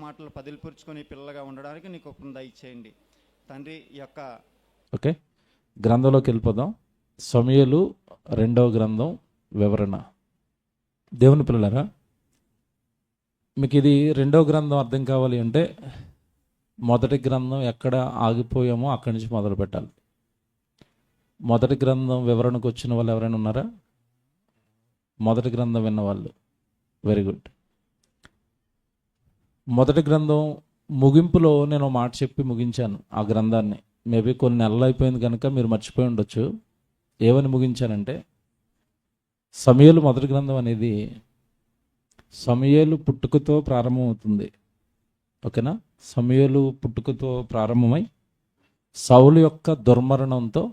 మాటలు పదిలిపురుచుకొని పిల్లలుగా ఉండడానికి నీకు కృపను దయచేయండి తండ్రి. యొక్క ఓకే, గ్రంథంలోకి వెళ్ళిపోదాం. సమూయేలు 2వ గ్రంథం వివరణ. దేవుని పిల్లలారా, మీకు ఇది 2వ గ్రంథం అర్థం కావాలి అంటే మొదటి గ్రంథం ఎక్కడ ఆగిపోయామో అక్కడి నుంచి మొదలు పెట్టాలి. మొదటి గ్రంథం వివరణకు వచ్చిన వాళ్ళు ఎవరైనా ఉన్నారా? మొదటి గ్రంథం విన్నవాళ్ళు వెరీ గుడ్. మొదటి గ్రంథం ముగింపులో నేను మాట చెప్పి ముగించాను ఆ గ్రంథాన్ని. మేబీ కొన్ని నెలలు అయిపోయింది కనుక మీరు మర్చిపోయి ఉండొచ్చు. ఏమని ముగించానంటే, సమూయేలు మొదటి గ్రంథం అనేది సమూయేలు పుట్టుకతో ప్రారంభమవుతుంది. ఓకేనా? సమూయేలు పుట్టుకతో ప్రారంభమై సౌలు యొక్క దుర్మరణంతో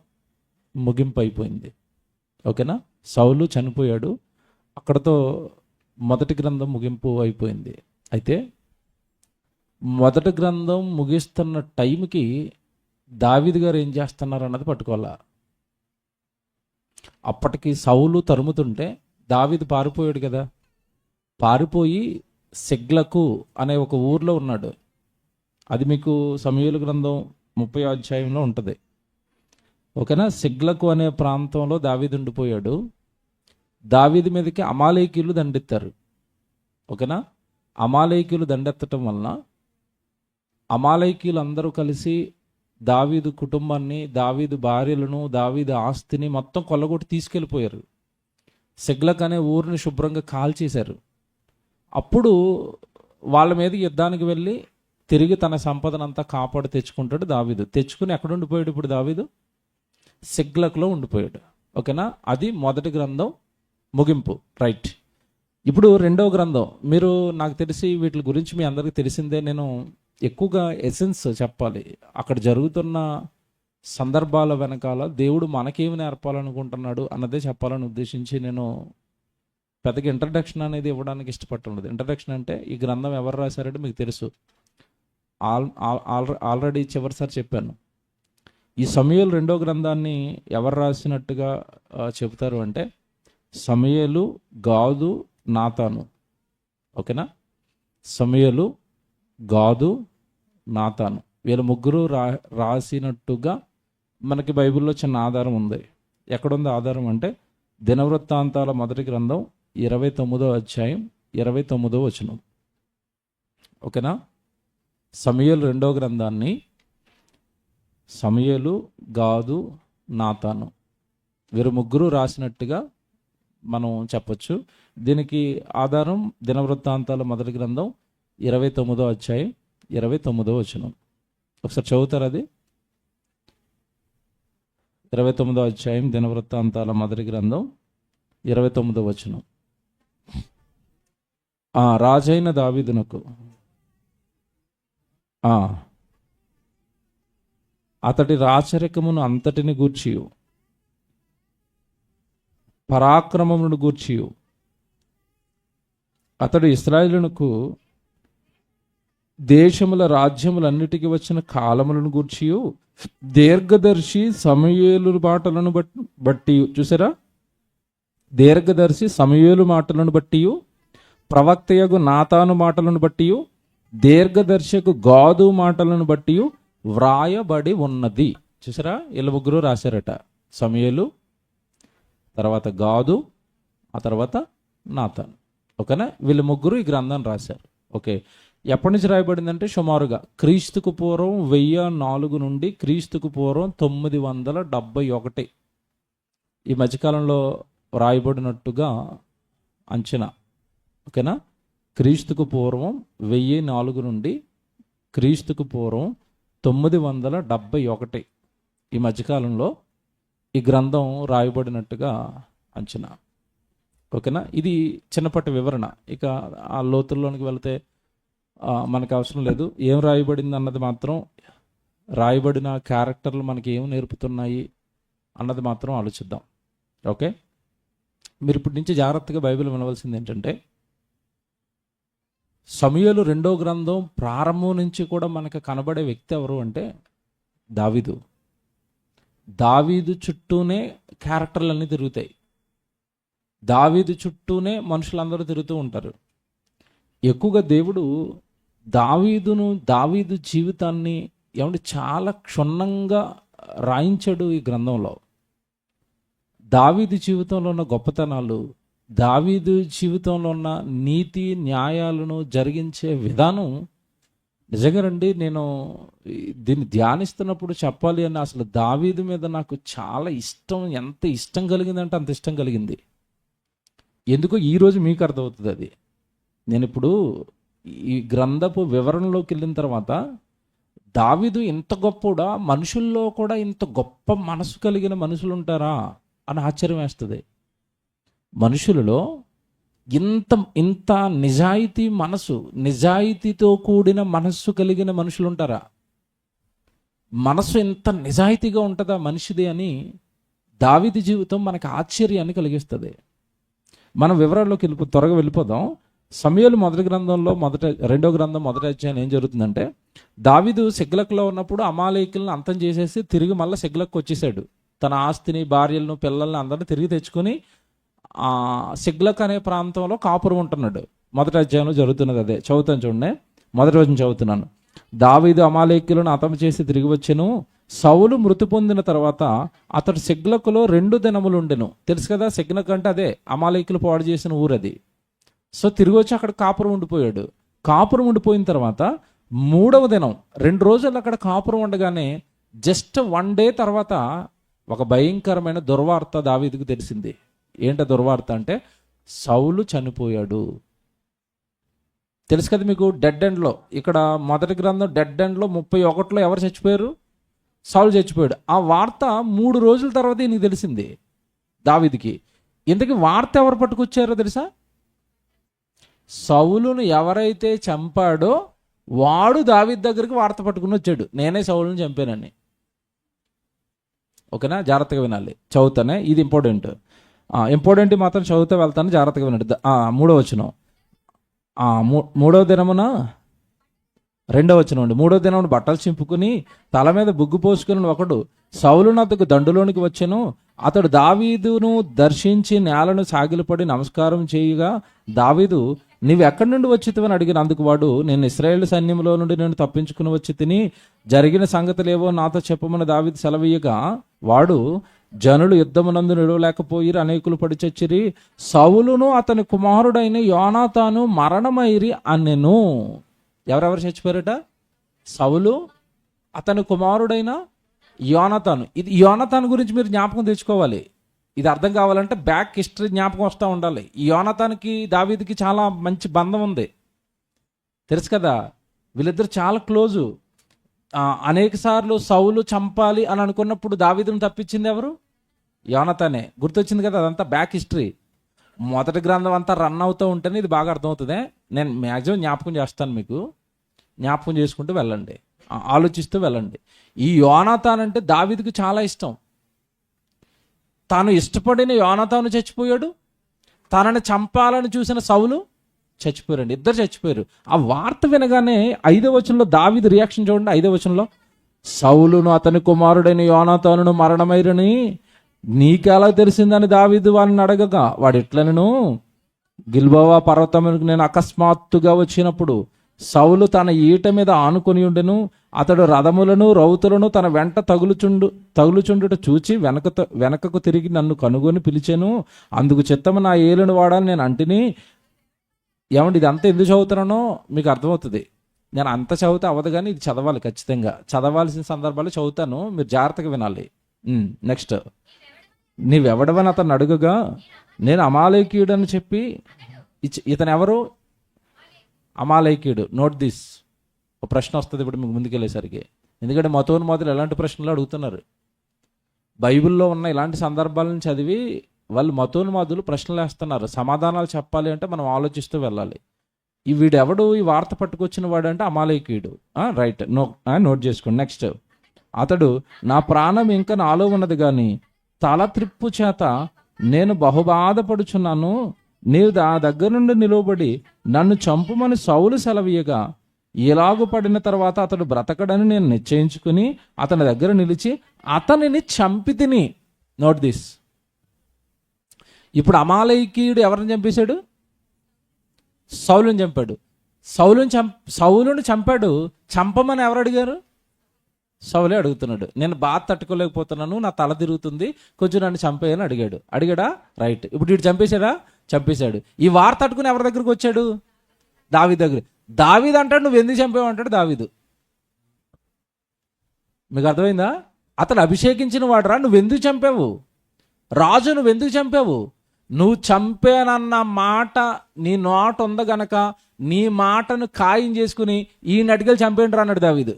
ముగింపు అయిపోయింది. ఓకేనా? సౌలు చనిపోయాడు, అక్కడతో మొదటి గ్రంథం ముగింపు అయిపోయింది. అయితే మొదటి గ్రంథం ముగిస్తున్న టైంకి దావీదు గారు ఏం చేస్తున్నారు అన్నది పట్టుకోవాలా. అప్పటికి సౌలు తరుముతుంటే దావీదు పారిపోయాడు కదా. పారిపోయి సిగ్లకు అనే ఒక ఊర్లో ఉన్నాడు. అది మీకు సమూయేలు గ్రంథం 30వ అధ్యాయంలో ఉంటుంది. ఓకేనా? సిగ్లకు అనే ప్రాంతంలో దావీదు ఉండిపోయాడు. దావీదు మీదకి అమాలేకీయులు దండెత్తారు. ఓకేనా? అమాలేకీయులు దండెత్తటం వలన అమాలేకీయులు అందరూ కలిసి దావీదు కుటుంబాన్ని, దావీదు భార్యలను, దావీదు ఆస్తిని మొత్తం కొల్లగొట్టి తీసుకెళ్ళిపోయారు. సిగ్లక్ అనే ఊరిని శుభ్రంగా కాల్చేశారు. అప్పుడు వాళ్ళ మీద యుద్ధానికి వెళ్ళి తిరిగి తన సంపదనంతా కాపాడు తెచ్చుకుంటాడు దావీదు. తెచ్చుకుని ఎక్కడ ఉండిపోయాడు ఇప్పుడు దావీదు? సిగ్లక్లో ఉండిపోయాడు. ఓకేనా? అది మొదటి గ్రంథం ముగింపు. రైట్. ఇప్పుడు 2వ గ్రంథం. మీరు నాకు తెలిసి వీటి గురించి మీ అందరికీ తెలిసిందే. నేను ఎక్కువగా ఎసెన్స్ చెప్పాలి. అక్కడ జరుగుతున్న సందర్భాల వెనకాల దేవుడు మనకేమి నేర్పాలనుకుంటున్నాడు అన్నదే చెప్పాలని ఉద్దేశించి నేను పెద్దగా ఇంట్రడక్షన్ అనేది ఇవ్వడానికి ఇష్టపడుతున్నది. ఇంట్రడక్షన్ అంటే ఈ గ్రంథం ఎవరు రాశారంటే మీకు తెలుసు. ఆల్రెడీ చివరిసారి చెప్పాను. ఈ సమూయేలు 2వ గ్రంథాన్ని ఎవరు రాసినట్టుగా చెబుతారు అంటే సమూయేలు, గాదు, నాతాను. ఓకేనా? సమూయేలు, గాదు, నాతాను వీళ్ళ ముగ్గురు రాసినట్టుగా మనకి బైబిల్లో చిన్న ఆధారం ఉంది. ఎక్కడుంది ఆధారం అంటే దినవృత్తాంతాల మొదటి గ్రంథం 29వ అధ్యాయం 29వ వచనం. ఓకేనా? సమూయేలు 2వ గ్రంథాన్ని సమూయేలు, గాదు, నాతాను వీరు ముగ్గురు రాసినట్టుగా మనం చెప్పొచ్చు. దీనికి ఆధారం దినవృత్తాంతాల మొదటి గ్రంథం 29వ అధ్యాయం 29వ వచనం. ఒకసారి చదువుతారు అది. 29వ అధ్యాయం దినవృత్తాంతాల మొదటి గ్రంథం 29వ వచనం. రాజైన దావీదునకు అతడి రాచరికమును అంతటిని గూర్చియు పరాక్రమమును గూర్చియు అతడు ఇశ్రాయేలునకు దేశముల రాజ్యములన్నిటికీ వచ్చిన కాలములను గూర్చియు దీర్ఘదర్శి సమూయేలు మాటలను బట్టి చూసారా, దీర్ఘదర్శి సమూయేలు మాటలను బట్టి, ప్రవక్తయగు నాతాను మాటలను బట్టి, దీర్ఘదర్శకు గాదు మాటలను బట్టి వ్రాయబడి ఉన్నది. చూసారా, వీళ్ళ ముగ్గురు రాశారట. సమూయేలు, తర్వాత గాదు, ఆ తర్వాత నాతాను. ఓకేనా? వీళ్ళ ముగ్గురు ఈ గ్రంథాన్ని రాశారు. ఓకే, ఎప్పటి నుంచి రాయబడిందంటే సుమారుగా క్రీస్తుకు పూర్వం 1004 నుండి క్రీస్తుకు పూర్వం 971 ఈ మధ్యకాలంలో రాయబడినట్టుగా అంచనా. ఓకేనా? క్రీస్తుకు పూర్వం 1004 నుండి క్రీస్తుకు పూర్వం 971 ఈ మధ్యకాలంలో ఈ గ్రంథం రాయబడినట్టుగా అంచనా. ఓకేనా? ఇది చిన్నపాటి వివరణ. ఇక ఆ లోతుల్లోనికి వెళితే మనకు అవసరం లేదు. ఏం రాయబడింది అన్నది మాత్రం, రాయబడిన క్యారెక్టర్లు మనకి ఏం నేర్పుతున్నాయి అన్నది మాత్రం ఆలోచిద్దాం. ఓకే, మీరు ఇప్పటి నుంచి జాగ్రత్తగా బైబిల్ వినవలసింది ఏంటంటే, సమూయేలు 2వ గ్రంథం ప్రారంభం నుంచి కూడా మనకు కనబడే వ్యక్తి ఎవరు అంటే దావీదు. దావీదు చుట్టూనే క్యారెక్టర్లన్నీ తిరుగుతాయి. దావీదు చుట్టూనే మనుషులందరూ తిరుగుతూ ఉంటారు. ఎక్కువగా దేవుడు దావీదు జీవితాన్ని ఏమంటే చాలా క్షుణ్ణంగా రాయించాడు ఈ గ్రంథంలో. దావీదు జీవితంలో ఉన్న గొప్పతనాలు, దావీదు జీవితంలో ఉన్న నీతి న్యాయాలను జరిగించే విధానం నిజంగా రండి, నేను దీన్ని ధ్యానిస్తున్నప్పుడు చెప్పాలి అని అసలు దావీదు మీద నాకు చాలా ఇష్టం, ఎంత ఇష్టం కలిగిందంటే అంత ఇష్టం కలిగింది. ఎందుకో ఈరోజు మీకు అర్థమవుతుంది అది. నేను ఇప్పుడు ఈ గ్రంథపు వివరణలోకి వెళ్ళిన తర్వాత దావీదు ఇంత గొప్పడా, మనుషుల్లో కూడా ఇంత గొప్ప మనసు కలిగిన మనుషులు ఉంటారా అని ఆశ్చర్యం వేస్తుంది. మనుషులలో ఇంత నిజాయితీ మనసు, నిజాయితీతో కూడిన మనస్సు కలిగిన మనుషులు ఉంటారా? మనసు ఎంత నిజాయితీగా ఉంటుందా మనిషిది అని దావీదు జీవితం మనకు ఆశ్చర్యాన్ని కలిగిస్తుంది. మనం వివరాల్లోకి త్వరగా వెళ్ళిపోదాం. సమూయేలు మొదటి గ్రంథంలో రెండో గ్రంథం మొదటి అధ్యాయం ఏం జరుగుతుందంటే, దావీదు సిగ్లక్లో ఉన్నప్పుడు అమాలేకులను అంతం చేసేసి తిరిగి మళ్ళీ సిగ్లక్కి వచ్చేసాడు. తన ఆస్తిని, భార్యలను, పిల్లల్ని అందరినీ తిరిగి తెచ్చుకొని సిగ్లక్ అనే ప్రాంతంలో కాపురం ఉంటున్నాడు. మొదటి అధ్యాయంలో జరుగుతున్నది అదే. చదువుతాను చూడండి, మొదటి రోజు చదువుతున్నాను. దావీదు అమాలేకులను అంతం చేసి తిరిగి వచ్చెను. సౌలు మృతి పొందిన తర్వాత అతడు సిగ్లకులో 2 దినములు ఉండెను. తెలుసు కదా, సిగ్లక్ అంటే అదే అమాలేకులు పాడు చేసిన ఊరు అది. సో తిరిగి వచ్చి అక్కడ కాపురం ఉండిపోయాడు. కాపురం ఉండిపోయిన తర్వాత 3వ దినం 2 రోజులు అక్కడ కాపురం ఉండగానే జస్ట్ 1 డే తర్వాత ఒక భయంకరమైన దుర్వార్త దావీదుకు తెలిసింది. ఏంట దుర్వార్త అంటే, సౌలు చనిపోయాడు. తెలుసు కదా మీకు, డెడ్ ఎండ్లో, ఇక్కడ మొదటి గ్రంథం డెడ్ ఎండ్లో 31లో ఎవరు చచ్చిపోయారు? సౌలు చచ్చిపోయాడు. ఆ వార్త 3 రోజుల తర్వాత నీకు తెలిసింది దావీదుకి. ఇంతకీ వార్త ఎవరు పట్టుకొచ్చారో తెలుసా? సౌలును ఎవరైతే చంపాడో వాడు దావీదు దగ్గరికి వార్త పట్టుకుని వచ్చాడు, నేనే సౌలును చంపానని. ఓకేనా? జాగ్రత్తగా వినాలి, చదువుతానే, ఇది ఇంపార్టెంట్ మాత్రం చదువుతూ వెళ్తాను, జాగ్రత్తగా వినండి. 3వ వచనం, 3వ దినమున 2వ వచనం అండి. 3వ దినమున బట్టలు చింపుకుని తల మీద బుగ్గు పోసుకుని ఒకడు సౌలు నద్దకు దండులోనికి వచ్చెను. అతడు దావీదును దర్శించి నేలను సాగిలపడి నమస్కారం చేయగా, దావీదు నీవు ఎక్కడి నుండి వచ్చితివని అడిగిన. అందుకు వాడు, నేను ఇశ్రాయేలు సైన్యంలో నుండి నేను తప్పించుకుని వచ్చి తిని జరిగిన సంగతులేవో నాతో చెప్పమని దావీదు సెలవీయగా, వాడు, జనులు యుద్ధమునందు నిలవలేకపోయిరి, అనేకులు పడి చచ్చిరి, సౌలును అతని కుమారుడైన యోనాతాను మరణమైరి అనెను. ఎవరెవరు చచ్చిపోయారట? సౌలు, అతని కుమారుడైన యోనాతాను. ఇది యోనాతాను గురించి మీరు జ్ఞాపకం తెచ్చుకోవాలి. ఇది అర్థం కావాలంటే బ్యాక్ హిస్టరీ జ్ఞాపకం వస్తూ ఉండాలి. ఈ యోనాతానికి దావీదుకి చాలా మంచి బంధం ఉంది, తెలుసు కదా. వీళ్ళిద్దరు చాలా క్లోజు. అనేక సార్లు సౌలు చంపాలి అని అనుకున్నప్పుడు దావీదును తప్పించింది ఎవరు? యోనాతానే. గుర్తొచ్చింది కదా, అదంతా బ్యాక్ హిస్టరీ. మొదటి గ్రంథం అంతా రన్ అవుతూ ఉంటేనే ఇది బాగా అర్థమవుతుంది. నేను మ్యాక్సిమం జ్ఞాపకం చేస్తాను, మీకు జ్ఞాపకం చేసుకుంటూ వెళ్ళండి, ఆలోచిస్తూ వెళ్ళండి. ఈ యోనాతాన్ అంటే దావీదుకు చాలా ఇష్టం. తాను ఇష్టపడిన యోనాతాను చచ్చిపోయాడు, తనని చంపాలని చూసిన సౌలు చచ్చిపోయారండి, ఇద్దరు చచ్చిపోయారు. ఆ వార్త వినగానే 5వ వచనంలో దావీదు రియాక్షన్ చూడండి. 5వ వచనంలో, సౌలును అతని కుమారుడైన యోనాతానును మరణమైరని నీకెలా తెలిసిందని దావీదు వాడిని అడగగా, వాడు ఎట్లనను, గిల్బోవా పర్వతమునకు నేను అకస్మాత్తుగా వచ్చినప్పుడు సౌలు తన ఈట మీద ఆనుకొని ఉండెను. అతడు రథములను రౌతులను తన వెంట తగులుచుండుట చూచి వెనకకు తిరిగి నన్ను కనుగొని పిలిచాను. అందుకు చిత్తము నా ఏలును వాడాలని నేను అంటిని. ఏమండి, ఇది అంతా ఎందుకు చదువుతున్నానో మీకు అర్థమవుతుంది. నేను అంత చదివితే అవ్వదు, కానీ ఇది చదవాలి, ఖచ్చితంగా చదవాల్సిన సందర్భాలు చదువుతాను, మీరు జాగ్రత్తగా వినాలి. నెక్స్ట్, నీవెవడవని అతను అడుగగా, నేను అమాలేకీయుడని చెప్పి. ఇతను ఎవరు? అమాలేకీయుడు. Note this. ఒక ప్రశ్న వస్తుంది ఇప్పుడు మీకు ముందుకెళ్ళేసరికి, ఎందుకంటే మతోన్మాదులు ఎలాంటి ప్రశ్నలు అడుగుతున్నారు. బైబిల్లో ఉన్న ఇలాంటి సందర్భాలను చదివి వాళ్ళు మతోన్మాదులు ప్రశ్నలు వేస్తున్నారు. సమాధానాలు చెప్పాలి అంటే మనం ఆలోచిస్తూ వెళ్ళాలి. వీడెవడు ఈ వార్త పట్టుకొచ్చిన వాడు అంటే అమాలేకీయుడు. రైట్, నోట్ చేసుకోండి. నెక్స్ట్, అతడు, నా ప్రాణం ఇంకా నాలో ఉన్నది కానీ తల త్రిప్పు చేత నేను బహుబాధపడుచున్నాను. నీవు ఆ దగ్గర నుండి నిలవబడి నన్ను చంపుమని సౌలు సెలవీయగా, ఇలాగు పడిన తర్వాత అతడు బ్రతకడని నేను నిశ్చయించుకుని అతని దగ్గర నిలిచి అతనిని చంపి తిని. Note this. ఇప్పుడు అమాలేకీయుడు ఎవరిని చంపేశాడు? సౌలుని చంపాడు. సౌలుని చంపాడు. చంపమని ఎవరు అడిగారు? సౌలే అడుగుతున్నాడు. నేను బాధ తట్టుకోలేకపోతున్నాను, నా తల తిరుగుతుంది, కొంచెం నన్ను చంపేయని అడిగాడా? రైట్. ఇప్పుడు వీడు చంపేశాడు. ఈ వార్త తట్టుకుని ఎవరి దగ్గరికి వచ్చాడు? దావీదు దగ్గర. దావీదు అంటాడు, నువ్వు ఎందుకు చంపావు అంటాడు దావీదు. మీకు అర్థమైందా? అతను అభిషేకించిన వాడురా, నువ్వెందుకు చంపావు? రాజు నువ్వెందుకు చంపావు? నువ్వు చంపానన్న మాట నీ నోట ఉంది గనక నీ మాటను ఖాయం చేసుకుని ఈ నటికలు చంపేంటారు అన్నాడు దావీదు.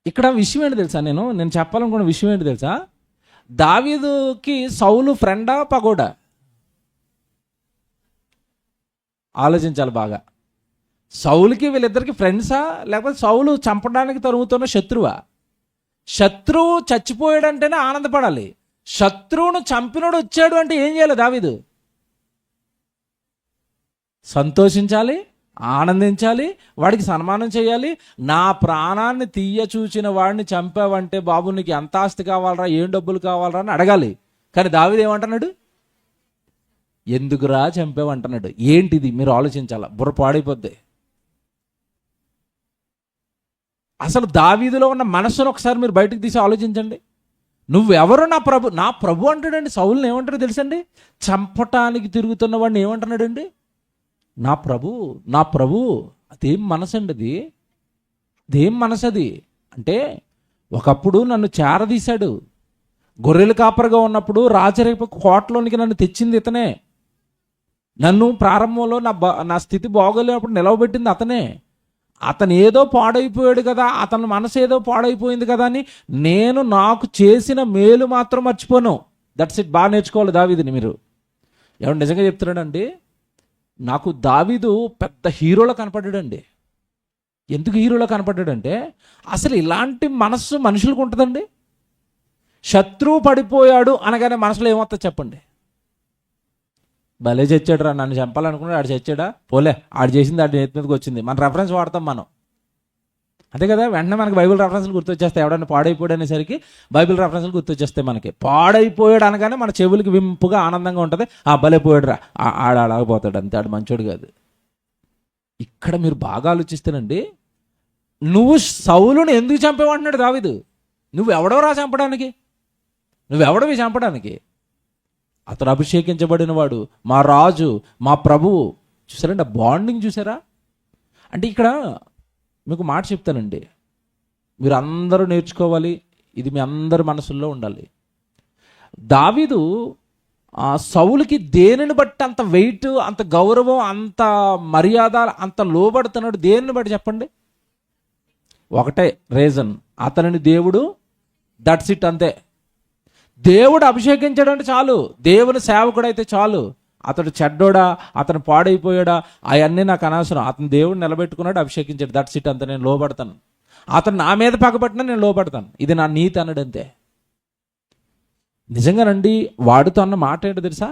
ఇక్కడ విషయం ఏంటి తెలుసా? నేను చెప్పాలనుకున్న విషయం ఏంటి తెలుసా? దావీదుకి సౌలు ఫ్రెండా పగోడా? ఆలోచించాలి బాగా. సౌలుకి వీళ్ళిద్దరికి ఫ్రెండ్సా, లేకపోతే సౌలు చంపడానికి తరుగుతున్న శత్రువా? శత్రువు చచ్చిపోయాడంటేనే ఆనందపడాలి. శత్రువును చంపినోడు వచ్చాడు అంటే ఏం చేయాలి దావీదు? సంతోషించాలి, ఆనందించాలి, వాడికి సన్మానం చేయాలి. నా ప్రాణాన్ని తీయ చూచిన వాడిని చంపావంటే బాబు నీకు ఎంత ఆస్తి కావాలరా, ఏం డబ్బులు కావాలరా అని అడగాలి. కానీ దావీదు ఏమంటున్నాడు? ఎందుకురా చంపావంటున్నాడు. ఏంటిది? మీరు ఆలోచించాల, బుర్ర పాడైపోద్ది. అసలు దావీదులో ఉన్న మనస్సును ఒకసారి మీరు బయటకు తీసి ఆలోచించండి. నువ్వెవరు? నా ప్రభు అంటాడండి. సౌలుని ఏమంటాడు తెలుసండి? చంపటానికి తిరుగుతున్న వాడిని ఏమంటున్నాడండి? నా ప్రభు. అదేం మనసు అండి? అదేం మనసు అది? అంటే ఒకప్పుడు నన్ను చేరదీశాడు. గొర్రెల కాపరిగా ఉన్నప్పుడు రాజరేపు కోటలోనికి నన్ను తెచ్చింది ఇతనే. నన్ను ప్రారంభంలో నా స్థితి బాగోలేనప్పుడు నిలవబెట్టింది అతనే. అతను ఏదో పాడైపోయాడు కదా, అతని మనసు ఏదో పాడైపోయింది కదా అని నేను నాకు చేసిన మేలు మాత్రం మర్చిపోను. That's it. బాగా నేర్చుకోవాలి దావీదుని మీరు. ఎవరు నిజంగా చెప్తున్నాడండి? నాకు దావీదు పెద్ద హీరోలో కనపడ్డాడండి. ఎందుకు హీరోలో కనపడ్డాడంటే అసలు ఇలాంటి మనస్సు మనుషులకు ఉంటుందండి? శత్రువు పడిపోయాడు అనగానే మనసులో ఏమవుతుంది చెప్పండి? భలే చచ్చాడు రా, నన్ను చంపాలనుకున్నాడు, ఆడు చచ్చాడా, పోలే ఆడు చేసింది ఆడి నేతి మీదకి వచ్చింది. మన రెఫరెన్స్ వాడతాం మనం, అంతే కదా. వెంటనే మనకి బైబిల్ రెఫరెన్స్లు గుర్తొచ్చేస్తాయి. ఎవడన్నా పాడైపోయాడు అనేసరికి బైబిల్ రెఫరెన్స్లు గుర్తొచ్చేస్తాయి మనకి. పాడైపోయాడు అనగానే మన చెవులకి వింపుగా ఆనందంగా ఉంటుంది. ఆ భలే పోయాడు రా, ఆడు అలాగపోతాడు, అంతే, ఆడు మంచోడు కాదు. ఇక్కడ మీరు బాగా ఆలోచిస్తేనండి, నువ్వు సౌలుని ఎందుకు చంపేవంటున్నాడు దావీదు? నువ్వెవడవరా చంపడానికి? నువ్వెవడవి చంపడానికి? అతను అభిషేకించబడిన వాడు, మా రాజు, మా ప్రభువు. చూసారండి ఆ బాండింగ్? చూసారా? అంటే ఇక్కడ మీకు మాట చెప్తానండి, మీరు అందరూ నేర్చుకోవాలి. ఇది మీ అందరి మనసుల్లో ఉండాలి. దావీదు సౌలుకి దేనిని బట్టి అంత వెయిట్, అంత గౌరవం, అంత మర్యాద, అంత లోబడుతున్నాడు? దేనిని బట్టి చెప్పండి? ఒకటే రీజన్, అతనిని దేవుడు, దట్స్ ఇట్, అంతే. దేవుడు అభిషేకించాడంటే చాలు, దేవుని సేవకుడైతే చాలు. అతడు చెడ్డోడా, అతను పాడైపోయాడా, అవన్నీ నాకు అనవసరం. అతను దేవుడు నిలబెట్టుకున్నాడు, అభిషేకించాడు, దట్స్ ఇట్, అంతే. నేను లోబడతాను. అతను నా మీద పగబట్టినా నేను లోబడతాను. ఇది నా నీతి అన్నాడు, అంతే. నిజంగానండి, వాడితో అన్న మాట ఏంటో తెలుసా?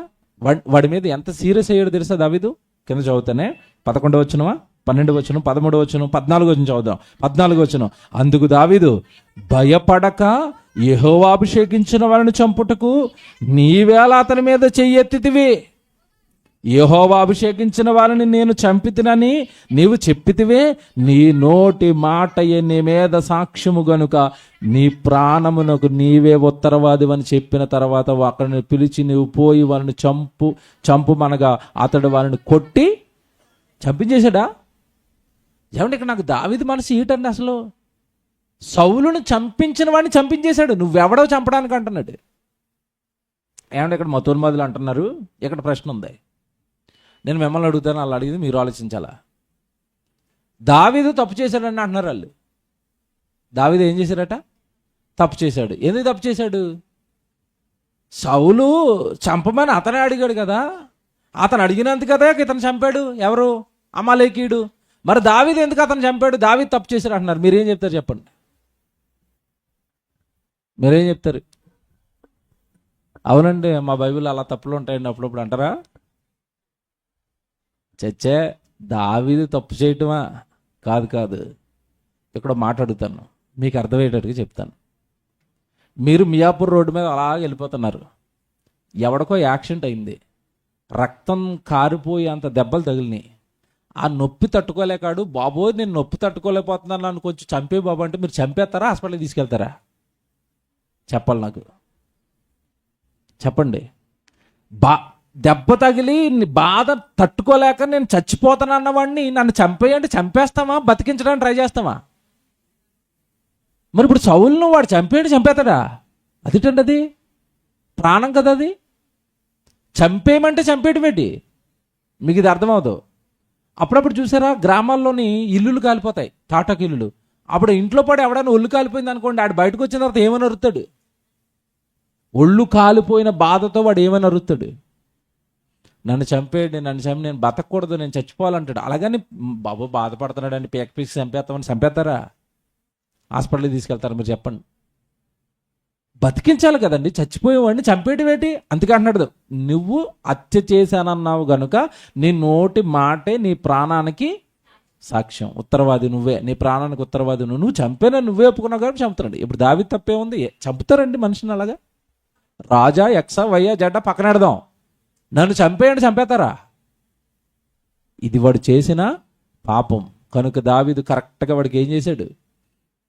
వాడి మీద ఎంత సీరియస్ అయ్యాడు తెలుసా దావీదు? కింద చదువుతానే 11వ వచనమా, 12వ వచనం, 13వ వచనం, 14వ వచనం చదువుదాం. 14వ వచనం. అందుకు దావీదు, భయపడక యెహోవా అభిషేకించిన వారిని చంపుటకు నీవేళ అతని మీద చెయ్యెత్తితివి. యెహోవా అభిషేకించిన వారిని నేను చంపితినని నీవు చెప్పితివే. నీ నోటి మాటయే నీ మీద సాక్ష్యము గనుక నీ ప్రాణమునకు నీవే ఉత్తరవాదివని చెప్పిన తర్వాత అక్కడిని పిలిచి నీవు పోయి వారిని చంపుమనగా అతడు వారిని కొట్టి చంపించేశాడా? ఏమంటే ఇక్కడ నాకు దావీదు మనసు ఈటండి. అసలు సౌలును చంపించిన వాడిని చంపించేశాడు. నువ్వెవడో చంపడానికి అంటున్నాడు. ఏమంటే ఇక్కడ మతోన్మాదులు అంటున్నారు. ఇక్కడ ప్రశ్న ఉంది, నేను మిమ్మల్ని అడుగుతాను, వాళ్ళు అడిగింది మీరు ఆలోచించాలా. దావీదు తప్పు చేశాడని అంటున్నారు వాళ్ళు. దావీదు ఏం చేశాడట? తప్పు చేశాడు. ఎందుకు తప్పు చేశాడు? సౌలు చంపమని అతనే అడిగాడు కదా, అతను అడిగినందుకు కదా ఇతను చంపాడు. ఎవరు? అమాలేకీయుడు. మరి దావీదు ఎందుకు అతను చంపాడు? దావీదు తప్పు చేశాడు అంటున్నారు. మీరేం చెప్తారు చెప్పండి? మీరేం చెప్తారు? అవునండి, మా బైబిల్ అలా తప్పులు ఉంటాయండి అప్పుడప్పుడు అంటారా? చచ్చే, దావీదు తప్పు చేయటమా? కాదు. ఇక్కడ మాట్లాడుతాను, మీకు అర్థమయ్యేటట్టుగా చెప్తాను. మీరు మియాపూర్ రోడ్డు మీద అలా వెళ్ళిపోతున్నారు. ఎవడికో యాక్సిడెంట్ అయింది, రక్తం కారిపోయి అంత దెబ్బలు తగిలినాయి. ఆ నొప్పి తట్టుకోలేకాడు, బాబోయ్ నేను నొప్పి తట్టుకోలేకపోతున్నాను నన్ను కొంచెం చంపే బాబు అంటే మీరు చంపేస్తారా, హాస్పిటల్కి తీసుకెళ్తారా? చెప్పాలి, చెప్పండి. దెబ్బ తగిలి బాధ తట్టుకోలేక నేను చచ్చిపోతాను అన్నవాడిని నన్ను చంపేయంటే చంపేస్తామా, బతికించడానికి ట్రై చేస్తామా? మరి ఇప్పుడు సౌలును వాడు చంపేయండి చంపేస్తాడా? అదిటండి, అది ప్రాణం కదా, అది చంపేయమంటే చంపేయడం ఏంటి? మీకు ఇది అర్థమవుదు. అప్పుడప్పుడు చూసారా, గ్రామాల్లోని ఇల్లులు కాలిపోతాయి, తాటాకు ఇల్లులు. అప్పుడు ఇంట్లో పడి ఎవడైనా ఒళ్ళు కాలిపోయింది అనుకోండి, ఆడు బయటకు వచ్చిన తర్వాత ఏమని అరుతాడు? ఒళ్ళు కాలిపోయిన బాధతో వాడు ఏమని అరుతాడు? నన్ను చంపేయండి, నన్ను చంపి నేను బతకూడదు, నేను చచ్చిపోవాలంటాడు. అలాగని బాబు బాధపడుతున్నాడని పీక పీకి చంపేస్తామని చంపేస్తారా? హాస్పిటల్కి తీసుకెళ్తారా? మీరు చెప్పండి. బతికించాలి కదండి, చచ్చిపోయేవాడిని చంపేయడం ఏంటి? అందుకే అంటున్నాడు, నువ్వు హత్య చేశానన్నావు గనుక నీ నోటి మాటే నీ ప్రాణానికి సాక్ష్యం, ఉత్తరవాది నువ్వే, నీ ప్రాణానికి ఉత్తరవాది నువ్వు చంపేనా, నువ్వే ఒప్పుకున్నావు కాబట్టి చంపుతున్నాడు. ఇప్పుడు దావీదు తప్పే ఉంది? చంపుతారండి మనిషిని అలాగా? రాజా ఎక్స వయ్య జడ్డ పక్కన పెడదాం, నన్ను చంపేయండి చంపేస్తారా? ఇది వాడు చేసిన పాపం కనుక దావీదు కరెక్ట్గా వాడికి ఏం చేశాడు?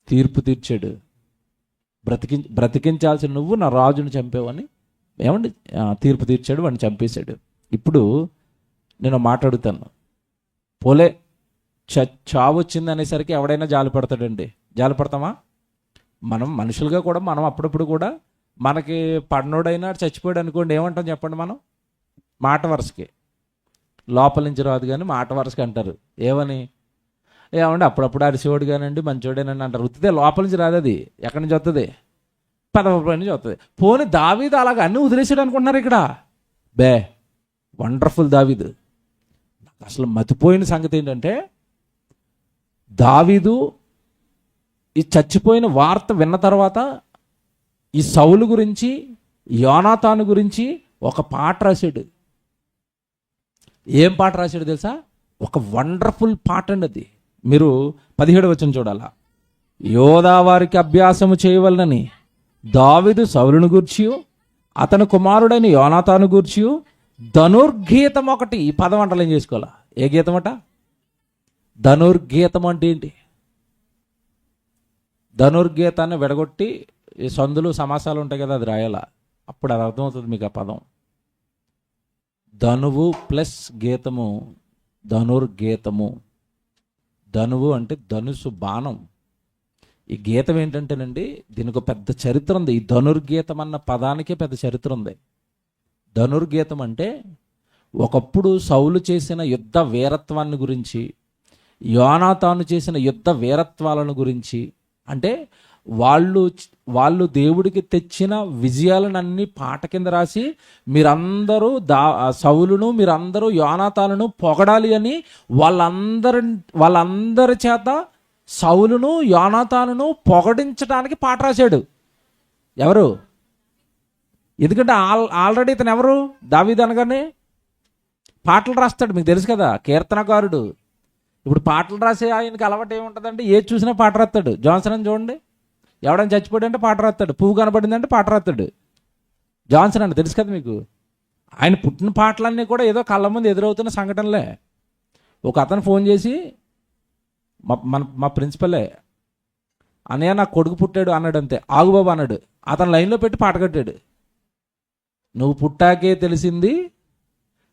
తీర్పు తీర్చాడు. బ్రతికించాల్సిన నువ్వు నా రాజును చంపేవని ఏమండి తీర్పు తీర్చాడు, వాడిని చంపేశాడు. ఇప్పుడు నేను మాట్లాడుతాను, పోలే చావు వచ్చింది అనేసరికి ఎవడైనా జాలి పడతాడండి. జాలి పడతామా? మనం మనుషులుగా కూడా మనం అప్పుడప్పుడు కూడా మనకి పడినోడైనా చచ్చిపోయాడు అనుకోండి, ఏమంటాం చెప్పండి? మనం మాట వరుసకి, లోపల నుంచి రాదు కానీ మాట వరుసకి అంటారు. ఏమండి అప్పుడప్పుడు అరిసేవాడు కానండి మంచోడేనండి అంటారు. ఉత్తితే లోపల నుంచి రాదు, అది ఎక్కడి నుంచి వస్తుంది? పెదపై నుంచి వస్తుంది. పోనీ దావీదు అలాగ అన్నీ వదిలేసాడు అనుకుంటున్నారు ఇక్కడ. వండర్ఫుల్ దావీదు. నాకు అసలు మతిపోయిన సంగతి ఏంటంటే, దావీదు ఈ చచ్చిపోయిన వార్త విన్న తర్వాత ఈ సౌలు గురించి, యోనాతాను గురించి ఒక పాట రాశాడు. ఏం పాట రాశాడు తెలుసా? ఒక వండర్ఫుల్ పాట అండి అది. మీరు 17వ వచనం చూడాలా. యోధా వారికి అభ్యాసము చేయవలనని దావీదు సౌలును గూర్చి, అతని కుమారుడైన యోనాతాను గూర్చి ధనుర్గీతం ఒకటి. ఈ పదం అంటలు ఏం చేసుకోవాలా? ఏ గీతం అట? ధనుర్గీతం అంటే ఏంటి? ధనుర్గీతాన్ని విడగొట్టి ఈ సందులు సమాసాలు ఉంటాయి కదా, అది రాయాలా, అప్పుడు అది అర్థమవుతుంది మీకు ఆ పదం. ధనువు ప్లస్ గీతము ధనుర్గీతము. ధనువు అంటే ధనుసు, బాణం. ఈ గీతం ఏంటంటేనండి, దీనికి పెద్ద చరిత్ర ఉంది. ఈ ధనుర్గీతం అన్న పదానికే పెద్ద చరిత్ర ఉంది. ధనుర్గీతం అంటే ఒకప్పుడు సౌలు చేసిన యుద్ధ వీరత్వాన్ని గురించి, యోనాతాను చేసిన యుద్ధ వీరత్వాలను గురించి, అంటే వాళ్ళు దేవుడికి తెచ్చిన విజయాలనన్నీ పాట కింద రాసి మీరందరూ సౌలును మీరందరూ యోనాతానును పొగడాలి అని వాళ్ళందరి చేత సౌలును యోనాతానును పొగడించడానికి పాట రాశాడు. ఎవరు? ఎందుకంటే ఆల్రెడీ ఇతను ఎవరు? దావీదు అనగానే పాటలు రాస్తాడు, మీకు తెలుసు కదా, కీర్తనకారుడు. ఇప్పుడు పాటలు రాసే ఆయనకి అలవాటు ఏముంటుందంటే ఏది చూసినా పాట రాస్తాడు. జాన్సన్ అని చూడండి, ఎవడైనా చచ్చిపోయాడు అంటే పాట రాస్తాడు, పువ్వు కనబడిందంటే పాట రాస్తాడు. జాన్సన్ అంటే తెలుసు కదా మీకు. ఆయన పుట్టిన పాటలన్నీ కూడా ఏదో కళ్ళ ముందు ఎదురవుతున్న సంఘటనలే. ఒక అతను ఫోన్ చేసి మా ప్రిన్సిపలే, అన్నయ్య నాకు కొడుకు పుట్టాడు అన్నాడు. అంతే, ఆగుబాబు అన్నాడు. అతను లైన్లో పెట్టి పాట కట్టాడు. నువ్వు పుట్టాకే తెలిసింది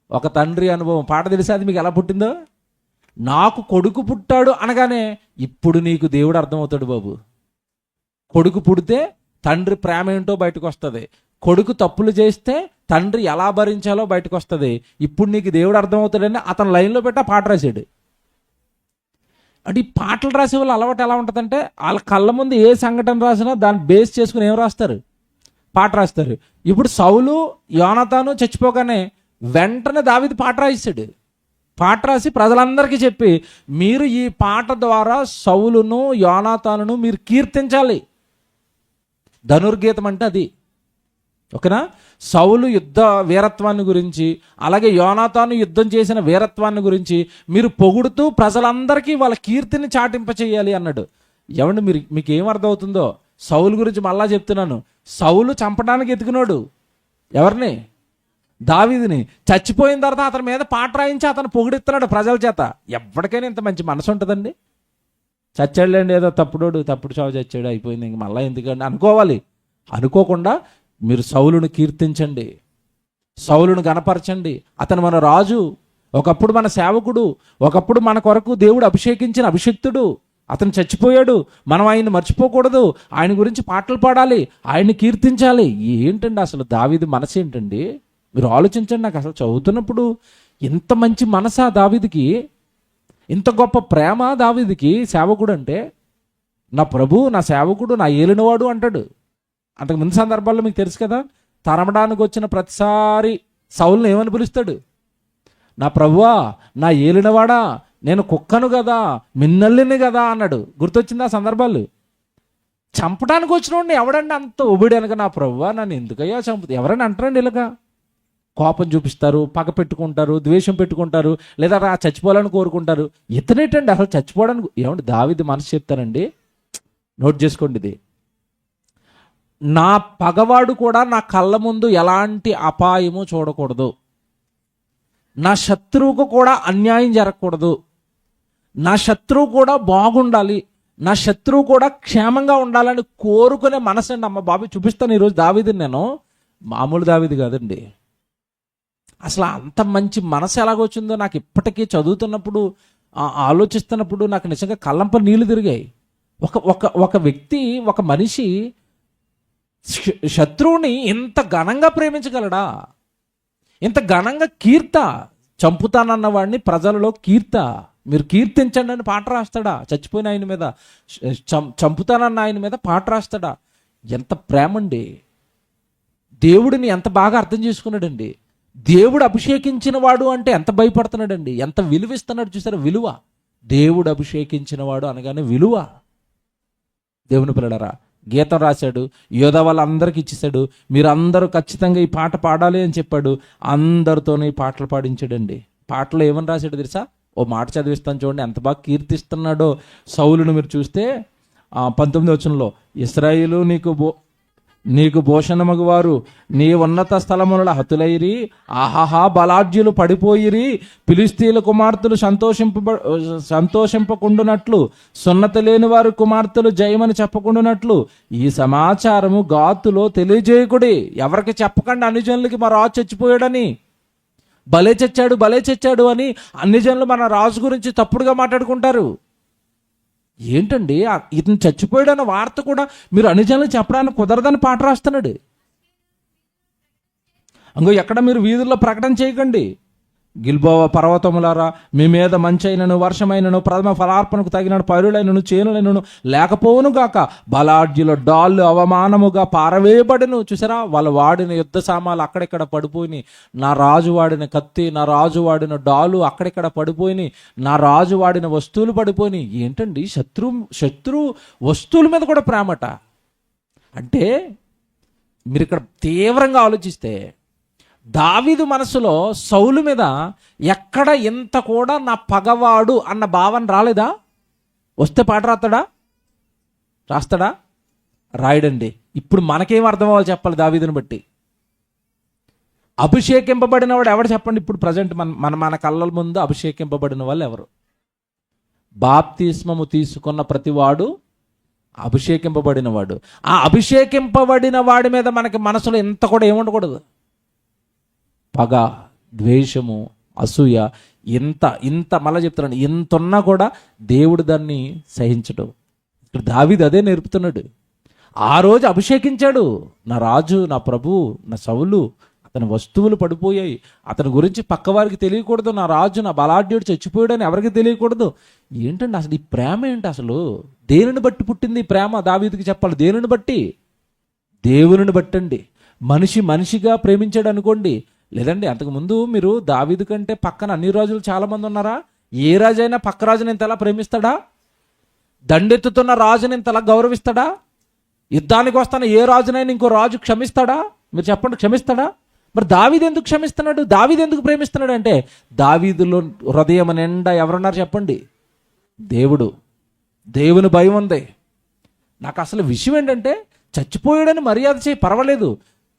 ఒక తండ్రి అనుభవం. పాట తెలిసి అది మీకు ఎలా పుట్టిందో. నాకు కొడుకు పుట్టాడు అనగానే ఇప్పుడు నీకు దేవుడు అర్థమవుతాడు బాబు. కొడుకు పుడితే తండ్రి ప్రేమ ఏంటో బయటకు వస్తుంది. కొడుకు తప్పులు చేస్తే తండ్రి ఎలా భరించాలో బయటకు వస్తుంది. ఇప్పుడు నీకు దేవుడు అర్థమవుతాడని అతను లైన్లో పెట్టి ఆ పాట రాశాడు. అంటే ఈ పాటలు రాసే వాళ్ళు అలవాటు ఎలా ఉంటుందంటే, వాళ్ళ కళ్ళ ముందు ఏ సంఘటన రాసినా దాన్ని బేస్ చేసుకుని ఏం రాస్తారు? పాట రాస్తారు. ఇప్పుడు సౌలు యోనాతాను చచ్చిపోగానే వెంటనే దావీదు పాట రాశాడు. పాట రాసి ప్రజలందరికీ చెప్పి, మీరు ఈ పాట ద్వారా సౌలును యోనాతానును మీరు కీర్తించాలి. ధనుర్గీతం అంటే అది. ఓకేనా? సౌలు యుద్ధ వీరత్వాన్ని గురించి, అలాగే యోనాతాను యుద్ధం చేసిన వీరత్వాన్ని గురించి మీరు పొగుడుతూ ప్రజలందరికీ వాళ్ళ కీర్తిని చాటింప చేయాలి అన్నాడు. ఏమండి మీకు ఏం అర్థమవుతుందో? సౌలు గురించి మళ్ళా చెప్తున్నాను. సౌలు చంపడానికి ఎత్తుకున్నాడు ఎవరిని? దావీదుని. చచ్చిపోయిన తర్వాత అతని మీద పాట రాయించి అతను పొగిడిస్తున్నాడు ప్రజల చేత. ఎవరికైనా ఇంత మంచి మనసు ఉంటుందండి? చచ్చాడులేండి, ఏదో తప్పుడు చావు చచ్చాడు, అయిపోయింది, ఇంక మళ్ళీ ఎందుకండి అనుకోవాలి. అనుకోకుండా మీరు సౌలును కీర్తించండి, సౌలును గణపరచండి. అతను మన రాజు, ఒకప్పుడు మన సేవకుడు, ఒకప్పుడు మన కొరకు దేవుడు అభిషేకించిన అభిషిక్తుడు. అతను చచ్చిపోయాడు, మనం ఆయన్ని మర్చిపోకూడదు, ఆయన గురించి పాటలు పాడాలి, ఆయన్ని కీర్తించాలి. ఏంటండి అసలు దావీదు మనసు ఏంటండి? మీరు ఆలోచించండి. నాకు అసలు చదువుతున్నప్పుడు ఇంత మంచి మనసా దావీదుకి, ఇంత గొప్ప ప్రేమ దావీదుకి సేవకుడు అంటే. నా ప్రభు, నా సేవకుడు, నా ఏలినవాడు అంటాడు. అంతకు ముందు సందర్భాల్లో మీకు తెలుసు కదా, తరమడానికి వచ్చిన ప్రతిసారి సౌలును ఏమని పిలుస్తాడు? నా ప్రభువా, నా ఏలినవాడా, నేను కుక్కను కదా, మిన్నల్లిని కదా అన్నాడు. గుర్తొచ్చింది ఆ సందర్భాలు? చంపడానికి వచ్చినోడిని ఎవడండి అంత ఒబిడనక, నా ప్రభువా నన్ను ఎందుకయ్యా చంపుతా, ఎవరైనా అంటారండి ఇలాగా? కోపం చూపిస్తారు, పగ పెట్టుకుంటారు, ద్వేషం పెట్టుకుంటారు, లేదా చచ్చిపోవాలని కోరుకుంటారు. ఇతనేటండి అసలు చచ్చిపోవడానికి? ఏమంటే దావీదు మనసు చెప్తానండి, నోట్ చేసుకోండి ఇది. నా పగవాడు కూడా నా కళ్ళ ముందు ఎలాంటి అపాయము చూడకూడదు, నా శత్రువుకు కూడా అన్యాయం జరగకూడదు, నా శత్రువు కూడా బాగుండాలి, నా శత్రువు కూడా క్షేమంగా ఉండాలని కోరుకునే మనసు అండి. అమ్మ బాబు చూపిస్తాను ఈరోజు దావీదుని. నేను మామూలు దావీదు కాదండి. అసలు అంత మంచి మనసు ఎలాగొచ్చిందో నాకు ఇప్పటికీ చదువుతున్నప్పుడు, ఆలోచిస్తున్నప్పుడు నాకు నిజంగా కళ్ళంప నీళ్లు తిరిగాయి. ఒక వ్యక్తి, ఒక మనిషి శత్రువుని ఇంత ఘనంగా ప్రేమించగలడా? ఇంత ఘనంగా చంపుతానన్న వాడిని ప్రజలలో మీరు కీర్తించండి అని పాట రాస్తాడా? చచ్చిపోయిన ఆయన మీద, చంపుతానన్న ఆయన మీద పాట రాస్తాడా? ఎంత ప్రేమండి! దేవుడిని ఎంత బాగా అర్థం చేసుకున్నాడండి. దేవుడు అభిషేకించిన వాడు అంటే ఎంత భయపడుతున్నాడండి, ఎంత విలువిస్తున్నాడు చూసారా? విలువ. దేవుడు అభిషేకించిన వాడు అనగానే విలువ. దేవుని పిల్లలారా, గీతం రాశాడు, యోధా వాళ్ళందరికీ ఇచ్చేసాడు, మీరందరూ ఖచ్చితంగా ఈ పాట పాడాలి అని చెప్పాడు. అందరితోనే ఈ పాటలు పాడించాడండి. పాటలో ఏమని రాశాడు తెలుసా? ఓ మాట చదివిస్తాను చూడండి, ఎంత బాగా కీర్తిస్తున్నాడో సౌలును. మీరు చూస్తే 19వ వచనంలో, ఇశ్రాయేలు నీకు భూషణమగువారు నీ ఉన్నత స్థలముల హతులైరి, ఆహాహా బలాఢ్యులు పడిపోయిరి, ఫిలిష్తీయుల కుమార్తెలు సంతోషింపకుండునట్లు, సున్నత లేని వారి కుమార్తెలు జయమని చెప్పకుండునట్లు ఈ సమాచారము గాతులో తెలియజేయకుడి. ఎవరికి చెప్పకండి అన్ని జనులకి మా రాజు చచ్చిపోయాడని, భలే చచ్చాడు అని అన్ని జనులు మన రాజు గురించి తప్పుడుగా మాట్లాడుకుంటారు. ఏంటండి, ఇతను చచ్చిపోయాడన్న వార్త కూడా మీరు అన్ని జనులు చెప్పడానికి కుదరదని పాట రాస్తున్నాడు. ఎక్కడ మీరు వీధుల్లో ప్రకటన చేయకండి, గిల్బోవ పర్వతములారా మీ మీద మంచైనను వర్షమైనను ప్రథమ ఫలార్పణకు తగిన పరులైనను చేనులైనను లేకపోవును గాక, బలాఢ్యుల డాళ్ళు అవమానముగా పారవేయబడిను. చూసారా, వాళ్ళు వాడిన యుద్ధ సామాన్లు అక్కడిక్కడ పడిపోయినాయి. నా రాజు వాడిన కత్తి, నా రాజు వాడిన డాలు అక్కడిక్కడ పడిపోయినాయి, నా రాజు వాడిన వస్తువులు పడిపోయినాయి. ఏంటండి, శత్రు వస్తువుల మీద కూడా ప్రేమట. అంటే మీరు ఇక్కడ తీవ్రంగా ఆలోచిస్తే దావీదు మనసులో సౌలు మీద ఎక్కడ ఇంత కూడా నా పగవాడు అన్న భావన రాలేదా? వస్తే పాట రాస్తాడా? రాయడండి. ఇప్పుడు మనకేం అర్థం అవ్వాలి చెప్పాలి దావీదుని బట్టి? అభిషేకింపబడిన వాడు ఎవరు చెప్పండి? ఇప్పుడు ప్రజెంట్ మన కళ్ళ ముందు అభిషేకింపబడిన వాళ్ళు ఎవరు? బాప్తిస్మము తీసుకున్న ప్రతివాడు అభిషేకింపబడిన వాడు. ఆ అభిషేకింపబడిన వాడి మీద మనకి మనసులో ఇంత కూడా ఏముండకూడదు. పగ, ద్వేషము, అసూయ, ఇంత మళ్ళీ చెప్తున్నాడు, ఇంత ఉన్నా కూడా దేవుడు దాన్ని సహించడు. ఇక్కడ దావీదు అదే నేర్పుతున్నాడు. ఆ రోజు అభిషేకించాడు, నా రాజు, నా ప్రభు, నా సౌలు, అతని వస్తువులు పడిపోయాయి, అతని గురించి పక్కవారికి తెలియకూడదు, నా రాజు, నా బలాఢ్యుడు చచ్చిపోయాడని ఎవరికి తెలియకూడదు. ఏంటండి అసలు ఈ ప్రేమ ఏంటి? అసలు దేనిని బట్టి పుట్టింది ఈ ప్రేమ? దావీదుకి చెప్పాలి, దేనిని బట్టి? దేవుని బట్టండి. మనిషిగా ప్రేమించాడు అనుకోండి, లేదండి అంతకుముందు మీరు దావీదు కంటే పక్కన అన్ని రాజులు చాలామంది ఉన్నారా? ఏ రాజైనా పక్క రాజుని ఇంతలా ప్రేమిస్తాడా? దండెత్తుతున్న రాజుని ఇంతలా గౌరవిస్తాడా? యుద్ధానికి వస్తాన ఏ రాజునైనా ఇంకో రాజు క్షమిస్తాడా? మీరు చెప్పండి, క్షమిస్తాడా? మరి దావీదు ఎందుకు క్షమిస్తున్నాడు? దావీదు ఎందుకు ప్రేమిస్తున్నాడు అంటే, దావీదులో హృదయం నిండా ఎవరున్నారు చెప్పండి? దేవుని భయం ఉంది. నాకు అసలు విషయం ఏంటంటే, చచ్చిపోయాడని మర్యాద చేయి పర్వాలేదు,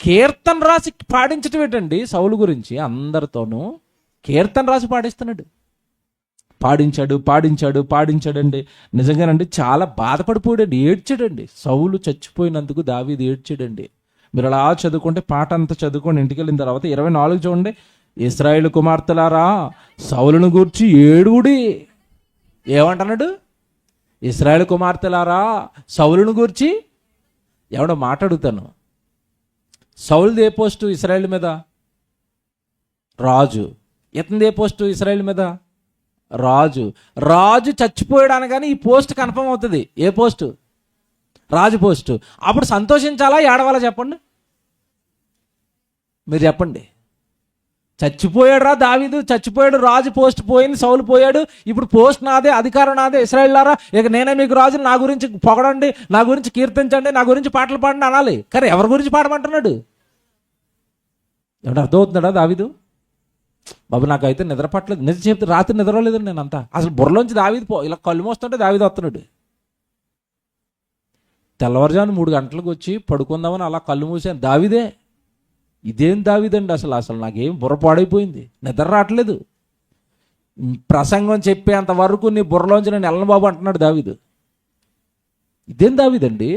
కీర్తన రాసి పాడించటం ఏంటండి సౌలు గురించి? అందరితోనూ కీర్తన రాసి పాడిస్తున్నాడు. పాడించాడండి. నిజంగానండి చాలా బాధపడిపోయాడండి, ఏడ్చాడండి. సౌలు చచ్చిపోయినందుకు దావీదు ఏడ్చాడండి. మీరు అలా చదువుకుంటే పాట అంతా చదువుకొని ఇంటికి వెళ్ళిన తర్వాత 24 చూడండి. ఇశ్రాయేలు కుమార్తెలారా సౌలును గూర్చి ఏడువుడి. ఏమంటున్నాడు? ఇశ్రాయేలు కుమార్తెలారా సౌలును గూర్చి. ఎవడో మాట్లాడుతాను. సౌలుది ఏ పోస్టు ఇశ్రాయేల్ మీద? రాజు. ఇతనిది ఏ పోస్టు ఇశ్రాయేల్ మీద? రాజు చచ్చిపోయాడు అనగానే ఈ పోస్ట్ కన్ఫర్మ్ అవుతుంది. ఏ పోస్టు? రాజు పోస్టు. అప్పుడు సంతోషించాలా ఏడవాలా చెప్పండి? మీరు చెప్పండి. చచ్చిపోయాడు రా దావీదు, చచ్చిపోయాడు, రాజు పోస్ట్ పోయింది, సౌలు పోయాడు, ఇప్పుడు పోస్ట్ నాదే, అధికారం నాదే, ఇశ్రాయేలులారా ఇక నేనే మీకు రాజు, నా గురించి పొగడండి, నా గురించి కీర్తించండి, నా గురించి పాటలు పాడండి అనాలి. కానీ ఎవరి గురించి పాడమంటున్నాడు? ఏమన్నా అర్థమవుతున్నాడా దావీదు? బాబు నాకైతే నిద్ర పట్టలేదు, నిజం చెప్తే రాత్రి నిద్రలేదండి నేను అంతా. అసలు బుర్రలోంచి దావీదు ఇలా కళ్ళు మోస్తుంటే దావీదు వస్తున్నాడు. తెల్లవారుజాము 3 గంటలకు వచ్చి పడుకుందామని అలా కళ్ళు మూసాను. దావీదే. ఇదేం దావీదండి? అసలు నాకేం బుర్ర పాడైపోయింది, నిద్ర రావట్లేదు. ప్రసంగం చెప్పేంత వరకు నీ బుర్రలోంచి నేను వెళ్ళను బాబు అంటున్నాడు దావీదు. ఇదేం దావీదండి?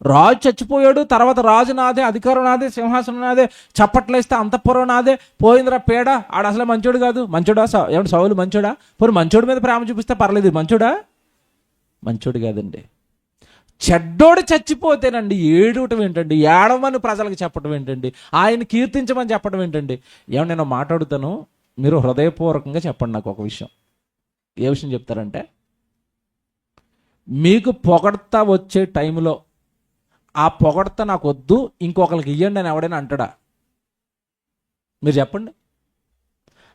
రాజు చచ్చిపోయాడు, తర్వాత రాజు నాదే, అధికారం నాదే, సింహాసనం నాదే, చప్పట్లేస్తే అంతఃపురం నాదే, పోయిందిరా పేడ, ఆడ అసలే మంచోడు కాదు. మంచోడా? ఏమంటే సౌలు మంచోడా? పోనీ మంచోడి మీద ప్రేమ చూపిస్తే పర్లేదు, మంచోడా? మంచోడు కాదండి. చెడ్డోడు చచ్చిపోతేనండి ఏడవటం ఏంటండి? ఏడవమని ప్రజలకు చెప్పడం ఏంటండి? ఆయన కీర్తించమని చెప్పడం ఏంటండి? ఏమన్నా నేను మాట్లాడుతాను, మీరు హృదయపూర్వకంగా చెప్పండి నాకు ఒక విషయం. ఏ విషయం చెప్తారంటే, మీకు పొగడ్తా వచ్చే టైంలో ఆ పొగడ్త నాకు వద్దు, ఇంకొకరికి ఇవ్వండి అని ఎవడైనా అంటాడా? మీరు చెప్పండి.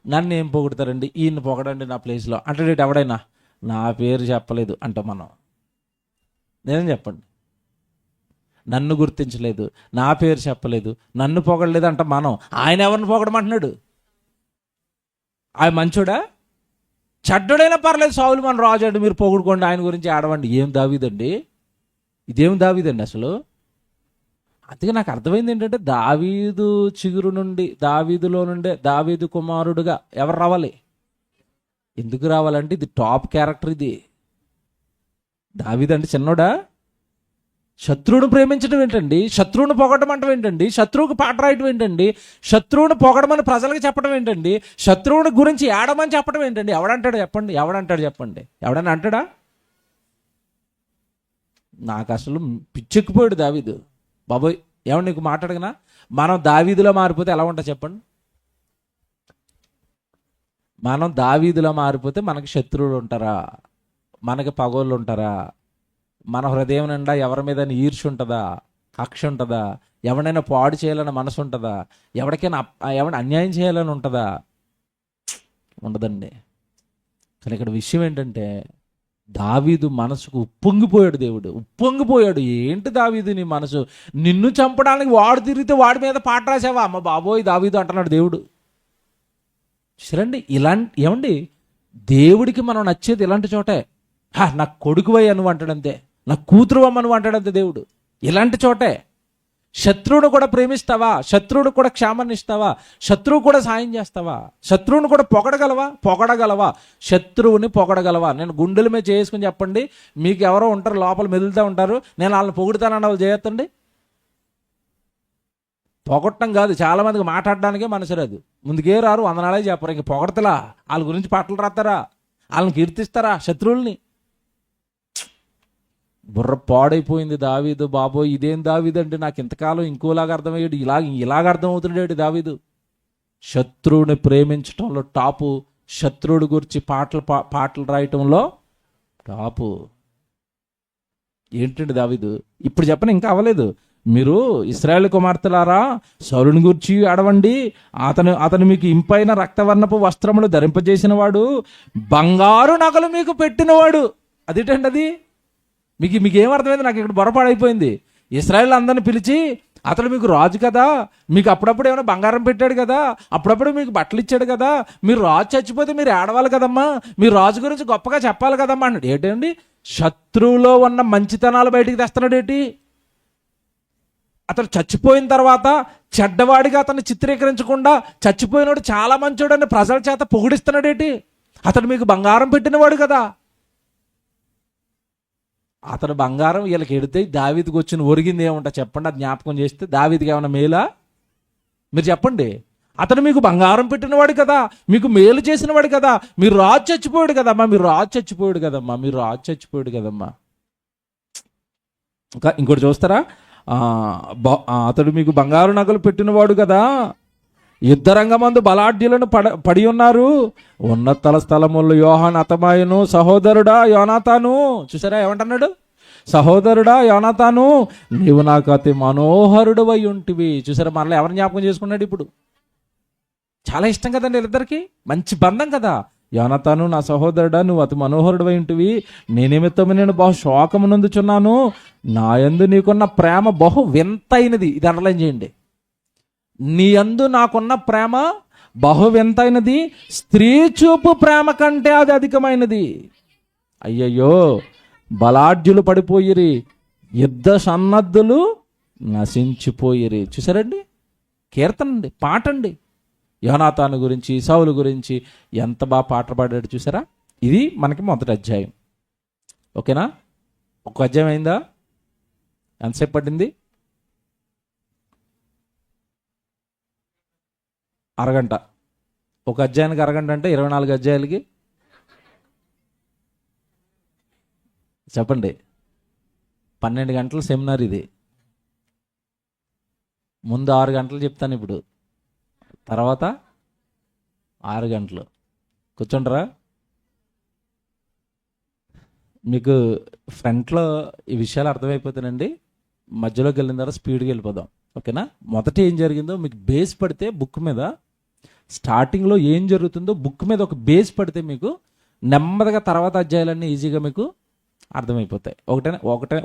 నన్ను ఏం పొగుడతారండి, ఈయన పొగడండి నా ప్లేస్లో అంటాడేటి ఎవడైనా? నా పేరు చెప్పలేదు అంట మనం. నేనేం చెప్పండి. నన్ను గుర్తించలేదు, నా పేరు చెప్పలేదు, నన్ను పొగడలేదు అంట మనం. ఆయన ఎవరిని పొగడమంటున్నాడు? ఆయన మంచోడా? చెడ్డోడైనా పర్లేదు, సౌలు మన రాజు అండి, మీరు పొగుడుకోండి, ఆయన గురించి ఆడవండి. ఏం దావీదండి? ఇదేం దావీదండి అసలు? అందుకే నాకు అర్థమైంది ఏంటంటే, దావీదు చిగురు నుండి, దావీదులో నుండే దావీదు కుమారుడుగా ఎవరు రావాలి? ఎందుకు రావాలంటే ఇది టాప్ క్యారెక్టర్. ఇది దావీదు అంటే చిన్నోడా? శత్రువును ప్రేమించడం ఏంటండి? శత్రువును పొగడడం అంటే ఏంటండి? శత్రువుకు పాట రాయటం ఏంటండి? శత్రువును పొగడమని ప్రజలకు చెప్పడం ఏంటండి? శత్రువుని గురించి ఏడమని చెప్పడం ఏంటండి? ఎవడంటాడు చెప్పండి? ఎవడన్నా అంటాడా? నాకు అసలు పిచ్చెక్కిపోయాడు దావీదు. బాబోయ్, ఏమన్నా నీకు మాట్లాడగనా? మనం దావీదులో మారిపోతే ఎలా ఉంటా చెప్పండి? మనం దావీదులో మారిపోతే మనకి శత్రువులు ఉంటారా? మనకి పగోళ్ళు ఉంటారా? మన హృదయం నిండా ఎవరి మీద ఈర్ష్య ఉంటుందా? కక్ష ఉంటుందా? ఎవడైనా పాడు చేయాలని మనసు ఉంటుందా? ఎవరికైనా అన్యాయం చేయాలని ఉంటుందా? ఉండదండి. కానీ ఇక్కడ విషయం ఏంటంటే, దావీదు మనసుకు ఉప్పొంగిపోయాడు. దేవుడు ఉప్పొంగిపోయాడు. ఏంటి దావీదు నీ మనసు? నిన్ను చంపడానికి వాడు తిరిగితే వాడి మీద పాట రాసావా? అమ్మ బాబోయ్ దావీదు అంటున్నాడు దేవుడు. సరేండి, ఏమండి దేవుడికి మనం నచ్చేది ఇలాంటి చోటే. నాకు కొడుకువయ్యా నువ్వు అంటాడంతే, నాకు కూతురు అమ్మ నువ్వు అంటాడంతే దేవుడు. ఇలాంటి చోటే. శత్రువును కూడా ప్రేమిస్తావా? శత్రువును కూడా క్షేమాన్ని ఇస్తావా? శత్రువు కూడా సాయం చేస్తావా? శత్రువును కూడా పొగడగలవా? శత్రువుని పొగడగలవా? నేను గుండెల మీద చేసుకుని చెప్పండి, మీకు ఎవరో ఉంటారు లోపల మెదులుతూ ఉంటారు, నేను వాళ్ళని పొగుడుతానన్న వాళ్ళు చేయొద్దండి. పొగట్టం కాదు, చాలా మందికి మాట్లాడడానికే మనసు రాదు, ముందుకే రారు, వందనాలే చెప్పరు. ఇంక పొగడతలా? వాళ్ళ గురించి పాటలు రాస్తారా? వాళ్ళని కీర్తిస్తారా? శత్రువుల్ని. బుర్ర పాడైపోయింది దావీదు. బాబోయ్ ఇదేం దావీదు అంటే, నాకు ఇంతకాలం ఇంకోలాగా అర్థమయ్యాడు, ఇలాగ అర్థమవుతున్నాడు దావీదు. శత్రువుని ప్రేమించటంలో టాపు, శత్రువుడి గురించి పాటలు రాయటంలో టాపు. ఏంటండి దావీదు? ఇప్పుడు చెప్పని ఇంకా అవ్వలేదు. మీరు ఇశ్రాయేలు కుమార్తెలారా సౌలుని గురించి అడవండి, అతను మీకు ఇంపైన రక్తవర్ణపు వస్త్రములు ధరింపజేసిన వాడు, బంగారు నగలు మీకు పెట్టినవాడు. అదేంటండి అది? మీకు ఏమర్థమైంది? నాకు ఇక్కడ బొరపాడైపోయింది. ఇశ్రాయేల్ అందరిని పిలిచి, అతడు మీకు రాజు కదా, మీకు అప్పుడప్పుడు ఏమైనా బంగారం పెట్టాడు కదా, అప్పుడప్పుడు మీకు బట్టలు ఇచ్చాడు కదా, మీరు రాజు చచ్చిపోతే మీరు ఏడవాలి కదమ్మా, మీరు రాజు గురించి గొప్పగా చెప్పాలి కదమ్మా అన్నాడు. ఏంటండి శత్రువులో ఉన్న మంచితనాలు బయటికి తెస్తున్నాడు ఏంటి? అతను చచ్చిపోయిన తర్వాత చెడ్డవాడిగా అతన్ని చిత్రీకరించకుండా చచ్చిపోయినవాడు చాలా మంచోడని ప్రజల చేత పొగిడిస్తున్నాడేంటి? అతడు మీకు బంగారం పెట్టినవాడు కదా. అతను బంగారం వీళ్ళకి ఎడితే దావీదుకి వచ్చిన ఒరిగింది ఏముంటా చెప్పండి? అది జ్ఞాపకం చేస్తే దావీదుకి ఏమన్నా మేలా? మీరు చెప్పండి. అతను మీకు బంగారం పెట్టినవాడు కదా, మీకు మేలు చేసినవాడు కదా. మీరు రాజు చచ్చిపోయాడు కదమ్మా, మీరు రాజు చచ్చిపోయాడు కదమ్మా, మీరు రాజు చచ్చిపోయాడు కదమ్మా. ఇంకా ఇంకోటి చూస్తారా? అతడు మీకు బంగారు నగలు పెట్టినవాడు కదా, యుద్ధరంగమందు బలాఢ్యులను పడి ఉన్నారు, ఉన్నతల స్థలములు యోహాను అతమాయను సహోదరుడా యోనాతాను. చూసారా ఏమంటున్నాడు? సహోదరుడా యోనాతాను, నీవు నాకు అతి మనోహరుడు అయి ఉంటివి. చూసారా మనలో ఎవరిని జ్ఞాపకం చేసుకున్నాడు ఇప్పుడు? చాలా ఇష్టం కదండి వీళ్ళిద్దరికి, మంచి బంధం కదా. యోనాతాను నా సహోదరుడా, నువ్వు అతి మనోహరుడు అయి ఉంటివి, నీ నిమిత్తము నేను బహు శోకము నొందుచున్నాను, నా యందు నీకున్న ప్రేమ బహు వింతైనది. ఇది అండర్లైన్ చేయండి. నీ యందు నాకున్న ప్రేమ బహు వింతైనది, స్త్రీ చూపు ప్రేమ కంటే అది అధికమైనది. అయ్యయ్యో, బలాఢ్యులు పడిపోయిరి, యుద్ధ సన్నద్ధులు నశించిపోయిరి. చూసారండి, కీర్తన అండి, పాట అండి. యోనాతాను గురించి, సౌలు గురించి ఎంత బాగా పాట పాడాడు చూసారా. ఇది మనకి మొదటి అధ్యాయం. ఓకేనా? ఒక అధ్యాయం అయిందా? ఎంతసేపు పట్టింది? అరగంట. ఒక అధ్యాయానికి అరగంట అంటే 24 అధ్యాయాలకి చెప్పండి 12 గంటల సెమినార్ ఇది. ముందు 6 గంటలు చెప్తాను, ఇప్పుడు తర్వాత 6 గంటలు. కూర్చుంటారా? మీకు ఫ్రంట్లో ఈ విషయాలు అర్థమైపోతానండి, మధ్యలోకి వెళ్ళిన తర్వాత స్పీడ్గా వెళ్ళిపోదాం. ఓకేనా? మొదట ఏం జరిగిందో మీకు బేస్ పడితే, బుక్ మీద స్టార్టింగ్లో ఏం జరుగుతుందో బుక్ మీద ఒక బేస్ పడితే మీకు నెమ్మదిగా తర్వాత అధ్యాయాలన్నీ ఈజీగా మీకు అర్థమైపోతాయి.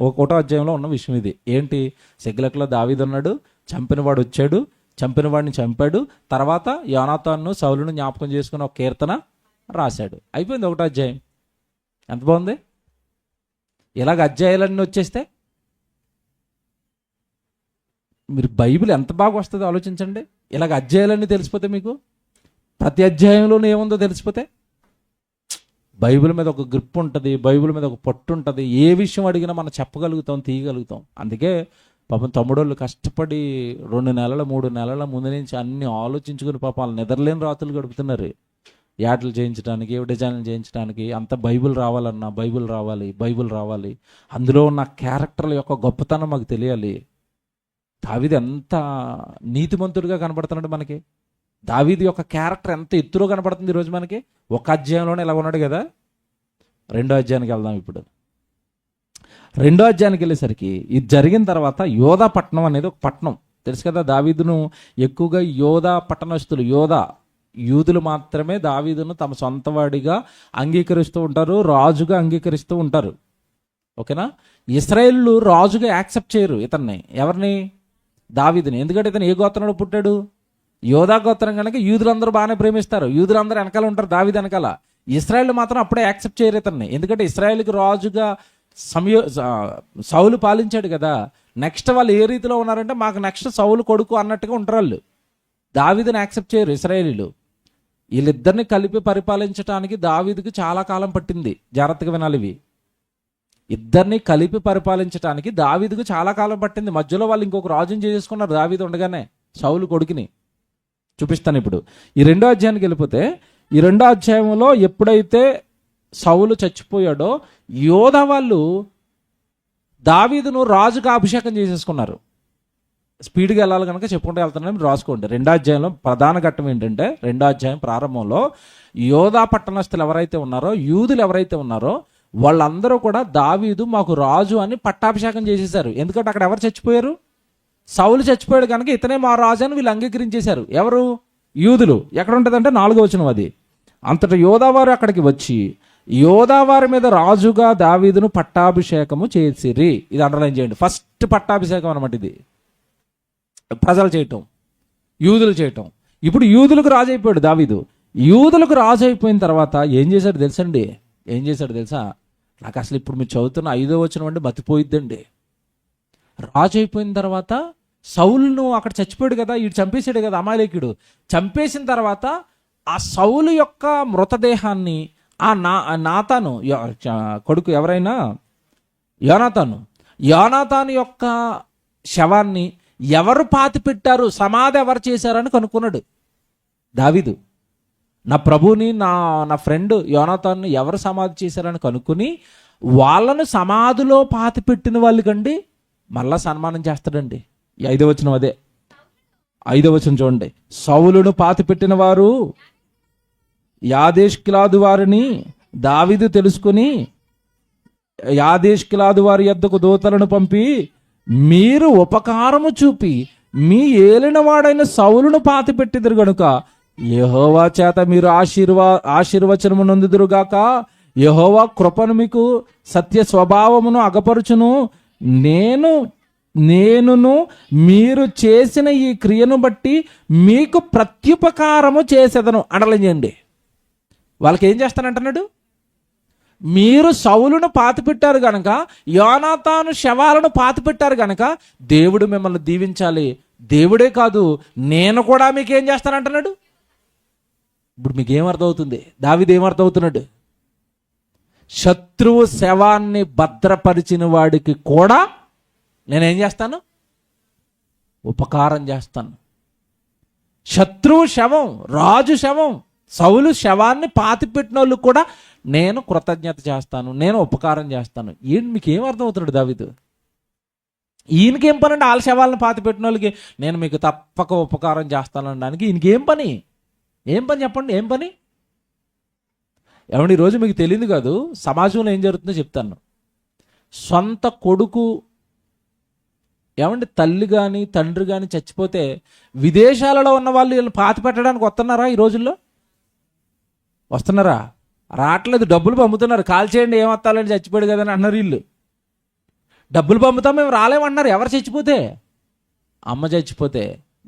ఒకటో అధ్యాయంలో ఉన్న విషయం ఇది. ఏంటి? సిగ్లకులో దావీదు ఉన్నాడు, చంపినవాడు వచ్చాడు, చంపినవాడిని చంపాడు, తర్వాత యోనాతాను సౌలును జ్ఞాపకం చేసుకుని ఒక కీర్తన రాశాడు. అయిపోయింది ఒకటో అధ్యాయం. ఎంత బాగుంది! ఇలాగ అధ్యాయాలన్నీ వచ్చేస్తే మీరు బైబిల్ ఎంత బాగా వస్తుందో ఆలోచించండి. ఇలాగ అధ్యాయాలన్నీ తెలిసిపోతే, మీకు ప్రతి అధ్యాయంలోనూ ఏముందో తెలిసిపోతే, బైబిల్ మీద ఒక గ్రిప్ ఉంటుంది, బైబిల్ మీద ఒక పట్టు ఉంటుంది. ఏ విషయం అడిగినా మనం చెప్పగలుగుతాం, తీయగలుగుతాం. అందుకే పాపం తమ్ముడోళ్ళు కష్టపడి 2 నెలలు 3 నెలల ముందు నుంచి అన్ని ఆలోచించుకుని పాపం వాళ్ళు నిద్రలేని రాత్రులు గడుపుతున్నారు. యాడ్లు చేయించడానికి, డిజైన్లు చేయించడానికి. అంత బైబిల్ రావాలన్నా బైబిల్ రావాలి. అందులో ఉన్న క్యారెక్టర్ల యొక్క గొప్పతనం మాకు తెలియాలి. దావీదు ఎంత నీతిమంతుడిగా కనపడుతున్నాడు మనకి. దావీదు యొక్క క్యారెక్టర్ ఎంత ఎత్తులో కనపడుతుంది ఈరోజు మనకి. ఒక అధ్యాయంలోనే ఇలా ఉన్నాడు కదా. 2వ అధ్యాయానికి వెళ్దాం ఇప్పుడు. 2వ అధ్యాయానికి వెళ్ళేసరికి ఇది జరిగిన తర్వాత యోధా పట్టణం అనేది ఒక పట్టణం తెలుసు కదా. దావీదును ఎక్కువగా యోధా పట్టణస్తులు, యూదులు మాత్రమే దావీదును తమ సొంతవాడిగా అంగీకరిస్తూ ఉంటారు, రాజుగా అంగీకరిస్తూ ఉంటారు. ఓకేనా? ఇశ్రాయేలు రాజుగా యాక్సెప్ట్ చేయరు ఇతన్ని. ఎవరిని? దావీదుని. ఎందుకంటే ఇతను ఏ గోత్రంలో పుట్టాడు? యోధా గోత్రం కనుక యూదులందరూ బాగానే ప్రేమిస్తారు, యూదులందరూ వెనకాల ఉంటారు దావీదు వెనకాల. ఇశ్రాయేల్ మాత్రం అప్పుడే యాక్సెప్ట్ చేయరు ఇతన్ని. ఎందుకంటే ఇశ్రాయేల్కి రాజుగా సౌలు పాలించాడు కదా. నెక్స్ట్ వాళ్ళు ఏ రీతిలో ఉన్నారంటే, మాకు నెక్స్ట్ సౌలు కొడుకు అన్నట్టుగా ఉంటారు వాళ్ళు. దావీదుని యాక్సెప్ట్ చేయరు ఇశ్రాయేలీలు. వీళ్ళిద్దరిని కలిపి పరిపాలించడానికి దావీదుకి చాలా కాలం పట్టింది. జాగ్రత్తగా వినాలి ఇవి. ఇద్దరిని కలిపి పరిపాలించడానికి దావీదుకు చాలా కాలం పట్టింది. మధ్యలో వాళ్ళు ఇంకొక రాజుని చేసుకున్నారు దావీదు ఉండగానే, సౌలు కొడుకుని. చూపిస్తాను ఇప్పుడు. ఈ 2వ అధ్యాయానికి వెళ్ళిపోతే, ఈ 2వ అధ్యాయంలో ఎప్పుడైతే సౌలు చచ్చిపోయాడో యోధా వాళ్ళు దావీదును రాజుగా అభిషేకం చేసేసుకున్నారు. స్పీడ్గా వెళ్ళాలి కనుక చెప్పుకుంటూ వెళ్తున్నాను, రాసుకోండి. 2వ అధ్యాయంలో ప్రధాన ఘట్టం ఏంటంటే, 2వ అధ్యాయం ప్రారంభంలో యోధా పట్టణస్థులు ఎవరైతే ఉన్నారో, యూదులు ఎవరైతే ఉన్నారో వాళ్ళందరూ కూడా దావీదు మాకు రాజు అని పట్టాభిషేకం చేసేశారు. ఎందుకంటే అక్కడ ఎవరు చచ్చిపోయారు? సౌలు చచ్చిపోయాడు కనుక ఇతనే మా రాజు అని వీళ్ళు అంగీకరించేశారు. ఎవరు? యూదులు. ఎక్కడ ఉంటుందంటే 4వ వచనం అది. అంతటా యోధావారు అక్కడికి వచ్చి యోధావారి మీద రాజుగా దావీదును పట్టాభిషేకము చేసిరి. ఇది అండర్లైన్ చేయండి. ఫస్ట్ పట్టాభిషేకం అనమాట ఇది. ప్రజలు చేయటం, యూదులు చేయటం. ఇప్పుడు యూదులకు రాజు అయిపోయాడు దావీదు. యూదులకు రాజు అయిపోయిన తర్వాత ఏం చేశాడు తెలుసా? నాకు అసలు ఇప్పుడు మీరు చదువుతున్న 5వ వచనం అంటే మతిపోయిద్దండి. రాజు అయిపోయిన తర్వాత సౌలును అక్కడ చచ్చిపోయాడు కదా, వీడు చంపేశాడు కదా అమాలేకుడు. చంపేసిన తర్వాత ఆ సౌలు యొక్క మృతదేహాన్ని ఆ నాతాను కొడుకు ఎవరైనా యోనాతాను యొక్క శవాన్ని ఎవరు పాతి పెట్టారు, సమాధి ఎవరు చేశారని కనుక్కున్నాడు దావీదు. నా ప్రభుని నా ఫ్రెండ్ యోనాతాన్ని ఎవరు సమాధి చేశారని కనుక్కుని వాళ్ళను సమాధిలో పాతి పెట్టిన వాళ్ళకండి మళ్ళా సన్మానం చేస్తాడండి. 5వ వచనం అదే, 5వ వచనం చూడండి. సౌలును పాతి పెట్టిన వారు యాదేష్కిలాదు వారిని దావీదు తెలుసుకుని యాదేష్కిలాదు వారి యొద్దకు దూతలను పంపి, మీరు ఉపకారము చూపి మీ ఏలినవాడైన సౌలును పాతి పెట్టిదురు గనుక యెహోవా చేత మీరు ఆశీర్వచనము నొందుదురుగాక. యెహోవా కృపను మీకు సత్య స్వభావమును అగపరుచును. నేనును మీరు చేసిన ఈ క్రియను బట్టి మీకు ప్రత్యుపకారము చేసేదను. అండర్లైన్. వాళ్ళకి ఏం చేస్తానంటున్నాడు? మీరు సౌలును పాతిపెట్టారు గనక, యోనాతాను శవాలను పాతిపెట్టారు గనక దేవుడు మిమ్మల్ని దీవించాలి. దేవుడే కాదు, నేను కూడా మీకేం చేస్తానంటున్నాడు. ఇప్పుడు మీకేమర్థమవుతుంది? దావీదు ఏమర్థమవుతున్నాడు? శత్రువు శవాన్ని భద్రపరిచిన వాడికి కూడా నేనేం చేస్తాను? ఉపకారం చేస్తాను. శత్రువు శవం, రాజు శవం, సౌలు శవాన్ని పాతిపెట్టిన వాళ్ళు కూడా నేను కృతజ్ఞత చేస్తాను, నేను ఉపకారం చేస్తాను. మీకు ఏం అర్థం అవుతున్నాడు దావీదు? ఈయనకేం పని అండి? వాళ్ళ శవాలను పాతిపెట్టిన వాళ్ళకి నేను మీకు తప్పక ఉపకారం చేస్తాను అనడానికి ఈయనకేం పని? ఏం పని చెప్పండి, ఏం పని? ఏమండి, ఈరోజు మీకు తెలియదు కాదు, సమాజంలో ఏం జరుగుతుందో చెప్తాను. సొంత కొడుకు ఏమండి తల్లి కానీ తండ్రి కానీ చచ్చిపోతే విదేశాలలో ఉన్న వాళ్ళు వీళ్ళని పాతి పెట్టడానికి వస్తున్నారా? ఈ రోజుల్లో వస్తున్నారా? రావట్లేదు. డబ్బులు పంపుతున్నారు. కాల్ చేయండి, ఏమత్తాలని చచ్చిపోయాడు కదా అని అన్నారు వీళ్ళు. డబ్బులు పంపుతాం, మేము రాలేమన్నారు. ఎవరు చచ్చిపోతే? అమ్మ చచ్చిపోతే,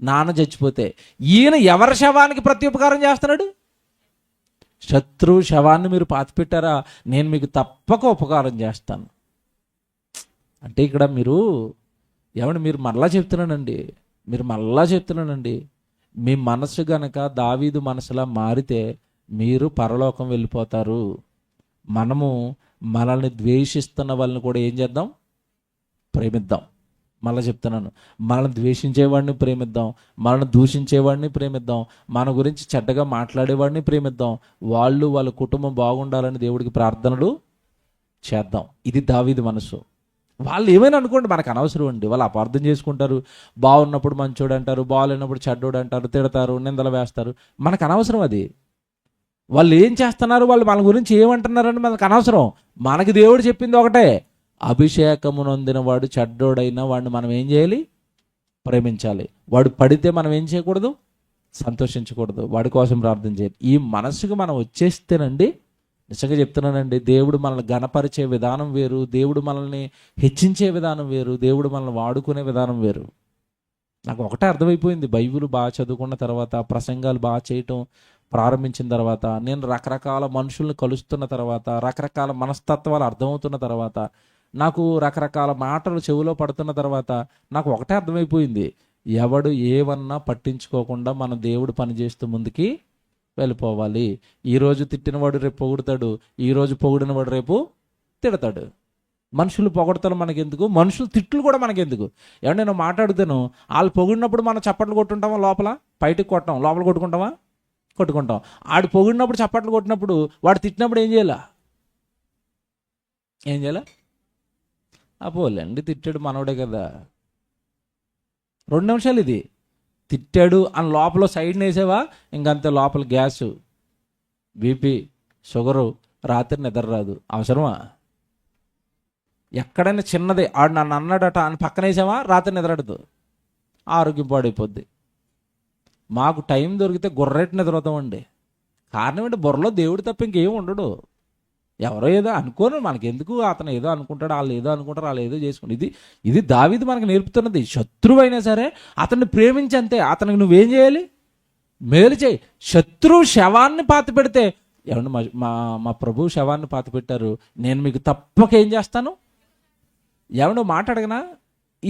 నాన్న చచ్చిపోతే. ఈయన ఎవరి శవానికి ప్రత్యుపకారం చేస్తున్నాడు? శత్రువు శవాన్ని మీరు పాతిపెట్టారా, నేను మీకు తప్పక ఉపకారం చేస్తాను. అంటే ఇక్కడ మీరు మరలా చెప్తున్నానండి, మీ మనసు గనక దావీదు మనసులా మారితే మీరు పరలోకం వెళ్ళిపోతారు. మనల్ని ద్వేషిస్తున్న వాళ్ళని కూడా ఏం చేద్దాం? ప్రేమిద్దాం. మళ్ళీ చెప్తున్నాను, మనల్ని ద్వేషించేవాడిని ప్రేమిద్దాం, మనల్ని దూషించేవాడిని ప్రేమిద్దాం, మన గురించి చెడ్డగా మాట్లాడేవాడిని ప్రేమిద్దాం. వాళ్ళ కుటుంబం బాగుండాలని దేవుడికి ప్రార్థనలు చేద్దాం. ఇది దావీదు మనసు. వాళ్ళు ఏమైనా అనుకోండి, మనకు అనవసరం అండి. వాళ్ళు అపార్థం చేసుకుంటారు. బాగున్నప్పుడు మంచోడు అంటారు, బాగాలేనప్పుడు చెడ్డోడు అంటారు, తిడతారు, నిందలు వేస్తారు. మనకు అనవసరం అది. వాళ్ళు ఏం చేస్తున్నారు, వాళ్ళు మన గురించి ఏమంటున్నారని మనకు అనవసరం. మనకి దేవుడు చెప్పింది ఒకటే, అభిషేకము నొందిన వాడు చెడ్డోడైనా వాడిని మనం ఏం చేయాలి? ప్రేమించాలి. వాడు పడితే మనం ఏం చేయకూడదు? సంతోషించకూడదు. వాడి కోసం ప్రార్థన చేయాలి. ఈ మనసుకు మనం వచ్చేస్తేనండి, నిజంగా చెప్తున్నానండి, దేవుడు మనల్ని గణపరిచే విధానం వేరు, దేవుడు మనల్ని హెచ్చించే విధానం వేరు, దేవుడు మనల్ని వాడుకునే విధానం వేరు. నాకు ఒకటే అర్థమైపోయింది, బైబిల్ బాగా చదువుకున్న తర్వాత, ప్రసంగాలు బాగా చేయటం ప్రారంభించిన తర్వాత, నేను రకరకాల మనుషుల్ని కలుస్తున్న తర్వాత, రకరకాల మనస్తత్వాలు అర్థమవుతున్న తర్వాత, నాకు రకరకాల మాటలు చెవిలో పడుతున్న తర్వాత నాకు ఒకటే అర్థమైపోయింది, ఎవడు ఏమన్నా పట్టించుకోకుండా మన దేవుడు పనిచేస్తూ ముందుకి వెళ్ళిపోవాలి. ఈరోజు తిట్టినవాడు రేపు పొగుడుతాడు, ఈరోజు పొగిడినవాడు రేపు తిడతాడు. మనుషులు పొగడతారు మనకెందుకు, మనుషులు తిట్లు కూడా మనకెందుకు? ఏమంటే నేను మాట్లాడుతాను, వాళ్ళు పొగిడినప్పుడు మనం చప్పట్లు కొట్టుంటామా? లోపల బయటకు కొట్టాం, లోపల కొట్టుకుంటాం. ఆడు పొగిడినప్పుడు చప్పట్లు కొట్టినప్పుడు, వాడు తిట్టినప్పుడు ఏం చేయాలా? పోలేండి, తిట్టాడు మనోడే కదా, 2 నిమిషాలు ఇది. తిట్టాడు అని లోపల సైడ్ వేసావా, ఇంకంతే లోపల గ్యాసు, బీపీ, షుగరు, రాత్రి నిద్ర రాదు. అవసరమా? ఎక్కడైనా చిన్నదే ఆడు నన్ను అన్నాడట అని పక్కన వేసావా, రాత్రి నిద్రడదు, ఆరోగ్యం పాడైపోద్ది. మాకు టైం దొరికితే గుర్రెట్టి నిద్రవుతామండి. కారణం ఏంటి? బుర్రలో దేవుడు తప్ప ఇంకేం ఉండడు. ఎవరో ఏదో అనుకోను, మనకెందుకు? అతను ఏదో అనుకుంటాడు, వాళ్ళు ఏదో అనుకుంటారు, వాళ్ళు ఏదో చేసుకుంటారు. ఇది దావీదు మనకు నేర్పుతున్నది. శత్రువు అయినా సరే అతన్ని ప్రేమించంతే. అతనికి నువ్వేం చేయాలి? మేలు చేయి. శత్రువు శవాన్ని పాతి పెడితే, ఏమన్నా మా ప్రభు శవాన్ని పాతి పెట్టారు, నేను మీకు తప్పక ఏం చేస్తాను? ఏమన్నా మాట్లాడగనా?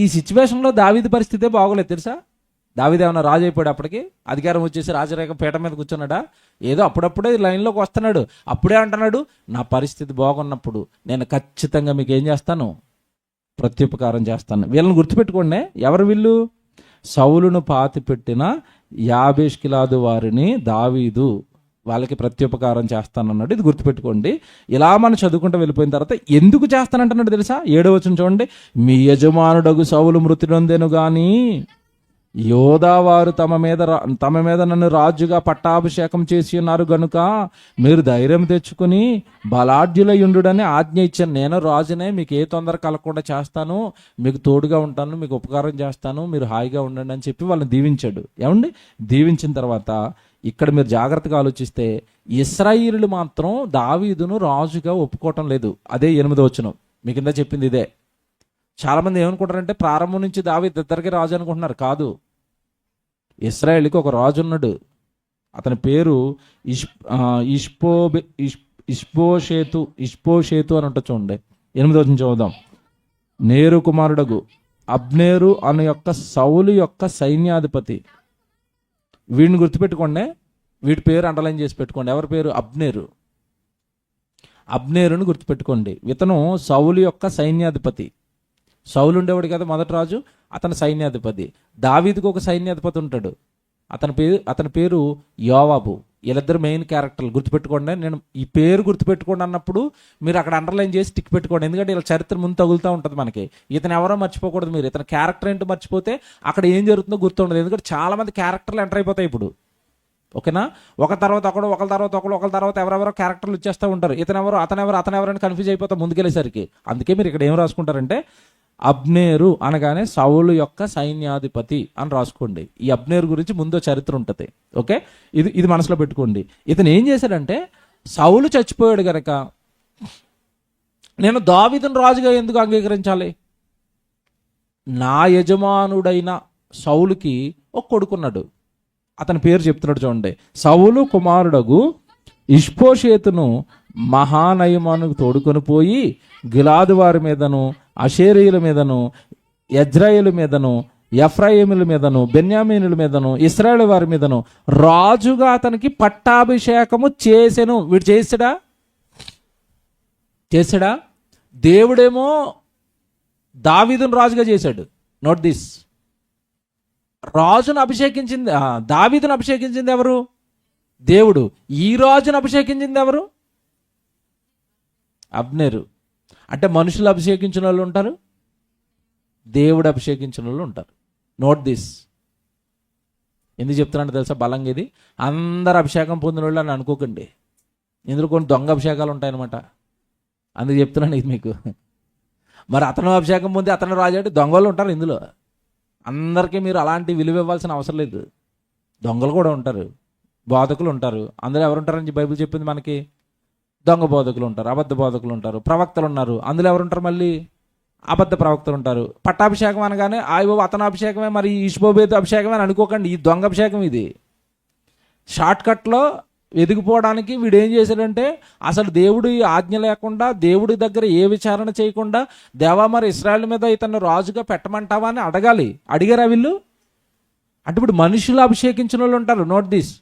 ఈ సిచ్యువేషన్లో దావీదు పరిస్థితే బాగోలేదు తెలుసా. దావీదు ఏమన్నా రాజు అయిపోయాడు, అప్పటికి అధికారం వచ్చేసి రాజరేఖ పీఠ మీద కూర్చున్నాడా? ఏదో అప్పుడప్పుడే లైన్లోకి వస్తున్నాడు. అప్పుడే అంటున్నాడు, నా పరిస్థితి బాగున్నప్పుడు నేను ఖచ్చితంగా మీకు ఏం చేస్తాను, ప్రత్యుపకారం చేస్తాను. వీళ్ళని గుర్తుపెట్టుకోండి. ఎవరు వీళ్ళు? సౌలును పాతిపెట్టిన యాబేష్గిలాదు వారిని దావీదు వాళ్ళకి ప్రత్యుపకారం చేస్తానన్నాడు. ఇది గుర్తుపెట్టుకోండి. ఇలా మనం చదువుకుంటూ వెళ్ళిపోయిన తర్వాత ఎందుకు చేస్తానంటున్నాడు తెలుసా? 7వ వచనం చూడండి. మీ యజమానుడగు సౌలు మృతి నొందెను గాని యోధావారు తమ మీద నన్ను రాజుగా పట్టాభిషేకం చేసి ఉన్నారు గనుక మీరు ధైర్యం తెచ్చుకుని బలాఢ్యులయుండుడని ఆజ్ఞ ఇచ్చాను. నేను రాజునే, మీకు ఏ తొందర కలగకుండా చేస్తాను, మీకు తోడుగా ఉంటాను, మీకు ఉపకారం చేస్తాను, మీరు హాయిగా ఉండండి అని చెప్పి వాళ్ళని దీవించాడు. ఏమండి? దీవించిన తర్వాత ఇక్కడ మీరు జాగ్రత్తగా ఆలోచిస్తే ఇశ్రాయేలీయులు మాత్రం దావీదును రాజుగా ఒప్పుకోవటం లేదు. అదే 8వ వచనం మీ కింద చెప్పింది ఇదే. చాలామంది ఏమనుకుంటారంటే ప్రారంభం నుంచి దావీదు ఇద్దరికి రాజు అనుకుంటున్నారు. కాదు, ఇశ్రాయేలుకి ఒక రాజు ఉన్నాడు. అతని పేరు ఇష్బోషేతు అని ఉంటుంది. చూడండి 8వ వచనం చదువుదాం. నేరు కుమారుడగు అబ్నేరు అను యొక్క సౌలు యొక్క సైన్యాధిపతి. వీడిని గుర్తుపెట్టుకోండి, వీడి పేరు అండర్లైన్ చేసి పెట్టుకోండి. ఎవరి పేరు? అబ్నేరు. అబ్నేరుని గుర్తుపెట్టుకోండి. ఇతను సౌలు యొక్క సైన్యాధిపతి. సౌలు ఉండేవాడు కదా మొదటి రాజు, అతను సైన్యాధిపతి. దావీదుకు ఒక సైన్యాధిపతి ఉంటాడు, అతని పేరు యోవాబు. వీళ్ళిద్దరు మెయిన్ క్యారెక్టర్లు గుర్తుపెట్టుకోండి. నేను ఈ పేరు గుర్తుపెట్టుకోండి అన్నప్పుడు మీరు అక్కడ అండర్లైన్ చేసి టిక్ పెట్టుకోండి. ఎందుకంటే ఇలా చరిత్ర ముందు తగులుతూ ఉంటుంది మనకి. ఇతను ఎవరో మర్చిపోకూడదు మీరు. ఇతని క్యారెక్టర్ ఏంటో మర్చిపోతే అక్కడ ఏం జరుగుతుందో గుర్తుండదు. ఎందుకంటే చాలా మంది క్యారెక్టర్లు ఎంటర్ అయిపోతాయి ఇప్పుడు. ఓకేనా? ఒక తర్వాత ఒకడు, ఒకరి తర్వాత ఒకరి తర్వాత ఎవరెవరో క్యారెక్టర్లు వచ్చేస్తూ ఉంటారు. ఇతనెవరు అతనెవరు అని కన్ఫ్యూజ్ అయిపోతా ముందుకెళ్ళేసరికి. అందుకే మీరు ఇక్కడ ఏం రాసుకుంటారంటే అబ్నేరు అనగానే సౌలు యొక్క సైన్యాధిపతి అని రాసుకోండి. ఈ అబ్నేరు గురించి ముందో చరిత్ర ఉంటుంది. ఓకే, ఇది మనసులో పెట్టుకోండి. ఇతను ఏం చేశాడంటే, సౌలు చచ్చిపోయాడు గనక నేను దావీదును రాజుగా ఎందుకు అంగీకరించాలి? నా యజమానుడైన సౌలుకి ఒక కొడుకున్నాడు. అతని పేరు చెప్తున్నాడు చూడండి. సౌలు కుమారుడగు ఇష్బోషేతును మహానయమానుకు తోడుకొని పోయి గిలాదు వారి మీదను, అషేరీయుల మీదను, యజ్రాయేలు మీదను, ఎఫ్రాయిముల మీదను, బెన్యామీనుల మీదను, ఇశ్రాయేలు వారి మీదను రాజుగా అతనికి పట్టాభిషేకము చేసెను. వీడు చేశాడా? దేవుడేమో దావీదును రాజుగా చేశాడు. Note this. రాజును అభిషేకించింది, దావీదును అభిషేకించింది ఎవరు? దేవుడు. ఈ రాజును అభిషేకించింది ఎవరు? అబ్నేరు. అంటే మనుషులు అభిషేకించిన వాళ్ళు ఉంటారు, దేవుడు అభిషేకించిన వాళ్ళు ఉంటారు. Note this. ఎందుకు చెప్తున్నాను తెలుసా బలంగా? ఇది అందరు అభిషేకం పొందిన వాళ్ళు అని అనుకోకండి. ఇందులో కొన్ని దొంగ అభిషేకాలు ఉంటాయన్నమాట. అందుకు చెప్తున్నాను ఇది మీకు. మరి అతను అభిషేకం పొంది అతను రాజు అంటే దొంగలు ఉంటారు ఇందులో. అందరికీ మీరు అలాంటి విలువ ఇవ్వాల్సిన అవసరం లేదు. దొంగలు కూడా ఉంటారు, బోధకులు ఉంటారు. అందులో ఎవరు ఉంటారని బైబిల్ చెప్పింది మనకి? దొంగ బోధకులు ఉంటారు, అబద్ధ బోధకులు ఉంటారు, ప్రవక్తలు ఉన్నారు. అందులో ఎవరుంటారు? మళ్ళీ అబద్ధ ప్రవక్తలు ఉంటారు. పట్టాభిషేకం అనగానే ఆయో అతను అభిషేకమే, మరి ఇష్బోషేతు అభిషేకమే అని అనుకోకండి. ఈ దొంగ అభిషేకం ఇది. షార్ట్కట్లో ఎదిగిపోవడానికి వీడు ఏం చేశాడంటే, అసలు దేవుడి ఆజ్ఞ లేకుండా, దేవుడి దగ్గర ఏ విచారణ చేయకుండా, దేవా మరి ఇశ్రాయేలు మీద ఇతను రాజుగా పెట్టమంటావా అని అడిగారా వీళ్ళు? అంటే ఇప్పుడు మనుషులు అభిషేకించిన వాళ్ళు ఉంటారు. Note this.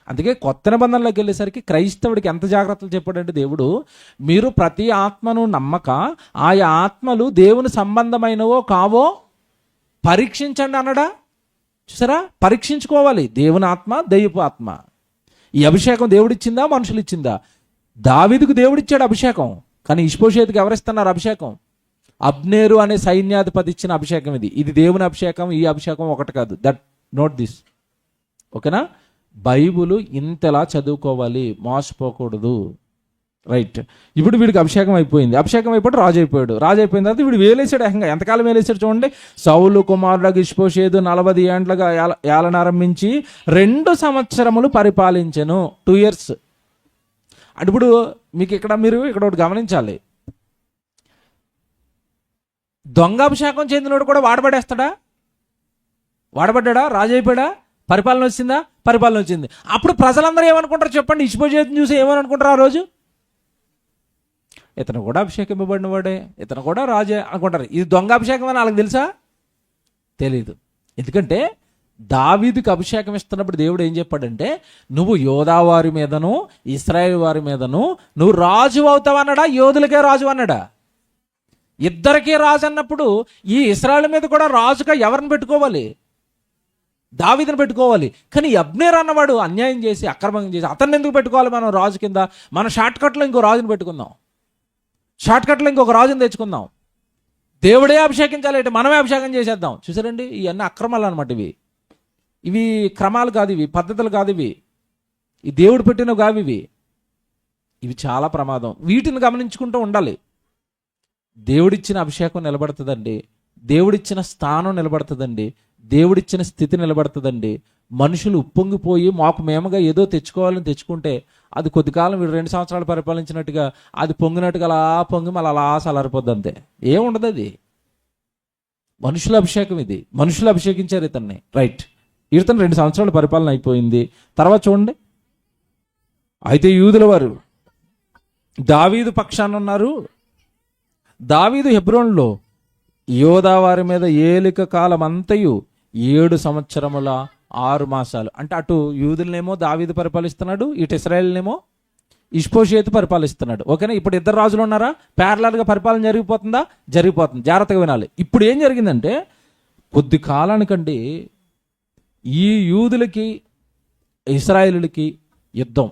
అందుకే కొత్త నిబంధనలోకి వెళ్ళేసరికి క్రైస్తవుడికి ఎంత జాగ్రత్తలు చెప్పాడంటే దేవుడు, మీరు ప్రతి ఆత్మను నమ్మక ఆయా ఆత్మలు దేవుని సంబంధమైనవో కావో పరీక్షించండి అన్నాడా? చూసారా? పరీక్షించుకోవాలి. దేవుని ఆత్మ, దైవపు ఆత్మ. ఈ అభిషేకం దేవుడిచ్చిందా, మనుషులు ఇచ్చిందా? దావీదుకు దేవుడిచ్చాడు అభిషేకం, కానీ ఇష్బోషేతుకి ఎవరిస్తున్నారు అభిషేకం? అబ్నేరు అనే సైన్యాధిపతి ఇచ్చిన అభిషేకం ఇది దేవుని అభిషేకం. ఈ అభిషేకం ఒకటి కాదు. That note this. ఓకేనా? బైబుల్ ఇంతలా చదువుకోవాలి, మోసపోకూడదు. రైట్. ఇప్పుడు వీడికి అభిషేకం అయిపోయింది. అభిషేకం అయిపోయి రాజు అయిపోయాడు. రాజు అయిపోయిన తర్వాత వీడు వేలేసాడు. ఎంతకాలం వేలేసాడు చూడండి. సౌలు కుమారుడు ఇష్బోషేతు 40 ఏండ్లుగా ఏలనారంభించి 2 సంవత్సరములు పరిపాలించెను. 2 years. అంటే ఇప్పుడు మీకు మీరు ఇక్కడ ఒకటి గమనించాలి. దొంగ అభిషేకం చెందినోడు కూడా వాడబడ్డా? రాజు అయిపోయాడా? పరిపాలన వచ్చిందా? పరిపాలన వచ్చింది. అప్పుడు ప్రజలందరూ ఏమనుకుంటారు చెప్పండి? ఇష్బోషేతుని చూసి ఏమని అనుకుంటారు ఆ రోజు? ఇతను కూడా అభిషేకం ఇవ్వబడిన వాడే, ఇతను కూడా రాజే అనుకుంటారు. ఇది దొంగ అభిషేకం అని వాళ్ళకి తెలుసా? తెలీదు. ఎందుకంటే దావీదుకి అభిషేకం ఇస్తున్నప్పుడు దేవుడు ఏం చెప్పాడంటే, నువ్వు యోధా వారి మీదను ఇశ్రాయేల్ వారి మీదను నువ్వు రాజు అవుతావు అన్నాడా, యోధులకే రాజు అన్నాడా? ఇద్దరికీ రాజు అన్నప్పుడు ఈ ఇశ్రాయేల్ మీద కూడా రాజుగా ఎవరిని పెట్టుకోవాలి? దావీదుని పెట్టుకోవాలి. కానీ అబ్నేర్ అన్నవాడు అన్యాయం చేసి అక్రమంగా చేసి అతన్ని ఎందుకు పెట్టుకోవాలి మనం రాజు కింద? మనం షార్ట్ కట్లో ఇంకో రాజుని పెట్టుకుందాం, షార్ట్ కట్లో ఇంకొక రాజుని తెచ్చుకుందాం. దేవుడే అభిషేకించాలి, మనమే అభిషేకం చేసేద్దాం. చూసారండి, ఇవన్నీ అక్రమాలు అనమాట. ఇవి క్రమాలు కాదు, ఇవి పద్ధతులు కాదు, ఈ దేవుడు పెట్టినవి కావు ఇవి చాలా ప్రమాదం. వీటిని గమనించుకుంటూ ఉండాలి. దేవుడిచ్చిన అభిషేకం నిలబడుతుందండి, దేవుడిచ్చిన స్థానం నిలబడుతుందండి, దేవుడిచ్చిన స్థితి నిలబడుతుందండి. మనుషులు ఉప్పొంగిపోయి మాకు మేమగా ఏదో తెచ్చుకోవాలని తెచ్చుకుంటే అది కొద్ది కాలం వీడు 2 సంవత్సరాలు పరిపాలించినట్టుగా అది పొంగినట్టుగా అలా పొంగి మళ్ళీ అలా సలారిపోద్ది, అంతే. ఏముండదు. అది మనుషుల అభిషేకం, ఇది మనుషులు అభిషేకించారు ఇతన్ని. రైట్, ఇతను 2 సంవత్సరాల పరిపాలన అయిపోయింది. తర్వాత చూడండి, అయితే యూదుల వారు దావీదు పక్షాన ఉన్నారు. దావీదు హెబ్రోన్లో యోధా వారి మీద ఏలిక కాలం అంతయు 7 సంవత్సరముల 6 మాసాలు. అంటే అటు యూదులనేమో దావీదు పరిపాలిస్తున్నాడు, ఇటు ఇశ్రాయేలునేమో ఇష్బోషెతు పరిపాలిస్తున్నాడు. ఓకేనా? ఇప్పుడు ఇద్దరు రాజులు ఉన్నారా? ప్యారలల్గా పరిపాలన జరిగిపోతుందా? జరిగిపోతుంది. జాగ్రత్తగా వినాలి. ఇప్పుడు ఏం జరిగిందంటే, కొద్ది కాలానికండి ఈ యూదులకి ఇశ్రాయేలులకి యుద్ధం.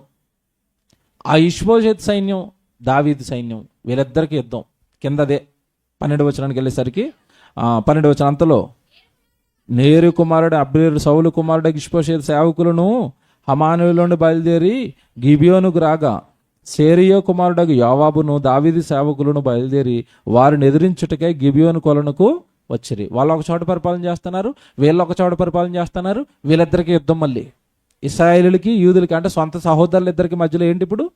ఆ ఇష్బోషెతు సైన్యం, దావీదు సైన్యం, వీళ్ళిద్దరికి యుద్ధం. కిందదే 12వ వచనానికి వెళ్ళేసరికి 12వ వచనం అంతలో, నేరు కుమారుడు అబ్నేరు సౌలు కుమారుడు ఇష్బోషెతు సేవకులను హమానులోని బయలుదేరి గిబియోనుకు రాగా, సేరియో కుమారుడు యోవాబును దావీదు సేవకులను బయలుదేరి వారిని ఎదిరించుటకై గిబియోను కొలనుకు వచ్చిరి. వాళ్ళు ఒక చోట పరిపాలన చేస్తున్నారు, వీళ్ళు ఒక చోట పరిపాలన చేస్తున్నారు. వీళ్ళిద్దరికి యుద్ధం. మళ్ళీ ఇశ్రాయేలులకి యూదులకి, అంటే సొంత సహోదరులు ఇద్దరికి మధ్యలో ఏంటి ఇప్పుడు?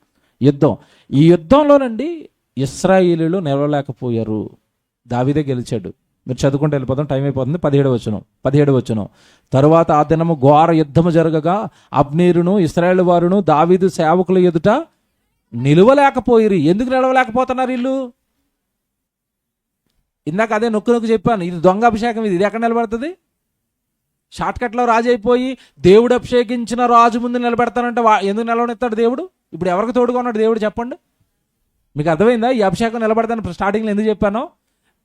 యుద్ధం. ఈ యుద్ధంలోనండి ఇశ్రాయేలీలు నిలవలేకపోయారు, దావీదే గెలిచాడు. మీరు చదువుకుంటూ వెళ్ళిపోతాం, టైం అయిపోతుంది. 17వ వచనం. తరువాత ఆ దినము ఘోర యుద్ధము జరగగా అబ్నేరును ఇశ్రాయేలు వారును దావీదు సేవకుల ఎదుట నిలవలేకపోయిరి. ఎందుకు నిలవలేకపోతున్నారు వీళ్ళు? ఇందాక అదే నొక్కు చెప్పాను, ఇది దొంగ అభిషేకం. ఇది ఎక్కడ నిలబడుతుంది? షార్ట్ కట్లో రాజు అయిపోయి దేవుడు అభిషేకించిన రాజు ముందు నిలబెడతానంటే ఎందుకు నిలవనిస్తాడు దేవుడు? ఇప్పుడు ఎవరికి తోడుగా ఉన్నాడు దేవుడు చెప్పండి? మీకు అర్థమైందా ఈ అభిషేకం నిలబడతాను? స్టార్టింగ్లో ఎందుకు చెప్పాను?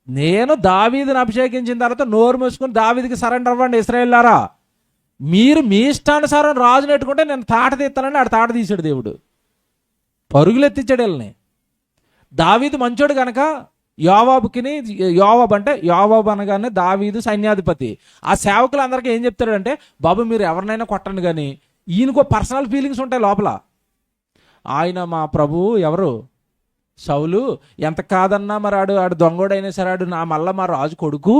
నేను దావీదుని అభిషేకించిన తర్వాత నోరు మూసుకుని దావీదుకి సరెండర్ అవ్వండి ఇశ్రాయేలులారా. మీరు మీ ఇష్టానుసారం రాజు నెట్టుకుంటే నేను తాట తీస్తానని ఆడు తాట తీసాడు దేవుడు. పరుగులు ఎత్తించాడు వీళ్ళని. దావీదు మంచోడు కనుక యోవాబు అనగానే దావీదు సైన్యాధిపతి. ఆ సేవకులు అందరికీ ఏం చెప్తాడంటే, బాబు మీరు ఎవరినైనా కొట్టండి, కానీ ఈయనకో పర్సనల్ ఫీలింగ్స్ ఉంటాయి లోపల. ఆయన మా ప్రభువు ఎవరు? సౌలు. ఎంత కాదన్నా మరి ఆడు దొంగోడైనా సరే నా మళ్ళా మా రాజు కొడుకు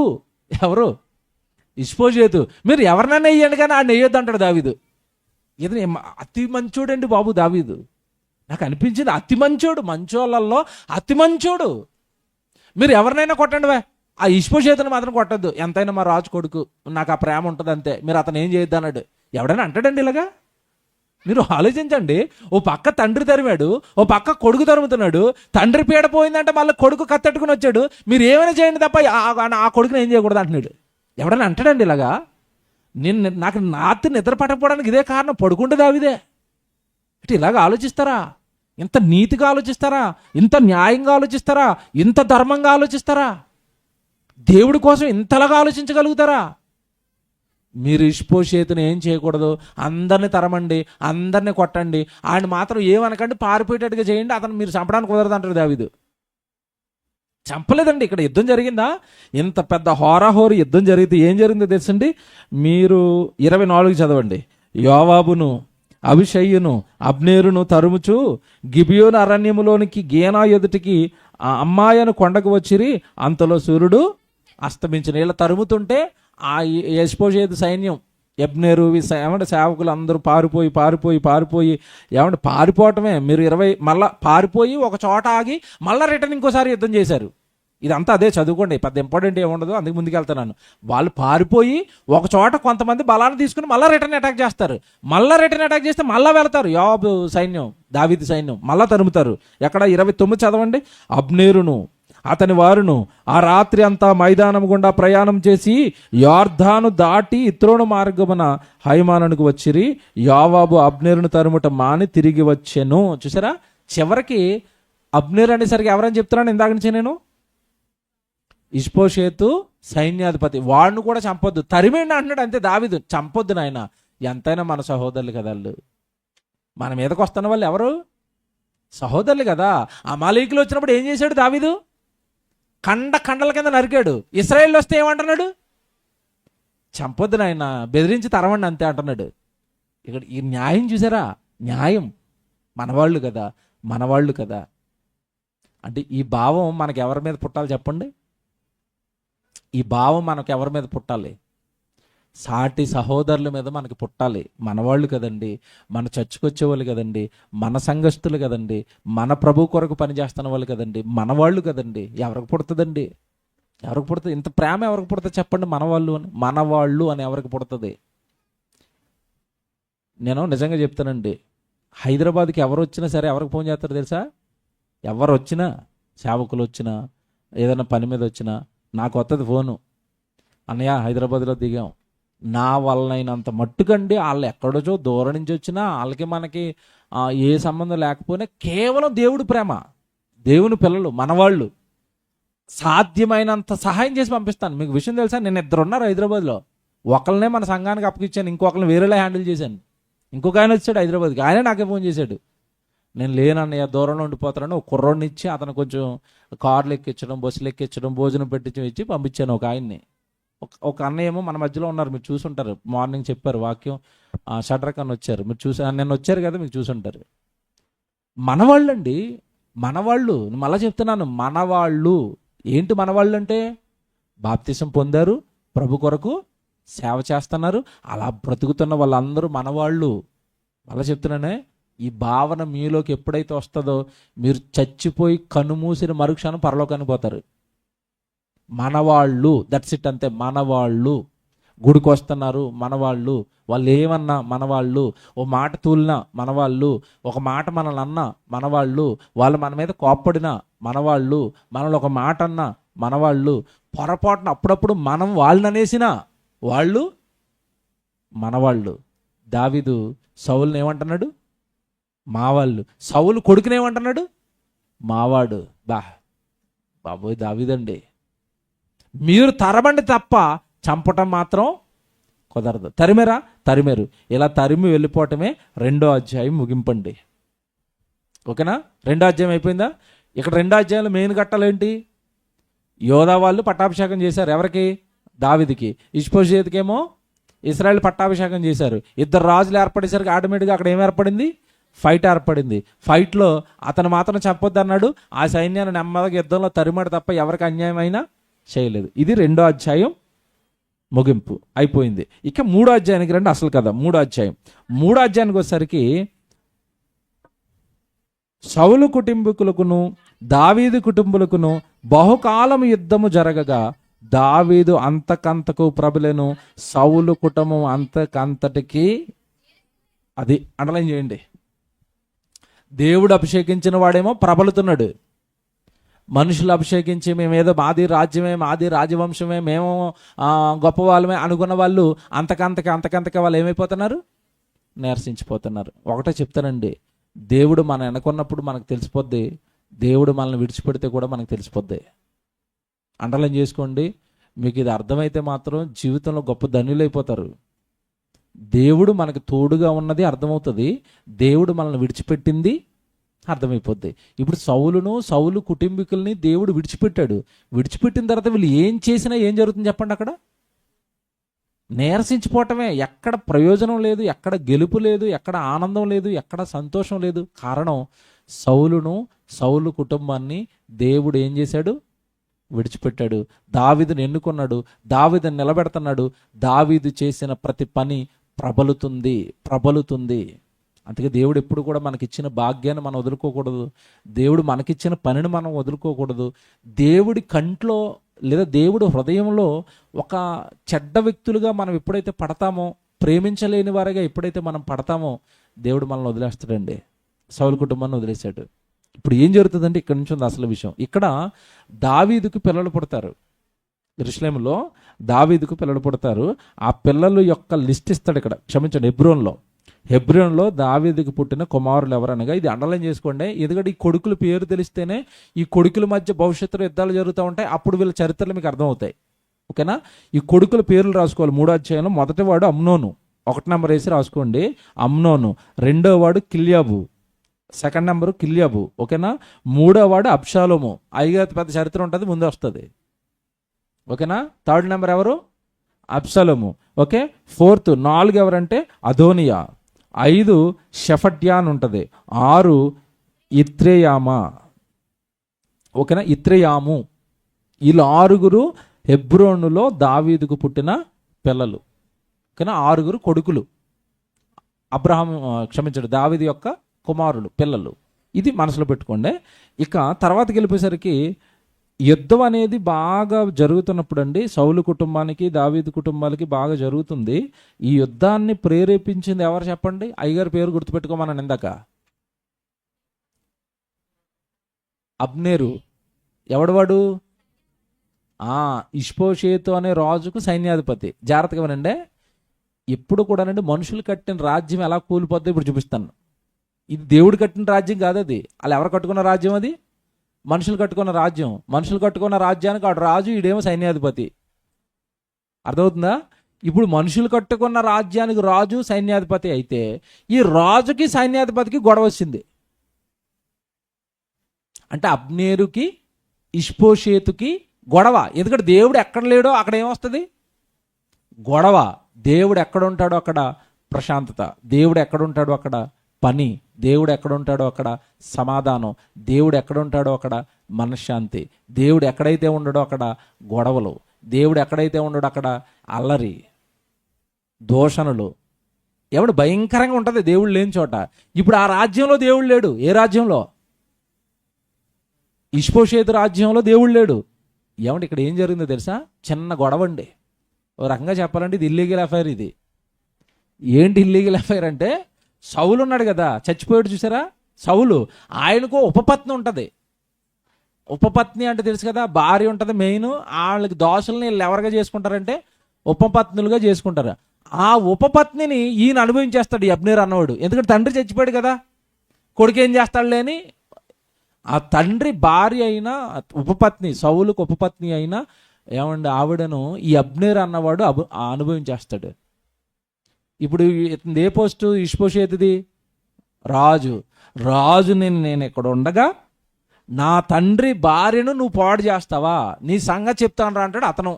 ఎవరు? ఇష్బోషెతు. మీరు ఎవరినైనా వేయండి కానీ ఆడు నెయ్యొద్దు అంటాడు దావీదు. ఇది అతి మంచోడండి బాబు దావీదు. నాకు అనిపించింది అతి మంచోడు, మంచోళ్ళల్లో అతి మంచోడు. మీరు ఎవరినైనా కొట్టండి, ఆ ఇష్బోషెతుని మాత్రం కొట్టద్దు, ఎంతైనా మా రాజు కొడుకు, నాకు ఆ ప్రేమ ఉంటుంది అంతే, మీరు అతను ఏం చేయొద్దు అన్నాడు. ఎవడైనా అంటాడండి ఇలాగా? మీరు ఆలోచించండి. ఓ పక్క తండ్రి తరిమాడు, ఓ పక్క కొడుకు తరుముతున్నాడు. తండ్రి పీడ పోయిందంటే మళ్ళీ కొడుకు కత్తెట్టుకుని వచ్చాడు. మీరు ఏమైనా చేయండి తప్ప ఆ కొడుకుని ఏం చేయకూడదు అంటున్నాడు. ఎవడైనా అంటాడండి ఇలాగా? నాకు రాత్రి నిద్ర పట్టకపోవడానికి ఇదే కారణం, పడుకుంటే దావిదే. అంటే ఇలాగ ఆలోచిస్తారా? ఇంత నీతిగా ఆలోచిస్తారా? ఇంత న్యాయంగా ఆలోచిస్తారా? ఇంత ధర్మంగా ఆలోచిస్తారా? దేవుడి కోసం ఇంతలాగా ఆలోచించగలుగుతారా? మీరు ఇష్బోషెతుని ఏం చేయకూడదు, అందరిని తరమండి, అందరిని కొట్టండి, ఆయన మాత్రం ఏమనకండి, పారిపోయేటట్టుగా చేయండి, అతను మీరు చంపడానికి కుదరదు అంటారు దావీదు. చంపలేదండి, ఇక్కడ యుద్ధం జరిగిందా? ఇంత పెద్ద హోరాహోరీ యుద్ధం జరిగితే ఏం జరిగిందో తెలుసండి? మీరు 24 చదవండి. యోవాబును అబీషైయును అబ్నేరును తరుముచు గిబియోను అరణ్యములోనికి గేనా ఎదుటికి అమ్మాయను కొండకు వచ్చిరి. అంతలో సూర్యుడు అస్తమించిన. ఇలా తరుముతుంటే ఆ ఇష్బోషెతు సైన్యం, అబ్నేరు ఏమంటే సేవకులు అందరూ పారిపోయి ఏమంటే పారిపోవటమే. మీరు 20 మళ్ళా పారిపోయి ఒక చోట ఆగి మళ్ళీ రిటర్న్ ఇంకోసారి యుద్ధం చేశారు. ఇదంతా అదే చదువుకోండి, పెద్ద ఇంపార్టెంట్ ఏముండదు, అందుకు ముందుకెళ్తున్నాను. వాళ్ళు పారిపోయి ఒక చోట కొంతమంది బలాన్ని తీసుకుని మళ్ళీ రిటర్న్ అటాక్ చేస్తారు. మళ్ళీ రిటర్న్ అటాక్ చేస్తే మళ్ళీ వెళ్తారు యోవాబు సైన్యం, దావీదు సైన్యం, మళ్ళీ తరుముతారు. ఎక్కడ 29 చదవండి. అబ్నేరును అతని వారును ఆ రాత్రి అంతా మైదానం గుండా ప్రయాణం చేసి యొర్దాను దాటి ఇత్రోను మార్గమున హైమానుకు వచ్చిరి. యోవాబు అబ్నేరును తరుముట మాని తిరిగి వచ్చెను. చూసారా, చివరికి అబ్నేరు అనేసరికి ఎవరని చెప్తున్నాను ఇందాక నుంచి నేను, ఇష్బోషేతు సైన్యాధిపతి. వాడిని కూడా చంపొద్దు, తరిమేండి అంటున్నాడు అంతే దావీదు. చంపొద్దు నాయన, ఎంతైనా మన సహోదరులు కదా వాళ్ళు, మన మీదకి వస్తున్న వాళ్ళు ఎవరు, సహోదరులు కదా. అమాలేకులు వచ్చినప్పుడు ఏం చేశాడు దావీదు, కండల కింద నరికాడు. ఇశ్రాయేలు వస్తే ఏమంటున్నాడు, చంపొద్దు నాయన, బెదిరించి తరవండి అంతే అంటున్నాడు. ఇక్కడ ఈ న్యాయం చూసారా, న్యాయం. మనవాళ్ళు కదా. అంటే ఈ భావం మనకు ఎవరి మీద పుట్టాలి చెప్పండి, ఈ భావం మనకు ఎవరి మీద పుట్టాలి, సాటి సహోదరుల మీద మనకి పుట్టాలి. మనవాళ్ళు కదండి, మన చర్చకు వచ్చేవాళ్ళు కదండి, మన సంఘస్థులు కదండి, మన ప్రభు కొరకు పనిచేస్తున్న వాళ్ళు కదండి, మనవాళ్ళు కదండి. ఎవరికి పుడుతుందండి, ఎవరికి పుడుతుంది ఇంత ప్రేమ, ఎవరికి పుడుతుంది చెప్పండి, మనవాళ్ళు అని ఎవరికి పుడుతుంది. నేను నిజంగా చెప్తానండి, హైదరాబాద్కి ఎవరు వచ్చినా సరే ఎవరికి ఫోన్ చేస్తారు తెలుసా, ఎవరు వచ్చినా, సేవకులు వచ్చినా, ఏదైనా పని మీద వచ్చినా నాకు వస్తుంది ఫోను, అన్నయ్య హైదరాబాద్లో దిగాం. నా వల్లనైనంత మట్టుకండి, వాళ్ళు ఎక్కడో దూరం నుంచి వచ్చినా వాళ్ళకి మనకి ఏ సంబంధం లేకపోయినా కేవలం దేవుడి ప్రేమ, దేవుని పిల్లలు, మనవాళ్ళు, సాధ్యమైనంత సహాయం చేసి పంపిస్తాను. మీకు విషయం తెలుసా, నేను 2 ఉన్నారు హైదరాబాద్లో. ఒకళ్ళనే మన సంఘానికి అప్పగిచ్చాను, ఇంకొకరిని వేరేలా హ్యాండిల్ చేశాను. ఇంకొక ఆయన వచ్చాడు హైదరాబాద్కి, ఆయనే నాకే ఫోన్ చేశాడు. నేను లేనన్నయ్య దూరంలో ఉండిపోతానని ఒక కుర్రోడిని ఇచ్చి అతను కొంచెం కార్లు ఎక్కించడం, బస్సులు ఎక్కించడం, భోజనం పెట్టించడం ఇచ్చి పంపించాను ఒక ఆయన్ని. ఒక అన్నయ్య ఏమో మన మధ్యలో ఉన్నారు, మీరు చూసుంటారు, మార్నింగ్ చెప్పారు వాక్యం, షడ్రక్ అని వచ్చారు, మీరు నిన్న వచ్చారు కదా, మీకు చూసుంటారు. మనవాళ్ళు అండి, మనవాళ్ళు. మళ్ళా చెప్తున్నాను, మనవాళ్ళు. ఏంటి మనవాళ్ళు అంటే, బాప్తిసం పొందారు, ప్రభు కొరకు సేవ చేస్తున్నారు, అలా బ్రతుకుతున్న వాళ్ళందరూ మనవాళ్ళు. మళ్ళా చెప్తున్నానే, ఈ భావన మీలోకి ఎప్పుడైతే వస్తుందో మీరు చచ్చిపోయి కన్నుమూసిన మరుక్షణం పరలోకానికి పోతారు. మనవాళ్ళు, దట్స్ ఇట్, అంతే. మనవాళ్ళు గుడికి వస్తున్నారు, మనవాళ్ళు. వాళ్ళు ఏమన్నా మనవాళ్ళు, ఓ మాట తూలినా మనవాళ్ళు, ఒక మాట మనల్ని అన్నా మనవాళ్ళు, వాళ్ళు మన మీద కోప్పడినా మనవాళ్ళు, మనల్ని ఒక మాట అన్నా మనవాళ్ళు, పొరపాటున అప్పుడప్పుడు మనం వాళ్ళని అనేసినా వాళ్ళు మనవాళ్ళు. దావీదు సౌలుని ఏమంటున్నాడు, మావాళ్ళు. సౌలు కొడుకునేమంటున్నాడు, మావాడు. బాబోయ్ దావీదండి, మీరు తరమండి తప్ప చంపటం మాత్రం కుదరదు. తరిమారు. ఇలా తరిమి వెళ్ళిపోవటమే 2వ అధ్యాయం ముగింపండి. ఓకేనా, 2వ అధ్యాయం అయిపోయిందా. ఇక్కడ 2వ అధ్యాయంలో మెయిన్ ఘట్టాలేంటి, యోధా వాళ్ళు పట్టాభిషేకం చేశారు. ఎవరికి, దావీదుకి. ఇష్బోషేతుకేమో ఇశ్రాయేలు పట్టాభిషేకం చేశారు. 2 రాజులు ఏర్పడేసరికి ఆటోమేటిక్గా అక్కడ ఏం ఏర్పడింది, ఫైట్ ఏర్పడింది. ఫైట్లో అతను మాత్రం చెప్పొద్దు అన్నాడు, ఆ సైన్యాన్ని నెమ్మదిగా యుద్ధంలో తరిమాడు తప్ప ఎవరికి అన్యాయం అయినా చేయలేదు. ఇది 2వ అధ్యాయం ముగింపు అయిపోయింది. ఇక 3వ అధ్యాయానికి రండి, అసలు కదా 3వ అధ్యాయం. 3వ అధ్యాయానికి వచ్చేసరికి సౌలు కుటుంబీకులకును దావీదు కుటుంబులకును బహుకాలం యుద్ధము జరగగా దావీదు అంతకంతకు ప్రబలెను, సౌలు కుటుంబం అంతకంతటికి. అది అండర్లైన్ చేయండి. దేవుడు అభిషేకించిన వాడేమో ప్రబలుతున్నాడు, మనుషులు అభిషేకించి మేమేదో మాది రాజ్యమే, మాది రాజవంశమే, మేము గొప్ప వాళ్ళమే అనుకున్న వాళ్ళు అంతకంతకి వాళ్ళు ఏమైపోతున్నారు, నీరసించిపోతున్నారు. ఒకటే చెప్తానండి, దేవుడు మన వెనకున్నప్పుడు మనకు తెలిసిపోద్ది, దేవుడు మనల్ని విడిచిపెడితే కూడా మనకు తెలిసిపోద్ది. అండర్లైన్ చేసుకోండి. మీకు ఇది అర్థమైతే మాత్రం జీవితంలో గొప్ప ధన్యులైపోతారు. దేవుడు మనకు తోడుగా ఉన్నది అర్థమవుతుంది, దేవుడు మనల్ని విడిచిపెట్టింది అర్థమైపోద్ది. ఇప్పుడు సౌలు కుటుంబీకుల్ని దేవుడు విడిచిపెట్టాడు. విడిచిపెట్టిన తర్వాత వీళ్ళు ఏం చేసినా ఏం జరుగుతుంది చెప్పండి, అక్కడ నీరసించిపోవటమే. ఎక్కడ ప్రయోజనం లేదు, ఎక్కడ గెలుపు లేదు, ఎక్కడ ఆనందం లేదు, ఎక్కడ సంతోషం లేదు. కారణం సౌలు కుటుంబాన్ని దేవుడు ఏం చేశాడు, విడిచిపెట్టాడు. దావీదుని ఎన్నుకున్నాడు, దావీదుని నిలబెడుతున్నాడు. దావీదు చేసిన ప్రతి పని ప్రబలుతుంది. అందుకే దేవుడు ఎప్పుడు కూడా మనకిచ్చిన భాగ్యాన్ని మనం వదులుకోకూడదు, దేవుడు మనకిచ్చిన పనిని మనం వదులుకోకూడదు. దేవుడి కంట్లో లేదా దేవుడు హృదయంలో ఒక చెడ్డ వ్యక్తులుగా మనం ఎప్పుడైతే పడతామో, ప్రేమించలేని వారిగా ఎప్పుడైతే మనం పడతామో, దేవుడు మనల్ని వదిలేస్తాడండి. సౌలు కుటుంబాన్ని వదిలేశాడు. ఇప్పుడు ఏం జరుగుతుందంటే ఇక్కడ నుంచి ఉంది అసలు విషయం. ఇక్కడ దావీదుకు పిల్లలు పుడతారు, యెరూషలేములో దావీదుకు పిల్లలు పుడతారు. ఆ పిల్లల యొక్క లిస్ట్ ఇస్తాడు ఇక్కడ, క్షమించండి, హెబ్రోన్లో దావీదుకు పుట్టిన కుమారులు ఎవరనగా, ఇది అండర్లైన్ చేసుకోండి. ఎందుకంటే ఈ కొడుకుల పేరు తెలిస్తేనే ఈ కొడుకుల మధ్య భవిష్యత్తులో యుద్ధాలు జరుగుతూ ఉంటాయి, అప్పుడు వీళ్ళ చరిత్రలు మీకు అర్థమవుతాయి. ఓకేనా? ఈ కొడుకుల పేర్లు రాసుకోవాలి. 3వ అధ్యాయంలో మొదటివాడు అమ్నోను, 1 నెంబర్ వేసి రాసుకోండి, అమ్నోను. 2వ వాడు కిల్యాబు, 2nd నెంబరు కిల్యాబు. ఓకేనా? 3వ వాడు అబ్షాలోము. ఐదు పెద్ద చరిత్ర ఉంటుంది, ముందే వస్తుంది. ఓకేనా? 3rd నెంబర్ ఎవరు? అబ్షాలోము. ఓకే. 4th 4 ఎవరంటే అదోనియా. 5 షెఫట్యా అని ఉంటుంది. 6 ఇత్రేయామా. ఓకేనా? ఇత్రేయాము. వీళ్ళు 6 హెబ్రోనులో దావీదుకు పుట్టిన పిల్లలు. ఓకేనా? 6 కొడుకులు, దావీదు యొక్క కుమారులు, పిల్లలు. ఇది మనసులో పెట్టుకోండి. ఇక తర్వాతకి వెళ్ళిపోయేసరికి యుద్ధం అనేది బాగా జరుగుతున్నప్పుడు అండి, సౌలు కుటుంబానికి దావీదు కుటుంబాలకి బాగా జరుగుతుంది. ఈ యుద్ధాన్ని ప్రేరేపించింది ఎవరు చెప్పండి? అయ్యగారి పేరు గుర్తుపెట్టుకోమన్నాను ఇందాక. అబ్నేరు. ఎవడవాడు? ఇష్బోషేతు అనే రాజుకు సైన్యాధిపతి. జాగ్రత్తగా వినండి. ఎప్పుడు కూడానండి మనుషులు కట్టిన రాజ్యం ఎలా కూలిపోద్దో ఇప్పుడు చూపిస్తాను. ఇది దేవుడు కట్టిన రాజ్యం కాదు, అది అలా ఎవరు కట్టుకున్న రాజ్యం? అది మనుషులు కట్టుకున్న రాజ్యం. మనుషులు కట్టుకున్న రాజ్యానికి ఆడు రాజు, ఈడేమో సైన్యాధిపతి. అర్థమవుతుందా? ఇప్పుడు మనుషులు కట్టుకున్న రాజ్యానికి రాజు సైన్యాధిపతి అయితే ఈ రాజుకి సైన్యాధిపతికి గొడవ వచ్చింది. అంటే అబ్నేరుకి ఇష్బోషేతుకి గొడవ. ఎందుకంటే దేవుడు ఎక్కడ లేడో అక్కడ ఏమొస్తుంది? గొడవ. దేవుడు ఎక్కడ ఉంటాడో అక్కడ ప్రశాంతత, దేవుడు ఎక్కడ ఉంటాడో అక్కడ పని, దేవుడు ఎక్కడ ఉంటాడో అక్కడ సమాధానం, దేవుడు ఎక్కడ ఉంటాడో అక్కడ మనశ్శాంతి, దేవుడు ఎక్కడైతే ఉండడో అక్కడ గొడవలు, దేవుడు ఎక్కడైతే ఉండడో అక్కడ అల్లరి, దూషణలు. ఎవడు భయంకరంగా ఉంటుంది దేవుడు లేని చోట. ఇప్పుడు ఆ రాజ్యంలో దేవుడు లేడు. ఏ రాజ్యంలో? ఇష్బోషేతు రాజ్యంలో దేవుడు లేడు. ఏమంటే ఇక్కడ ఏం జరిగిందో తెలుసా? చిన్న గొడవ అండి. ఓ రకంగా చెప్పాలంటే ఇది ఇల్లీగల్ అఫైర్. ఇది ఏంటి ఇల్లీగల్ అఫైర్ అంటే, సౌలు ఉన్నాడు కదా, చచ్చిపోయాడు చూసారా సౌలు, ఆయనకు ఉపపత్ని ఉంటుంది. ఉపపత్ని అంటే తెలుసు కదా, భార్య ఉంటుంది మెయిన్. వాళ్ళకి దోషల్ని వీళ్ళు ఎవరిగా చేసుకుంటారంటే ఉపపత్నులుగా చేసుకుంటారు. ఆ ఉపపత్నిని ఈయన అనుభవించేస్తాడు ఈ అబ్నేరు అన్నవాడు. ఎందుకంటే తండ్రి చచ్చిపోయాడు కదా, కొడుకు ఏం చేస్తాడులే అని ఆ తండ్రి భార్య అయినా ఉపపత్ని, సౌలుకు ఉపపత్ని అయినా ఏమండి ఆవిడను ఈ అబ్నేరు అన్నవాడు అనుభవించేస్తాడు. ఇప్పుడు ఏ పోస్టు? ఇష్బోషేతుది రాజు. రాజు నేను ఇక్కడ ఉండగా నా తండ్రి భార్యను నువ్వు పాడు చేస్తావా, నీ సంగతి చెప్తాను రా అంటాడు అతను.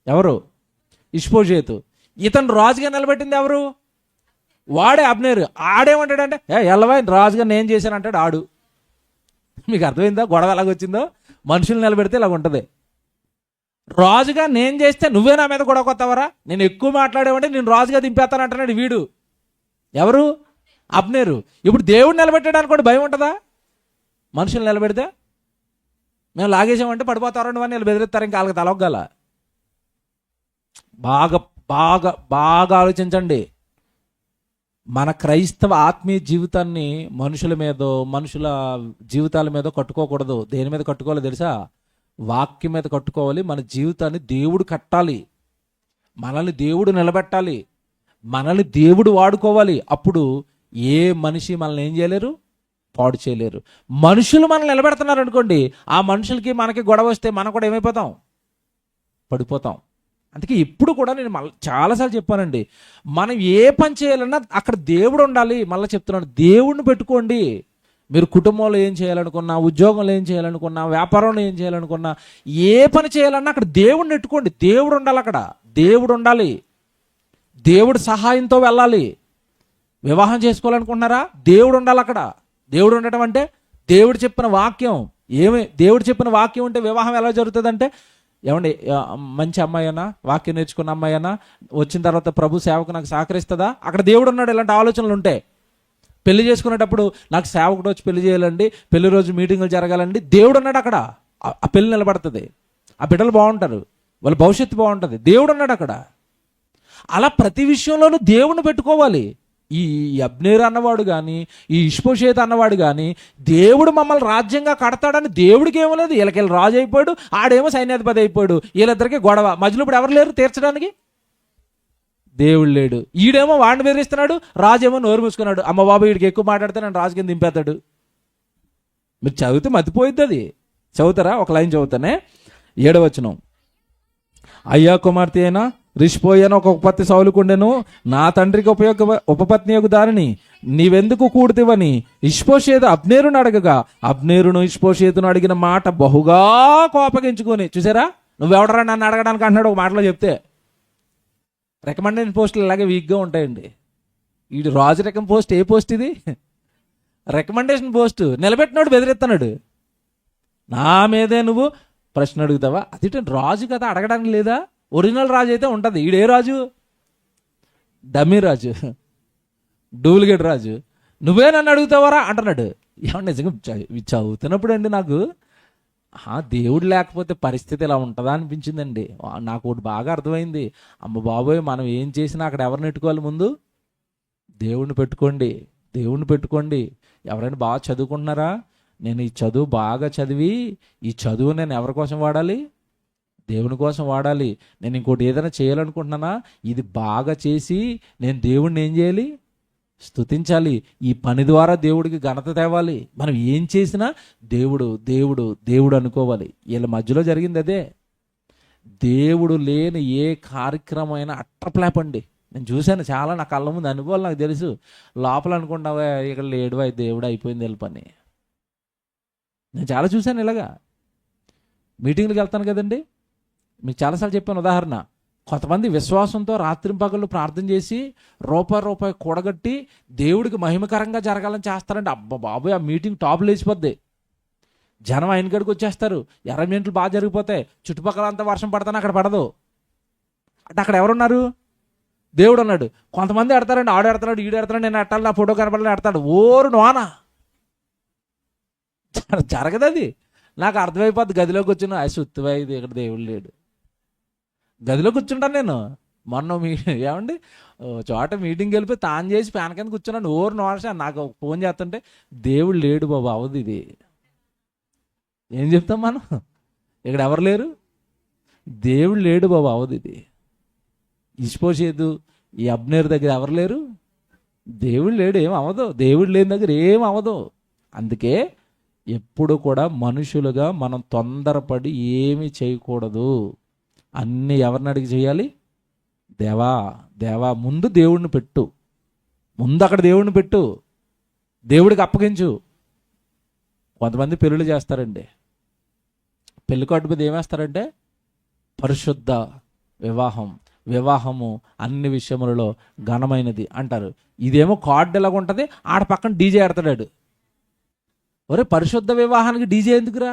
ఎవరు? ఇష్బోషేతు. ఇతను రాజుగా నిలబెట్టింది ఎవరు? వాడే అబ్నేరు. ఆడేమంటాడంటే ఎల్లవా రాజుగా నేను చేశాను అంటాడు ఆడు. మీకు అర్థమైందా గొడవ ఎలాగొచ్చిందో? మనుషులు నిలబెడితే ఇలాగ ఉంటుంది. రాజుగా నేను చేస్తే నువ్వే నా మీద గొడవ కొత్తవరా, నేను ఎక్కువ మాట్లాడేవంటే నేను రాజుగా దింపేస్తాను అంటున్నాడు వీడు. ఎవరు? అబ్నేరు. ఇప్పుడు దేవుడు నిలబెట్టడానికి కూడా భయం ఉంటుందా? మనుషులు నిలబెడితే మేము లాగేసామంటే పడిపోతారు అని వీళ్ళు బెదిరిస్తారు, ఇంకా వాళ్ళకి తలొగ్గాల. బాగా బాగా బాగా ఆలోచించండి. మన క్రైస్తవ ఆత్మీయ జీవితాన్ని మనుషుల మీదో మనుషుల జీవితాల మీద కట్టుకోకూడదు. దేని మీద కట్టుకోవాలో తెలుసా? వాక్యం మీద కట్టుకోవాలి. మన జీవితాన్ని దేవుడు కట్టాలి, మనల్ని దేవుడు నిలబెట్టాలి, మనల్ని దేవుడు వాడుకోవాలి. అప్పుడు ఏ మనిషి మనల్ని ఏం చేయలేరు, పాడు చేయలేరు. మనుషులు మనల్ని నిలబెడుతున్నారు అనుకోండి, ఆ మనుషులకి మనకి గొడవ వస్తే మనం కూడా ఏమైపోతాం? పడిపోతాం. అందుకే ఇప్పుడు కూడా నేను చాలాసార్లు చెప్పానండి, మనం ఏ పని చేయాలన్నా అక్కడ దేవుడు ఉండాలి. మళ్ళీ చెప్తున్నాను, దేవుడిని పెట్టుకోండి. మీరు కుటుంబంలో ఏం చేయాలనుకున్నా, ఉద్యోగంలో ఏం చేయాలనుకున్నా, వ్యాపారంలో ఏం చేయాలనుకున్నా, ఏ పని చేయాలన్నా అక్కడ దేవుడిని పెట్టుకోండి. దేవుడు ఉండాలి, అక్కడ దేవుడు ఉండాలి, దేవుడు సహాయంతో వెళ్ళాలి. వివాహం చేసుకోవాలనుకుంటున్నారా? దేవుడు ఉండాలి అక్కడ. దేవుడు ఉండటం అంటే దేవుడు చెప్పిన వాక్యం. దేవుడు చెప్పిన వాక్యం ఉంటే వివాహం ఎలా జరుగుతుందంటే, ఏమండి మంచి అమ్మాయి అన్నా, వాక్యం నేర్చుకున్న అమ్మాయి అన్నా వచ్చిన తర్వాత ప్రభు సేవకు నాకు సహకరిస్తుందా? అక్కడ దేవుడు ఉన్నాడు. ఇలాంటి ఆలోచనలు ఉంటాయి. పెళ్లి చేసుకునేటప్పుడు నాకు సేవకుడు వచ్చి పెళ్లి చేయాలండి, పెళ్లి రోజు మీటింగులు జరగాలండి, దేవుడు ఉన్నాడు అక్కడ. ఆ పెళ్లి నిలబడుతుంది, ఆ బిడ్డలు బాగుంటారు, వాళ్ళ భవిష్యత్తు బాగుంటుంది, దేవుడు ఉన్నాడు అక్కడ. అలా ప్రతి విషయంలోనూ దేవుడిని పెట్టుకోవాలి. ఈ అబ్నేరు అన్నవాడు కానీ ఈ ఇష్బోషేతు అన్నవాడు కానీ దేవుడు మమ్మల్ని రాజ్యంగా కడతాడని దేవుడికి ఏమో లేదు. వీళ్ళకి రాజు అయిపోయాడు, ఆడేమో సైన్యాధిపతి అయిపోయాడు. వీళ్ళిద్దరికి గొడవ. మధ్యలో ఇప్పుడు ఎవరు లేరు తీర్చడానికి? దేవుడు లేడు. ఈడేమో వాడిని బెదిరిస్తున్నాడు, రాజేమో నోరు మూసుకున్నాడు. అమ్మ బాబు వీడికి ఎక్కువ మాట్లాడితే నన్ను రాజు కింద దింపేస్తాడు. మీరు చదివితే మతిపోయిద్ది. అది చదువుతారా? ఒక లైన్ చదువుతానే. 7వ వచనం. అయ్యా కుమార్తె అయినా రిష్పోయను ఒక ఉపపత్తి సౌలుకుండెను, నా తండ్రికి ఉపపత్ని యొక్క దారిని నీవెందుకు కూడుతివని ఇష్బోషేతు అబ్నేరును అడగగా, అబ్నేరును ఇష్బోషేతును అడిగిన మాట బహుగా కోపగించుకొని. చూసారా, నువ్వెవడరా నన్ను అడగడానికి అంటున్నాడు ఒక మాటలో చెప్తే. రికమెండేషన్ పోస్టులు ఇలాగే వీక్గా ఉంటాయండి. ఈ రాజు రకం పోస్ట్. ఏ పోస్ట్ ఇది? Recommendation post. నిలబెట్టినాడు బెదిరిస్తున్నాడు. నా మీదే నువ్వు ప్రశ్న అడుగుతావా? అది రాజు కదా, అడగడానికి లేదా? ఒరిజినల్ రాజు అయితే ఉంటుంది. ఈడే రాజు? డమ్మీ రాజు, డూప్లికేట్ రాజు. నువ్వే నన్ను అడుగుతావారా అంటున్నాడు. ఏమన్నా నిజంగా చదువుతున్నప్పుడు అండి నాకు దేవుడు లేకపోతే పరిస్థితి ఇలా ఉంటుందా అనిపించిందండి. నాకు ఒకటి బాగా అర్థమైంది. అమ్మ బాబోయ్, మనం ఏం చేసినా అక్కడ ఎవరిని పెట్టుకోవాలి? ముందు దేవుడిని పెట్టుకోండి. దేవుడిని పెట్టుకోండి. ఎవరైనా బాగా చదువుకుంటున్నారా? నేను ఈ చదువు బాగా చదివి ఈ చదువు నేను ఎవరి కోసం వాడాలి? దేవుని కోసం వాడాలి. నేను ఇంకోటి ఏదైనా చేయాలనుకుంటున్నానా, ఇది బాగా చేసి నేను దేవుడిని ఏం చేయాలి? స్తుతించాలి. ఈ పని ద్వారా దేవుడికి ఘనత తేవాలి. మనం ఏం చేసినా దేవుడు దేవుడు దేవుడు అనుకోవాలి. వీళ్ళ మధ్యలో జరిగింది అదే. దేవుడు లేని ఏ కార్యక్రమం అయినా అట్రప్లాపండి. నేను చూశాను చాలా, నా కళ్ళ ముందు అనుభవాలు నాకు తెలుసు. లోపల అనుకుంటావా ఇక్కడ లేడువా దేవుడు అయిపోయింది వీళ్ళ పని. నేను చాలా చూశాను ఇలాగా. మీటింగ్లకు వెళ్తాను కదండి, మీకు చాలాసార్లు చెప్పాను ఉదాహరణ. కొంతమంది విశ్వాసంతో రాత్రింపగళ్ళు ప్రార్థన చేసి రూపాయి కూడగట్టి దేవుడికి మహిమకరంగా జరగాలని చేస్తారంటే, అబ్బా బాబోయ్, ఆ మీటింగ్ టాప్ లేచిపోద్ది. జనం ఆయన గడికి వచ్చేస్తారు. అరేంజ్మెంట్లు బాగా జరిగిపోతాయి. చుట్టుపక్కల అంతా వర్షం పడతాను, అక్కడ పడదు. అంటే అక్కడ ఎవరున్నారు? దేవుడు ఉన్నాడు. కొంతమంది ఆడతారండి, ఆడు ఆడుతున్నాడు, ఈడు ఆడుతున్నాడు, నేను అట్టాలి, నా ఫోటో కనపడాలి ఆడతాడు. ఓరు నోనా జరగదు అది. నాకు అర్థమైపోద్ది. గదిలోకి వచ్చిన సుత్తువై ఇది ఇక్కడ దేవుడు లేడు. గదిలో కూర్చుంటాను నేను. మొన్న ఏమండి చోట మీటింగ్కి వెళ్ళిపోయి తాను చేసి ఫ్యాన్ కింద కూర్చున్నాను. ఓరు నోర్సా నాకు ఫోన్ చేస్తుంటే దేవుడు లేడు బాబు. అవదు ఇది. ఏం చెప్తాం మనం? ఇక్కడ ఎవరు లేరు? దేవుడు లేడు బాబు. అవదు ఇది. ఇష్బోషేతు ఈ అబ్నేరు దగ్గర ఎవరు లేరు? దేవుడు లేడు, ఏం అవ్వదు. దేవుడు లేని దగ్గర ఏం అవ్వదు. అందుకే ఎప్పుడు కూడా మనుషులుగా మనం తొందరపడి ఏమీ చేయకూడదు. అన్నీ ఎవరిని అడిగి చేయాలి? దేవా ముందు దేవుడిని పెట్టు. ముందు అక్కడ దేవుడిని పెట్టు. దేవుడికి అప్పగించు. కొంతమంది పెళ్ళిళ్ళు చేస్తారండి. పెళ్లి కార్డు మీద ఏమేస్తారంటే పరిశుద్ధ వివాహము అన్ని విషయములలో ఘనమైనది అంటారు. ఇదేమో కార్డు ఎలాగ ఉంటుంది, ఆడ పక్కన డీజే ఆడతాడు. ఒరే, పరిశుద్ధ వివాహానికి డీజే ఎందుకురా?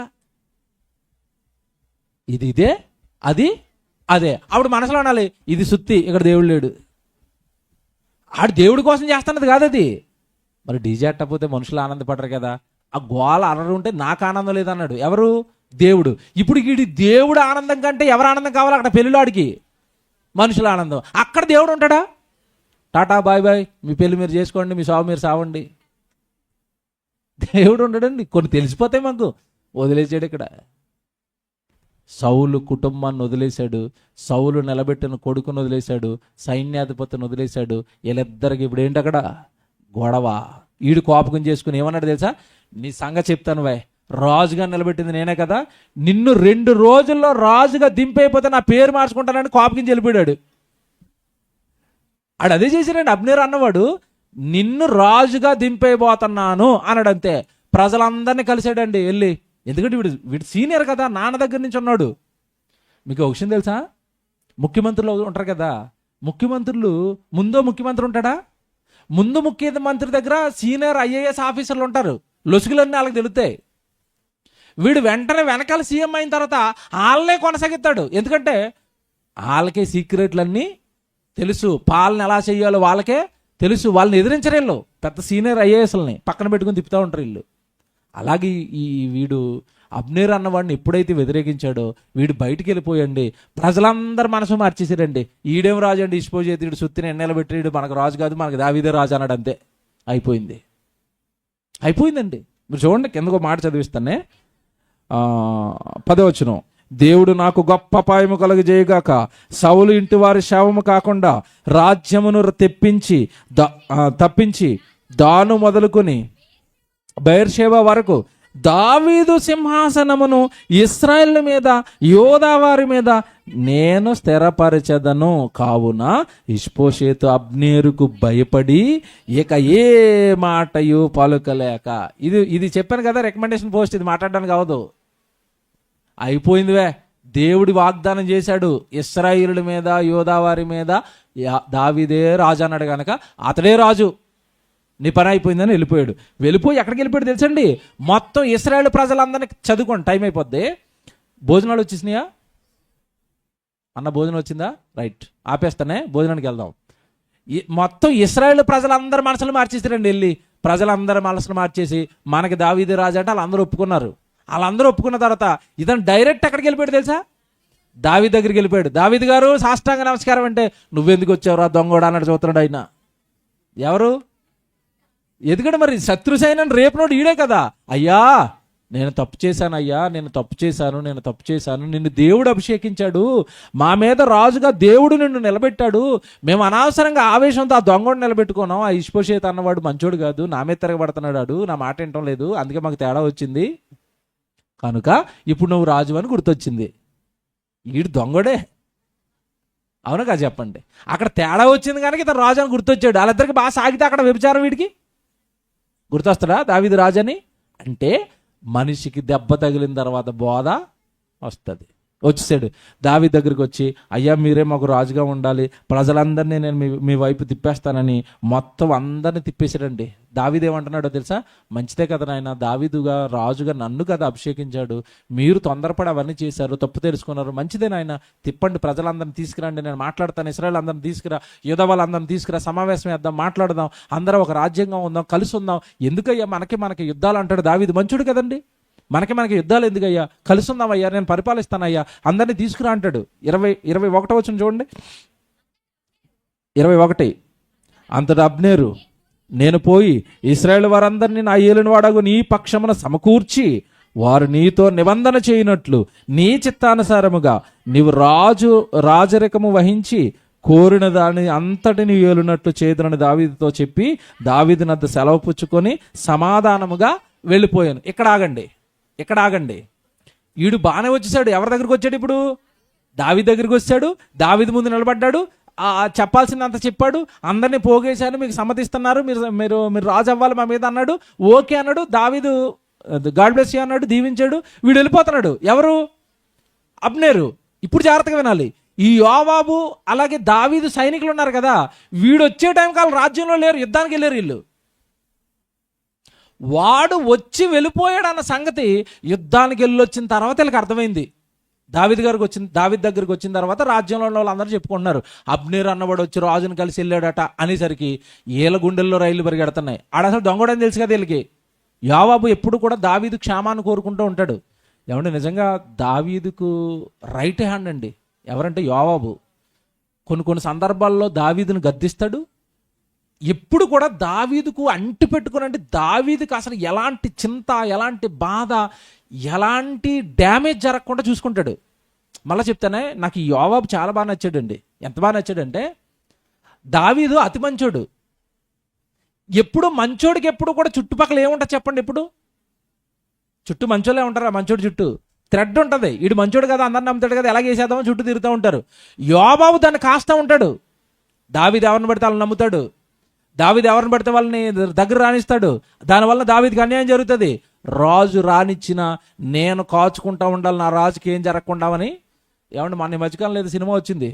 ఇదే అది అదే. అప్పుడు మనసులో అనాలి, ఇది సుత్తి, ఇక్కడ దేవుడు లేడు. ఆడు దేవుడి కోసం చేస్తున్నది కాదు అది. మరి డీజే అట్టకపోతే మనుషులు ఆనందపడరు కదా. ఆ గోల అలరు ఉంటే నాకు ఆనందం లేదన్నాడు. ఎవరు? దేవుడు. ఇప్పుడు వీడి దేవుడు ఆనందం కంటే ఎవరు ఆనందం కావాలి? అక్కడ పెళ్ళిలాడికి మనుషుల ఆనందం. అక్కడ దేవుడు ఉంటాడా? టాటా బాయ్ బాయ్, మీ పెళ్ళి మీరు చేసుకోండి, మీ సావు మీరు సావండి. దేవుడు ఉండడండి. కొన్ని తెలిసిపోతాయి మాకు. వదిలేసాడు ఇక్కడ. సౌలు కుటుంబాన్ని వదిలేశాడు. సౌలు నిలబెట్టిన కొడుకును వదిలేశాడు. సైన్యాధిపతిని వదిలేశాడు. వీళ్ళిద్దరికి ఇప్పుడు ఏంటి అక్కడ? గొడవ. ఈడు కోపకం చేసుకుని ఏమన్నాడు తెలుసా? నీ సంగతి చెప్తాను బాయ్, రాజుగా నిలబెట్టింది నేనే కదా, నిన్ను 2 రోజుల్లో రాజుగా దింపైపోతే నా పేరు మార్చుకుంటానని కోపకించి వెళ్ళిపోయాడు. ఆడు అదే చేశాడండి. అబ్నేరు అన్నవాడు నిన్ను రాజుగా దింపైపోతున్నాను అన్నాడు అంతే. ప్రజలందరినీ కలిసాడండి వెళ్ళి. ఎందుకంటే వీడు సీనియర్ కదా, నాన్న దగ్గర నుంచి ఉన్నాడు. మీకు ఒక విషయం తెలుసా? ముఖ్యమంత్రులు ఉంటారు కదా, ముఖ్యమంత్రులు ముందు ముఖ్యమంత్రి ఉంటాడా? ముందు ముఖ్యమంత్రి దగ్గర సీనియర్ ఐఏఎస్ ఆఫీసర్లు ఉంటారు. లొసుగులన్నీ వాళ్ళకి తెలుస్తాయి. వీడు వెంటనే వెనకాల సీఎం అయిన తర్వాత వాళ్ళనే కొనసాగిస్తాడు. ఎందుకంటే వాళ్ళకే సీక్రెట్లన్నీ తెలుసు. పాలన ఎలా చేయాలో వాళ్ళకే తెలుసు. వాళ్ళని ఎదిరించరు వీళ్ళు. పెద్ద సీనియర్ ఐఏఎస్లని పక్కన పెట్టుకుని తిప్పుతూ ఉంటారు వీళ్ళు. అలాగే ఈ వీడు అబ్నేరు అన్నవాడిని ఎప్పుడైతే వ్యతిరేకించాడో వీడు బయటికి వెళ్ళిపోయండి, ప్రజలందరూ మనసు మార్చేసారండి. ఈడేం రాజు అండి, ఇష్పోజేతుడు సుత్తిని ఎన్నెల పెట్టాడు, మనకు రాజు కాదు, మనకు దావీదే రాజు అన్నాడు, అంతే అయిపోయిందండి. మీరు చూడండి, కిందకు మాట చదివిస్తానే, 10వ వచనం. దేవుడు నాకు గొప్ప అపాయము కలుగజేయగాక, సౌలు ఇంటి వారి శవము కాకుండా రాజ్యమును తప్పించి దాను మొదలుకొని బెయేర్షెబా వరకు దావీదు సింహాసనమును ఇశ్రాయేలు మీద యోధా వారి మీద నేను స్థిరపరచెదను. కావున ఇష్బోషెతు అబ్నేరుకు భయపడి ఇక ఏ మాటయు పలుకలేక. ఇది చెప్పాను కదా, రికమెండేషన్ పోస్ట్, ఇది మాట్లాడడానికి అవదు. అయిపోయిందివే. దేవుడి వాగ్దానం చేశాడు, ఇశ్రాయేలుల మీద యోధా వారి మీద దావీదే రాజు అన్నాడు కనుక అతడే రాజు, నీ పని అయిపోయిందని వెళ్ళిపోయి ఎక్కడికి వెళ్ళిపోయాడు తెలుసండి, మొత్తం ఇశ్రాయేలు ప్రజలందరినీ చదువుకోండి, టైం అయిపోద్ది. భోజనాలు వచ్చేసినాయా అన్న? భోజనం వచ్చిందా? రైట్, ఆపేస్తానే, భోజనానికి వెళ్దాం. మొత్తం ఇశ్రాయేలు ప్రజలందరూ మనసులు మార్చేసారండి. వెళ్ళి ప్రజలందరూ మనసులు మార్చేసి మనకి దావీదు రాజు అంటే వాళ్ళందరూ ఒప్పుకున్నారు. వాళ్ళందరూ ఒప్పుకున్న తర్వాత ఇతను డైరెక్ట్ ఎక్కడికి వెళ్ళిపోయాడు తెలుసా? దావీదు దగ్గరికి వెళ్ళిపోయాడు. దావీదు గారు సాష్టాంగ నమస్కారం అంటే, నువ్వెందుకు వచ్చావురా దొంగోడా అన్నాడు. చూస్తున్నాడు ఆయన. ఎవరు? ఎందుకంటే మరి శత్రు సైన్యం రేపునోడు ఈడే కదా. అయ్యా నేను తప్పు చేశాను, అయ్యా నేను తప్పు చేశాను, నిన్ను దేవుడు అభిషేకించాడు, మా మీద రాజుగా దేవుడు నిన్ను నిలబెట్టాడు, మేము అనవసరంగా ఆవేశంతో ఆ దొంగోడు నిలబెట్టుకున్నాం, ఆ ఇష్బోషెతు అన్నవాడు మంచోడు కాదు, నా మీద తిరగబడుతున్నాడు, నా మాట వినటం లేదు, అందుకే మాకు తేడా వచ్చింది, కనుక ఇప్పుడు నువ్వు రాజు అని గుర్తొచ్చింది. ఈడు దొంగడే, అవును కదా చెప్పండి. అక్కడ తేడా వచ్చింది కనుక ఇతను రాజు అని గుర్తొచ్చాడు. వాళ్ళిద్దరికి బాగా సాగితే అక్కడ వ్యభిచారం వీడికి గుర్తొస్తాడా దావీదు రాజు అని? అంటే మనిషికి దెబ్బ తగిలిన తర్వాత బోధ వస్తుంది. వచ్చేసాడు దావీదు దగ్గరికి వచ్చి, అయ్యా మీరే మాకు రాజుగా ఉండాలి, ప్రజలందరినీ నేను మీ వైపు తిప్పేస్తానని మొత్తం అందరినీ తిప్పేశాడండి. దావీదు ఏమంటున్నాడో తెలుసా? మంచిదే కదా నాయన, దావీదుగా రాజుగా నన్ను కదా అభిషేకించాడు, మీరు తొందరపడి అవన్నీ చేశారు, తప్పు తెలుసుకున్నారు, మంచిదే నాయన, తిప్పండి, ప్రజలందరినీ తీసుకురండి, నేను మాట్లాడతాను, ఇశ్రాయేలు అందరిని తీసుకురా, యూదా వాళ్ళందరిని తీసుకురా, సమావేశం వేద్దాం, మాట్లాడదాం, అందరం ఒక రాజ్యంగా ఉందాం, కలిసి ఉందాం. ఎందుకయ్యా మనకి యుద్ధాలు అంటాడు దావీదు? మంచుడు కదండి, మనకి యుద్ధాలు ఎందుకయ్యా, కలిసి ఉందామయ్యా, నేను పరిపాలిస్తానయ్యా, అందరినీ తీసుకురా అంటాడు. 21వ వచనం చూడండి. 21. అంతటా అబ్నేరు, నేను పోయి ఇశ్రాయేలు వారందరినీ నా ఏలిన వాడగు నీ పక్షమున సమకూర్చి వారు నీతో నిబంధన చేయనట్లు నీ చిత్తానుసారముగా నీవు రాజరికము వహించి కోరిన దాని అంతటిని ఏలునట్లు చేదునని దావీదుతో చెప్పి దావీదు నద్ద సెలవు పుచ్చుకొని సమాధానముగా వెళ్ళిపోయాను. ఇక్కడ ఆగండి. ఈడు బాగానే వచ్చేసాడు. ఎవరి దగ్గరికి వచ్చాడు? ఇప్పుడు దావీదు దగ్గరికి వచ్చాడు. దావీదు ముందు నిలబడ్డాడు, చెప్పాల్సిందంత చెప్పాడు, అందరినీ పోగేశాను, మీకు సమ్మతిస్తున్నారు, మీరు రాజు అవ్వాలి మా మీద అన్నాడు. ఓకే అన్నాడు. దావీదు గాడ్ బ్లెస్ యూ అన్నాడు, దీవించాడు. వీడు వెళ్ళిపోతున్నాడు. ఎవరు? అబ్నేరు. ఇప్పుడు జాగ్రత్తగా వినాలి. ఈ యోవాబు అలాగే దావీదు సైనికులు ఉన్నారు కదా, వీడు వచ్చే టైం కాలం రాజ్యంలో లేరు, యుద్ధానికి వెళ్ళారు వీళ్ళు. వాడు వచ్చి వెళ్ళిపోయాడు అన్న సంగతి యుద్ధానికి వెళ్ళొచ్చిన తర్వాత వీళ్ళకి అర్థమైంది. దావీదు దగ్గరికి వచ్చిన తర్వాత రాజ్యంలో ఉన్న వాళ్ళందరూ చెప్పుకుంటున్నారు, అబ్నేరు అన్నవాడు వచ్చి రాజుని కలిసి వెళ్ళాడట అనేసరికి వీళ్ళ గుండెల్లో రైళ్లు పరిగెడుతున్నాయి. ఆడ అసలు దొంగడని తెలుసు కదా వీళ్ళకి. యోవాబు ఎప్పుడు కూడా దావీదు క్షేమాన్ని కోరుకుంటూ ఉంటాడు. ఏమంటే నిజంగా దావీదుకు రైట్ హ్యాండ్ అండి ఎవరంటే యోవాబు. కొన్ని సందర్భాల్లో దావీదును గద్దిస్తాడు. ఎప్పుడు కూడా దావీదుకు అంటి పెట్టుకుని, అంటే దావీదుకు అసలు ఎలాంటి చింత, ఎలాంటి బాధ, ఎలాంటి డ్యామేజ్ జరగకుండా చూసుకుంటాడు. మళ్ళీ చెప్తానే, నాకు ఈ యోవాబు చాలా బాగా నచ్చాడండి. ఎంత బాగా నచ్చాడంటే, దావీదు అతి మంచోడు. ఎప్పుడు మంచోడికి ఎప్పుడు కూడా చుట్టుపక్కల ఏముంటుంది చెప్పండి? ఎప్పుడు చుట్టూ మంచోళ్ళే ఉంటారా? మంచోడి చుట్టూ థ్రెడ్ ఉంటుంది. వీడు మంచోడు కదా, అందరిని నమ్ముతాడు కదా, ఎలా చేసేద్దామో చుట్టూ తిరుగుతూ ఉంటారు. యోవాబు దాన్ని కాస్తూ ఉంటాడు. దావీదు ఎవరిని పడితే వాళ్ళని నమ్ముతాడు, దావీదు ఎవరిని పడితే వాళ్ళని దగ్గర రాణిస్తాడు. దానివల్ల దావీదుకి అన్యాయం జరుగుతుంది. రాజు రానిచ్చిన నేను కాచుకుంటా ఉండాలి, నా రాజుకి ఏం జరగకుండామని. ఏమంటే మన మధ్యకాలం లేదు సినిమా వచ్చింది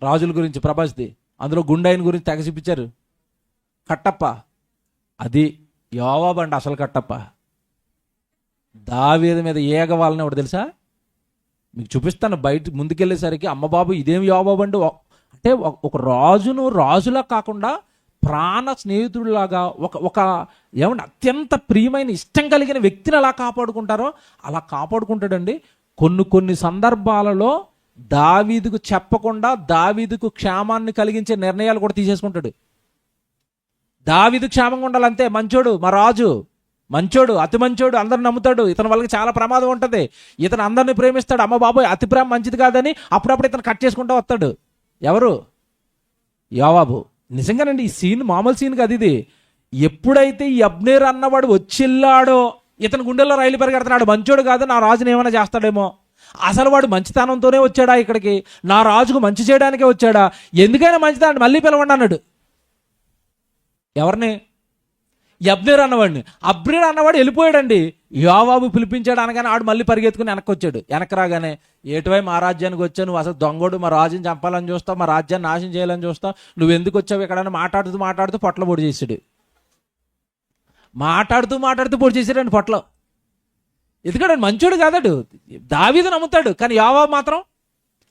రాజుల గురించి, ప్రభాస్ది. అందులో గుండాయిని గురించి తెగ చూపించారు. కట్టప్ప, అది యోవాబు అండి అసలు కట్టప్ప. దావీదు మీద ఏగవాలని ఒకటి తెలుసా? మీకు చూపిస్తాను. బయట ముందుకెళ్ళేసరికి అమ్మ బాబు ఇదేం యోవాబు అండి. అంటే ఒక రాజులా కాకుండా ప్రాణ స్నేహితుడిలాగా ఒక ఏమంటే అత్యంత ప్రియమైన ఇష్టం కలిగిన వ్యక్తిని ఎలా కాపాడుకుంటారో అలా కాపాడుకుంటాడండి. కొన్ని సందర్భాలలో దావీదుకు చెప్పకుండా దావీదుకు క్షేమాన్ని కలిగించే నిర్ణయాలు కూడా తీసేసుకుంటాడు. దావీదు క్షేమంగా ఉండాలంతే, మంచోడు మా రాజు, మంచోడు, అతి మంచోడు, అందరిని నమ్ముతాడు, ఇతని వాళ్ళకి చాలా ప్రమాదం ఉంటుంది, ఇతను అందరిని ప్రేమిస్తాడు, అమ్మ బాబోయ్ అతి ప్రేమ మంచిది కాదని అప్పుడప్పుడు ఇతను కట్ చేసుకుంటూ వస్తాడు. ఎవరు? యోవాబు. నిజంగానండి, ఈ సీన్ మామూలు సీన్ కాదు ఇది. ఎప్పుడైతే ఈ అబ్నేర్ అన్నవాడు వచ్చిల్లాడో ఇతని గుండెల్లో రైలు పరిగెడుతున్నాడు, మంచోడు కాదు నా రాజుని ఏమైనా చేస్తాడేమో, అసలు వాడు మంచితనంతోనే వచ్చాడా ఇక్కడికి, నా రాజుకు మంచి చేయడానికే వచ్చాడా, ఎందుకైనా మంచిదాన్ని మళ్ళీ పిలవండి అన్నాడు. ఎవరిని? అబ్నేర్ అన్నవాడిని. అబ్నేర్ అన్నవాడు వెళ్ళిపోయాడండి. యోవాబు పిలిపించాడు అనగానే ఆడు మళ్ళీ పరిగెత్తుకుని వెనక్కి వచ్చాడు. వెనక్కి రాగానే ఏటువై మా రాజ్యానికి వచ్చావు, నువ్వు అసలు దొంగోడు, మా రాజుని చంపాలని చూస్తావు, మా రాజ్యాన్ని నాశనం చేయాలని చూస్తావు, నువ్వు ఎందుకు వచ్చావు ఎక్కడైనా మాట్లాడుతూ పొట్ల పొడి చేసాడు. మాట్లాడుతూ పొడి చేసాడండి పొట్ల. ఎందుకంటే మంచోడు కాదాడు, దావీదు నమ్ముతాడు. కానీ యోవాబు మాత్రం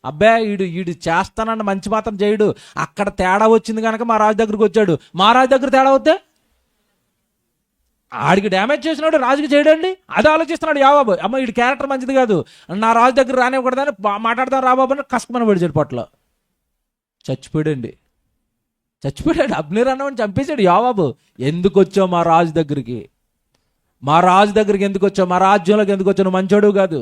అబ్బే ఈడు చేస్తానన్న మంచి మాత్రం చేయడు. అక్కడ తేడా వచ్చింది కనుక మా రాజు దగ్గరికి వచ్చాడు. మా రాజు దగ్గర తేడా వస్తే ఆడికి డ్యామేజ్ చేసినాడు, రాజుకి చేయడండి. అది ఆలోచిస్తున్నాడు యోవాబు. అమ్మ వీడి క్యారెక్టర్ మంచిది కాదు, నా రాజు దగ్గర రానివ్వకూడదని మాట్లాడతాను రాబాబు అని కసుకుమని పడిచాడు పొట్టలో. చచ్చిపోయాడు. అబ్నేర్ అన్నవాడిని చంపేశాడు యోవాబు. ఎందుకు వచ్చావు మా రాజు దగ్గరికి, మా రాజు దగ్గరికి ఎందుకు వచ్చావు, మా రాజ్యంలోకి ఎందుకు వచ్చావు, నువ్వు మంచోడు కాదు.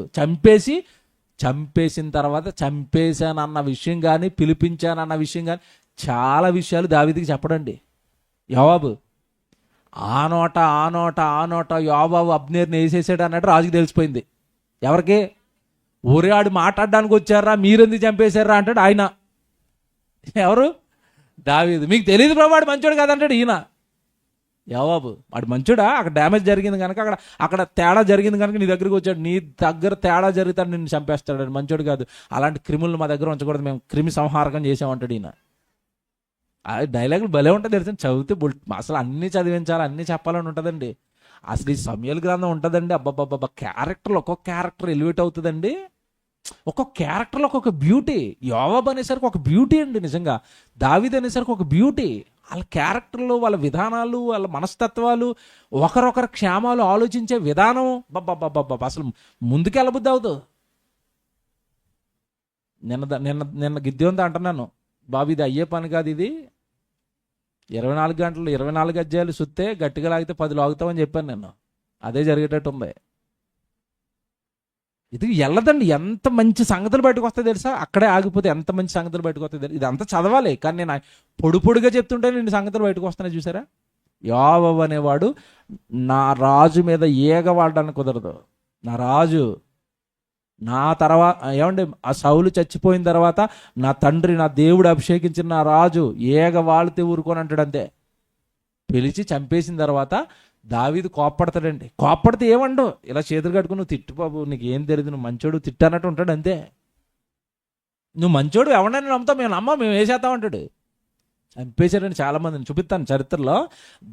చంపేసిన తర్వాత చంపేశానన్న విషయం కానీ పిలిపించానన్న విషయం కానీ చాలా విషయాలు దావీదుకి చెప్పడండి యోవాబు. ఆ నోట యోవాబు అబ్నేర్ని వేసేసాడు అన్నట్టు రాజుకి తెలిసిపోయింది. ఎవరికి? ఊరే ఆడు మాట్లాడడానికి వచ్చారా, మీరెందుకు చంపేశారా అంటాడు ఆయన. ఎవరు? దావీదు. మీకు తెలియదు ప్రభు వాడు మంచోడు కాదంటాడు ఈయన. యోవాబు వాడు మంచోడా, అక్కడ డ్యామేజ్ జరిగింది కనుక అక్కడ తేడా జరిగింది కనుక నీ దగ్గరికి వచ్చాడు, నీ దగ్గర తేడా జరుగుతాడు, నిన్ను చంపేస్తాడు, మంచోడు కాదు, అలాంటి క్రిములను మా దగ్గర ఉంచకూడదు, మేము క్రిమి సంహారకం చేసామంటాడు ఈయన. ఆ డైలాగులు భలే ఉంటుంది తెలుసు, చదివితే అసలు అన్నీ చదివించాలి, అన్నీ చెప్పాలని ఉంటుందండి. అసలు ఈ సమయల్ గ్రంథం ఉంటుందండి. అబ్బాబ్బాబ్బా, క్యారెక్టర్లు ఒక్కొక్క క్యారెక్టర్ ఎలివేట్ అవుతుందండి, ఒక్కొక్క క్యారెక్టర్లో ఒక్కొక్క బ్యూటీ. యోవాబు అనేసరికి ఒక బ్యూటీ అండి, నిజంగా దావీదు అనేసరికి ఒక బ్యూటీ. వాళ్ళ క్యారెక్టర్లు, వాళ్ళ విధానాలు, వాళ్ళ మనస్తత్వాలు, ఒకరొకరు క్షేమాలు ఆలోచించే విధానం బాబా అసలు ముందుకెళ్ళబుద్ధి అవుతుంది. నిన్న గిద్యోంతో అంటున్నాను, బాబు ఇది అయ్యే పని కాదు, ఇది 24 గంటలు 24 అధ్యాయాలు సుత్తే గట్టిగా లాగితే 10 లాగుతామని చెప్పాను నేను. అదే జరిగేటట్టు ఉంది. ఇది వెళ్ళదండి, ఎంత మంచి సంగతులు బయటకు వస్తాయి తెలుసా, అక్కడే ఆగిపోతే ఎంత మంచి సంగతులు బయటకు వస్తాయి. ఇదంతా చదవాలి, కానీ నేను పొడిగా చెప్తుంటే నేను సంగతులు బయటకు వస్తున్నాయి చూసారా. యోవాబు అనేవాడు నా రాజు మీద ఏగవాడడానికి కుదరదు. నా రాజు, నా తర్వాత ఏమండి ఆ సౌలు చచ్చిపోయిన తర్వాత నా తండ్రి, నా దేవుడు అభిషేకించిన నా రాజు ఏగవాళ్ళతే ఊరుకొని అంటాడు అంతే. పిలిచి చంపేసిన తర్వాత దావీదు కోప్పడతాడండి. కోప్పడితే ఏమండు, ఇలా చేతులు కట్టుకుని నువ్వు తిట్టు బాబు, నీకు ఏం తెలియదు, నువ్వు మంచోడు తిట్టు అన్నట్టు ఉంటాడు అంతే. నువ్వు మంచోడు ఎవడైనా నమ్ముతావు, మేము వేసేస్తామంటాడు. చంపేశాడని చాలామందిని చూపిస్తాను చరిత్రలో.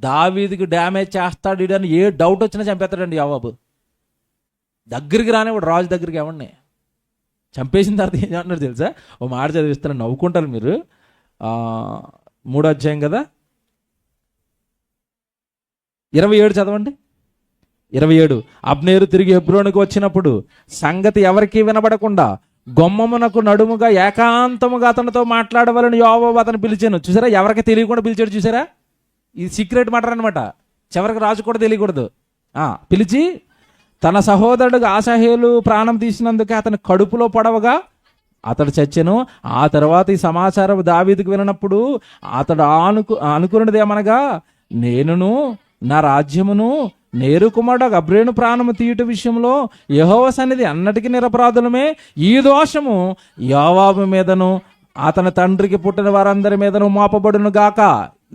దావీదుకి డ్యామేజ్ చేస్తాడు అని ఏ డౌట్ వచ్చినా చంపేస్తాడండి యోవాబు. దగ్గరికి రానివాడు రాజు దగ్గరికి ఎవడిని. చంపేసిన తర్వాత ఏం చేస్తున్నాడు తెలుసా, ఓ మాట చదివిస్తాను, నవ్వుకుంటారు మీరు. 3వ అధ్యాయం కదా, 27 చదవండి. 27 అబ్నేరు తిరిగి హెబ్రోనుకు వచ్చినప్పుడు సంగతి ఎవరికీ వినబడకుండా గొమ్మమునకు నడుముగా ఏకాంతముగా అతనితో మాట్లాడవాలని యోవాబు అతను పిలిచాను. చూసారా, ఎవరికి తెలియకుండా పిలిచాడు చూసారా. ఇది సీక్రెట్ మ్యాటర్ అనమాట, చివరికి రాజు కూడా తెలియకూడదు. పిలిచి తన సహోదరుడు ఆసహేలు ప్రాణం తీసినందుకే అతని కడుపులో పడవగా అతడు చచ్చెను. ఆ తర్వాత ఈ సమాచారం దావీదుకు వినప్పుడు అతడు అనుకున్నది ఏమనగా, నేనును నా రాజ్యమును నేరు కుమారుడు అబ్నేరు ప్రాణము తీయుట విషయంలో యెహోవా సన్నిధి అన్నటికీ నిరపరాధులమే. ఈ దోషము యోవాబు మీదను అతని తండ్రికి పుట్టిన వారందరి మీదను మోపబడును గాక.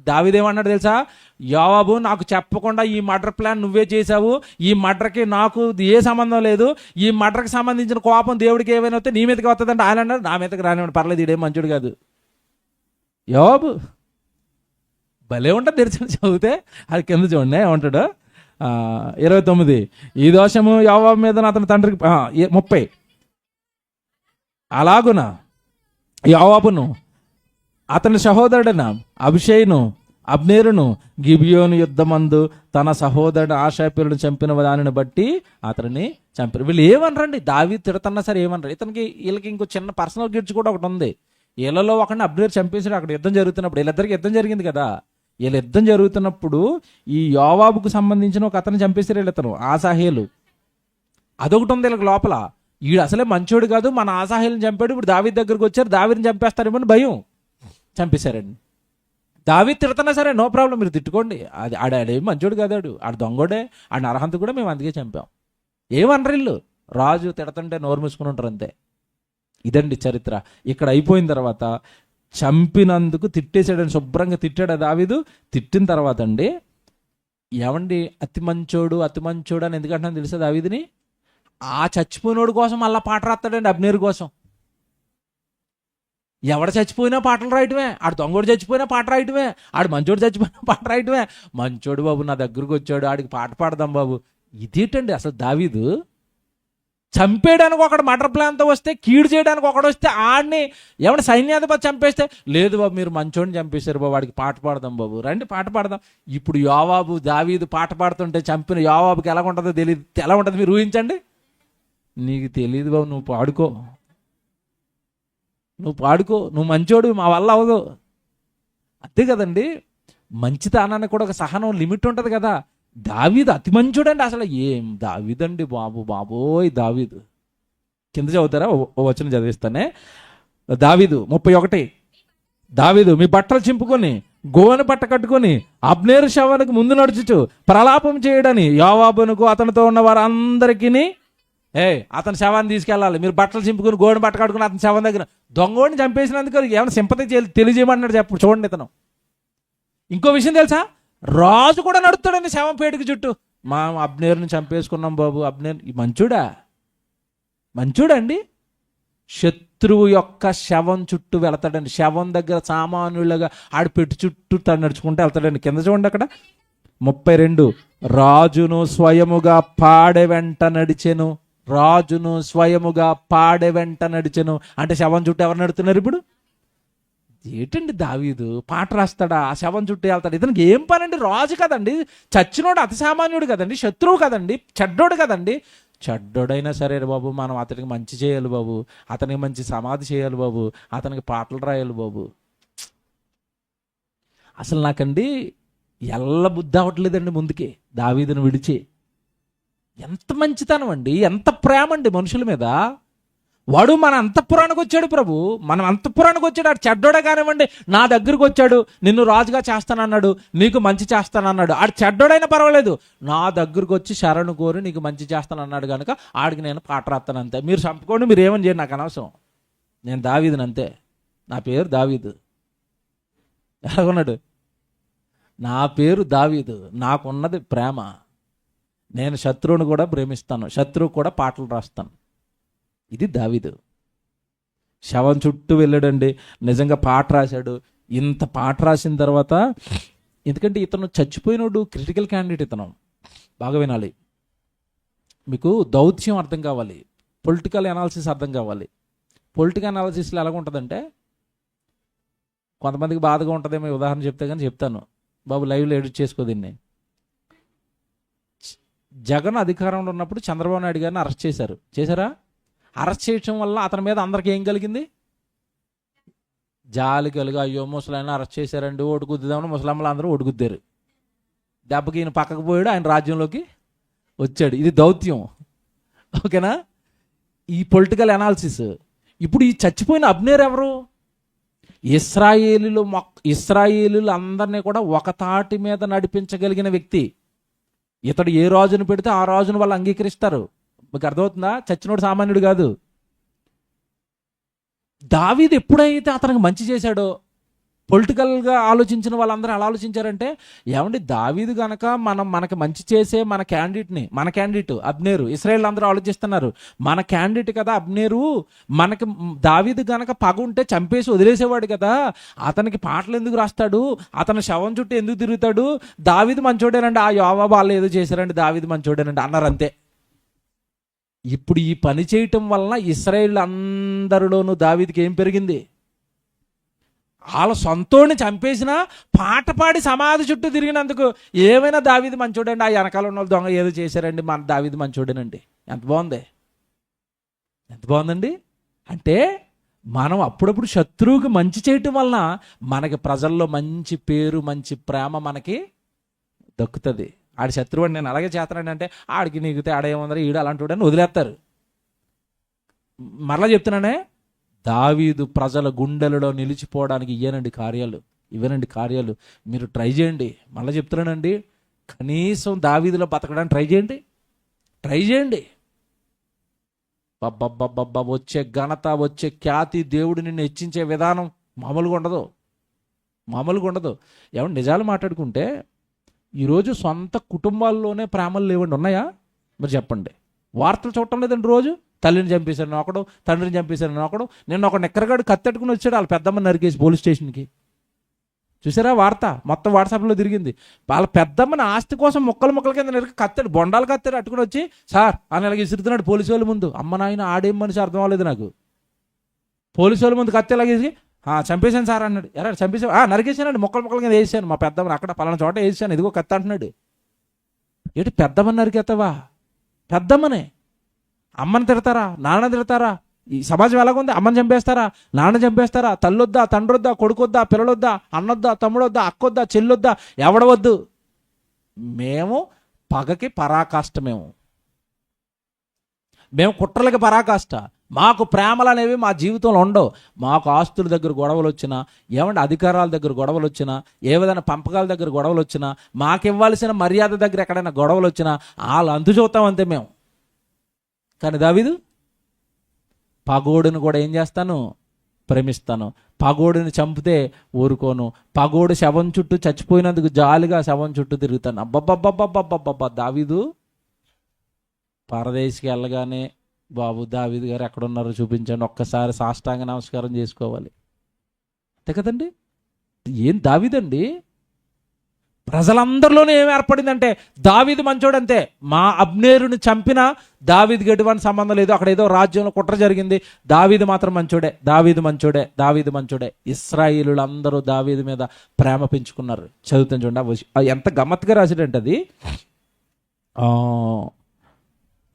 దావీదేమన్నాడు తెలుసా, యోవాబు నాకు చెప్పకుండా ఈ మర్డర్ ప్లాన్ నువ్వే చేశావు, ఈ మర్డర్కి నాకు ఏ సంబంధం లేదు, ఈ మర్డర్కి సంబంధించిన కోపం దేవుడికి ఏమైనా వస్తే నీ మీదకి వస్తుందంటే ఆయన అన్నాడు, నా మీదకి రానివ్వండి పర్లేదు, ఇదేం మంచుడు కాదు. యోవాబు భలే ఉంటుంది తెరిచి చదివితే. అది కింద చూడండి ఏమంటాడు, 29 ఈ దోషము యోవాబు మీద అతని తండ్రికి 30 అలాగున యోవాబును అతని సహోదరుడైన అభిషేయును అబ్నేరును గిబియోను యుద్ధమందు తన సహోదరుడు ఆశాపేలును చంపిన దానిని బట్టి అతనిని చంపారు. వీళ్ళు ఏమనరండి, దావీదు తిడుతున్నా సరే ఏమనరు. ఇతనికి వీళ్ళకి ఇంకో చిన్న పర్సనల్ గిడ్స్ కూడా ఒకటి ఉంది. వీళ్ళలో ఒకరిని అబ్నేరు చంపేసాడు. అక్కడ యుద్ధం జరుగుతున్నప్పుడు, వీళ్ళిద్దరికి యుద్ధం జరిగింది కదా, వీళ్ళ యుద్ధం జరుగుతున్నప్పుడు ఈ యోవాబుకు సంబంధించిన ఒక అతను చంపేశారు వీళ్ళతను, ఆసాహేలు. అదొకటి ఉంది వీళ్ళకి లోపల. వీడు అసలే మంచోడు కాదు, మన ఆసాహేలను చంపాడు, ఇప్పుడు దావీదు దగ్గరకు వచ్చారు, దావీదుని చంపేస్తారేమో అని భయం, చంపేశారండి. దావీదు తిడుతున్నా సరే నో ప్రాబ్లం, మీరు తిట్టుకోండి, అది ఆడేమి మంచోడు కాదాడు, ఆడు దొంగోడే, ఆడిన అర్హంత కూడా మేము అందుకే చంపాం. ఏమనరు వీళ్ళు, రాజు తిడుతుంటే నోరు మూసుకుని ఉంటారు అంతే. ఇదండి చరిత్ర. ఇక్కడ అయిపోయిన తర్వాత చంపినందుకు తిట్టేశాడని, శుభ్రంగా తిట్టాడు దావీదు. తిట్టిన తర్వాత అండి, ఏమండి అతి మంచోడు అని ఎందుకంటున్నాను తెలుసా దావీదుని? ఆ చచ్చిపోయినోడు కోసం మళ్ళా పాట రాస్తాడండి, అబ్నేరు కోసం. ఎవడ చచ్చిపోయినా పాటలు రాయటమే, ఆడు దొంగోడు చచ్చిపోయినా పాట రాయటమే, ఆడు మంచోడు చచ్చిపోయినా పాట రాయటమే. మంచోడు బాబు నా దగ్గరకు వచ్చాడు, ఆడికి పాట పాడదాం బాబు. ఇదేంటండి అసలు దావీదు? చంపేయడానికి ఒకడు మటర్ ప్లాన్తో వస్తే, కీడు చేయడానికి ఒకడు వస్తే ఆడిని ఏమన్నా సైన్యాధిపతి చంపేస్తే, లేదు బాబు మీరు మంచోడిని చంపేశారు బాబు, వాడికి పాట పాడదాం బాబు, రండి పాట పాడదాం. ఇప్పుడు యోవాబు దావీదు పాట పాడుతుంటే చంపిన యోవాబుకి ఎలా ఉంటుందో తెలియదు. ఎలా ఉంటుంది మీరు ఊహించండి. నీకు తెలియదు బాబు, నువ్వు పాడుకో, నువ్వు మంచోడు, మా వల్ల అవ్వదు. అంతే కదండి, మంచితనానికి కూడా ఒక సహనం లిమిట్ ఉంటుంది కదా. దావీదు అతి మంచోడండి. అసలు ఏం దావీదండి బాబోయ్ దావీదు. కింద చదువుతారా, ఓ వచనం చదివిస్తానే. దావీదు 31, దావీదు మీ బట్టలు చింపుకొని గోనె పట్ట కట్టుకొని అబ్నేరు శవానికి ముందు నడుచుచు ప్రలాపం చేయడని యోవాబునకు అతనితో ఉన్న వారందరికీ, అతని శవాన్ని తీసుకెళ్ళాలి, మీరు బట్టలు చింపుకొని గోనె పట్ట కట్టుకుని అతని శవం దగ్గర, దొంగోడిని చంపేసినందుకు ఏమైనా సింపతి తెలియజేయమన్నాడు చెప్పు. చూడండి ఇతను. ఇంకో విషయం తెలుసా, రాజు కూడా నడుస్తాడండి శవం పేటికి చుట్టూ. మా అబ్నేరుని చంపేసుకున్నాం బాబు, అబ్నేరు మంచోడండి. శత్రువు యొక్క శవం చుట్టూ వెళతాడండి. శవం దగ్గర సామాన్యులుగా ఆడు పెట్టి చుట్టూ తను నడుచుకుంటూ వెళ్తాడండి. కింద చూడండి అక్కడ 32, రాజును స్వయముగా పాడె వెంట నడిచెను. అంటే శవం చుట్టూ ఎవరు నడుతున్నారు ఇప్పుడు? ఏంటండి దావీదు పాట రాస్తాడా, ఆ శవం చుట్టూ వెళ్తాడు. ఇతనికి ఏం పని అండి? రాజు కదండి, చచ్చినోడు అతి సామాన్యుడు కదండి, శత్రువు కదండి, చెడ్డోడు కదండి. చెడ్డోడైనా సరే బాబు, మనం అతనికి మంచి చేయాలి బాబు, అతనికి మంచి సమాధి చేయాలి బాబు, అతనికి పాటలు రాయాలి బాబు. అసలు నాకండి ఎల్ల బుద్ధి అవ్వట్లేదండి ముందుకి దావీదును విడిచి. ఎంత మంచితనం అండి, ఎంత ప్రేమ అండి మనుషుల మీద. వాడు మన అంతఃపురానికి వచ్చాడు ప్రభు, మనం అంతఃపురానికి వచ్చాడు. ఆడు చెడ్డోడే కానివ్వండి, నా దగ్గరకు వచ్చాడు, నిన్ను రాజుగా చేస్తానన్నాడు, నీకు మంచి చేస్తానన్నాడు. ఆడు చెడ్డోడైనా పర్వాలేదు, నా దగ్గరకు వచ్చి శరణు కోరి నీకు మంచి చేస్తానన్నాడు కనుక ఆడికి నేను పాట రాస్తాను అంతే. మీరు చంపుకోండి, మీరు ఏమని చేయండి, నాకు అనవసరం, నేను దావీదుని అంతే, నా పేరు దావీదు. ఎలాగున్నాడు? నా పేరు దావీదు, నాకున్నది ప్రేమ, నేను శత్రువుని కూడా ప్రేమిస్తాను, శత్రువు కూడా పాటలు రాస్తాను. ఇది దావీదు. శవం చుట్టూ వెళ్ళాడండి, నిజంగా పాట రాశాడు. ఇంత పాట రాసిన తర్వాత, ఎందుకంటే ఇతను చచ్చిపోయినోడు క్రిటికల్ క్యాండిడేట్. ఇతను బాగా వినాలి, మీకు దౌత్యం అర్థం కావాలి, పొలిటికల్ అనాలిసిస్ అర్థం కావాలి. పొలిటికల్ అనాలిసిస్లో ఎలాగ ఉంటుందంటే, కొంతమందికి బాధగా ఉంటుందేమో, ఉదాహరణ చెప్తే కానీ చెప్తాను బాబు, లైవ్లో ఎడిట్ చేసుకో దీన్ని. జగన్ అధికారంలో ఉన్నప్పుడు చంద్రబాబు నాయుడు గారిని అరెస్ట్ చేశారా? అరెస్ట్ చేయడం వల్ల అతని మీద అందరికి ఏం కలిగింది? జాలి కలిగి, అయ్యో ముసలాయన అరెస్ట్ చేశారండి, ఓటు గుద్దుదామని ముసలమ్మలు అందరూ ఓటు గుద్దారు. దెబ్బకి ఈయన పక్కకు పోయాడు, ఆయన రాజ్యంలోకి వచ్చాడు. ఇది దౌత్యం, ఓకేనా? ఈ పొలిటికల్ అనాలిసిస్. ఇప్పుడు ఈ చచ్చిపోయిన అబ్నేర్ ఎవరు? ఇశ్రాయేలీలు అందరినీ కూడా ఒక తాటి మీద నడిపించగలిగిన వ్యక్తి. ఇతడు ఏ రాజును పెడితే ఆ రాజును వాళ్ళు అంగీకరిస్తారు. మీకు అర్థమవుతుందా? చచ్చినోడు సామాన్యుడు కాదు. దావీదు ఎప్పుడైతే అతనికి మంచి చేశాడో, పొలిటికల్గా ఆలోచించిన వాళ్ళందరూ అలా ఆలోచించారంటే, ఏమండి దావీదు గనక మనకి మంచి చేసే మన క్యాండిడేట్ అబ్నేరు, ఇశ్రాయేల్ అందరూ ఆలోచిస్తున్నారు, మన క్యాండిడేట్ కదా అబ్నేరు, మనకి దావీదు గనక పగ ఉంటే చంపేసి వదిలేసేవాడు కదా, అతనికి పాటలు ఎందుకు రాస్తాడు, అతని శవం చుట్టూ ఎందుకు తిరుగుతాడు, దావీదు మంచోడేనండి, ఆ యోవాబు వాళ్ళు ఏదో చేశారండి, దావీదు మంచోడేనండి అన్నారు అంతే. ఇప్పుడు ఈ పని చేయటం వలన ఇశ్రాయేల్ అందరిలోనూ దావీదుకి ఏం పెరిగింది? వాళ్ళ సొంతోడిని చంపేసినా పాట పాడి సమాధి చుట్టూ తిరిగినందుకు ఏమైనా దావీదు మంచోడండి, ఆ వెనకాల ఉన్న వాళ్ళు దొంగ ఏదో చేశారండి, మన దావీదు మంచోడేనండి. ఎంత బాగుంది, ఎంత బాగుందండి. అంటే మనం అప్పుడప్పుడు శత్రువుకి మంచి చేయటం వలన మనకి ప్రజల్లో మంచి పేరు, మంచి ప్రేమ మనకి దక్కుతుంది. ఆడి శత్రువు అని నేను అలాగే చేస్తానండి అంటే ఆడికి నీకు తేడా ఏముందని ఈడు అలాంటి వాడని వదిలేస్తారు. మరలా చెప్తున్నానే, దావీదు ప్రజల గుండెలలో నిలిచిపోవడానికి ఇవేనండి కార్యాలు. మీరు ట్రై చేయండి. మళ్ళీ చెప్తున్నానండి, కనీసం దావీదులో బతకడానికి ట్రై చేయండి. బబ్బబ్బబ్బబ్బా, వచ్చే ఘనత, వచ్చే ఖ్యాతి, దేవుడు నిన్ను హెచ్చించే విధానం మామూలుగా ఉండదు. ఏమన్నా నిజాలు మాట్లాడుకుంటే ఈరోజు సొంత కుటుంబాల్లోనే ప్రేమలు లేవండి, ఉన్నాయా? మరి చెప్పండి. వార్తలు చూడటం లేదండి రోజు. తల్లిని చంపేశాను ఒకడు, తండ్రిని చంపేశాను ఒకడు. నేను ఒక నెక్కరగాడు కత్తెట్టుకుని వచ్చాడు వాళ్ళ పెద్దమ్మని నరికేసి పోలీస్ స్టేషన్కి. చూసారా వార్త? మొత్తం వాట్సాప్లో తిరిగింది. వాళ్ళ పెద్దమ్మని ఆస్తి కోసం ముక్కల కింద నరికి బొండాలు కత్తాడు అట్టుకుని వచ్చి సార్ అని అలాగే ఇసురుతున్నాడు పోలీసు వాళ్ళ ముందు. అమ్మ నాయన, ఆడేం మనిషి అర్థం అవ్వలేదు నాకు. పోలీసు వాళ్ళ ముందు కత్తి అలాగేసి చంపేశాను సార్ అన్నాడు. ఎరా చంపేసావు? నరికేసానండి, ముక్కల కింద వేసాను, మా పెద్దమ్మని అక్కడ పలానా చోట వేసాను, ఇదిగో కత్తి అంటున్నాడు. ఏంటి పెద్దమ్మని నరికేస్తావా? పెద్దమ్మనే. అమ్మని తిడతారా, నాన్న తిడతారా? ఈ సమాజం ఎలాగుంది? అమ్మని చంపేస్తారా, నాన్న చంపేస్తారా, తల్లొద్దా, తండ్రొద్దా, కొడుకొద్దా, పిల్లలొద్దా, అన్నొద్దా, తమ్ముడొద్దా, అక్కొద్దా, చెల్లొద్దా, ఎవడవద్దు. మేము పగకి పరాకాష్ట, మేము కుట్రలకి పరాకాష్ట. మాకు ప్రేమలు అనేవి మా జీవితంలో ఉండవు. మాకు ఆస్తుల దగ్గర గొడవలు వచ్చినా, అధికారాల దగ్గర గొడవలు వచ్చినా, ఏ విధంగా పంపకాల దగ్గర గొడవలు వచ్చినా, మాకు ఇవ్వాల్సిన మర్యాద దగ్గర ఎక్కడైనా గొడవలు వచ్చినా వాళ్ళు అంతు చూస్తాం అంతే మేము. కానీ దావీదు పగోడును కూడా ఏం చేస్తాను? ప్రేమిస్తాను. పగోడుని చంపితే ఊరుకోను. పగోడు శవం చుట్టూ చచ్చిపోయినందుకు జాలిగా శవం చుట్టూ తిరుగుతాను. అబ్బబ్బబ్బబ్బబ్బబ్బబ్బా. దావీదు పరదేశికి వెళ్ళగానే బాబు దావీదు గారు ఎక్కడున్నారో చూపించండి, ఒక్కసారి సాష్టాంగ నమస్కారం చేసుకోవాలి. అంతే కదండి. ఏం దావీదండి? ప్రజలందరిలోనే ఏం ఏర్పడిందంటే దావీదు మంచోడంతే. మా అబ్నేరుని చంపినా దావీదుకి ఎటువంటి సంబంధం లేదు. అక్కడ ఏదో రాజ్యంలో కుట్ర జరిగింది, దావీదు మాత్రం దావీదు మంచోడే. ఇశ్రాయేలులందరూ దావీదు మీద ప్రేమ పెంచుకున్నారు. చదువుతాను చూడండి, ఎంత గమ్మత్తుగా రాసిడంటే అది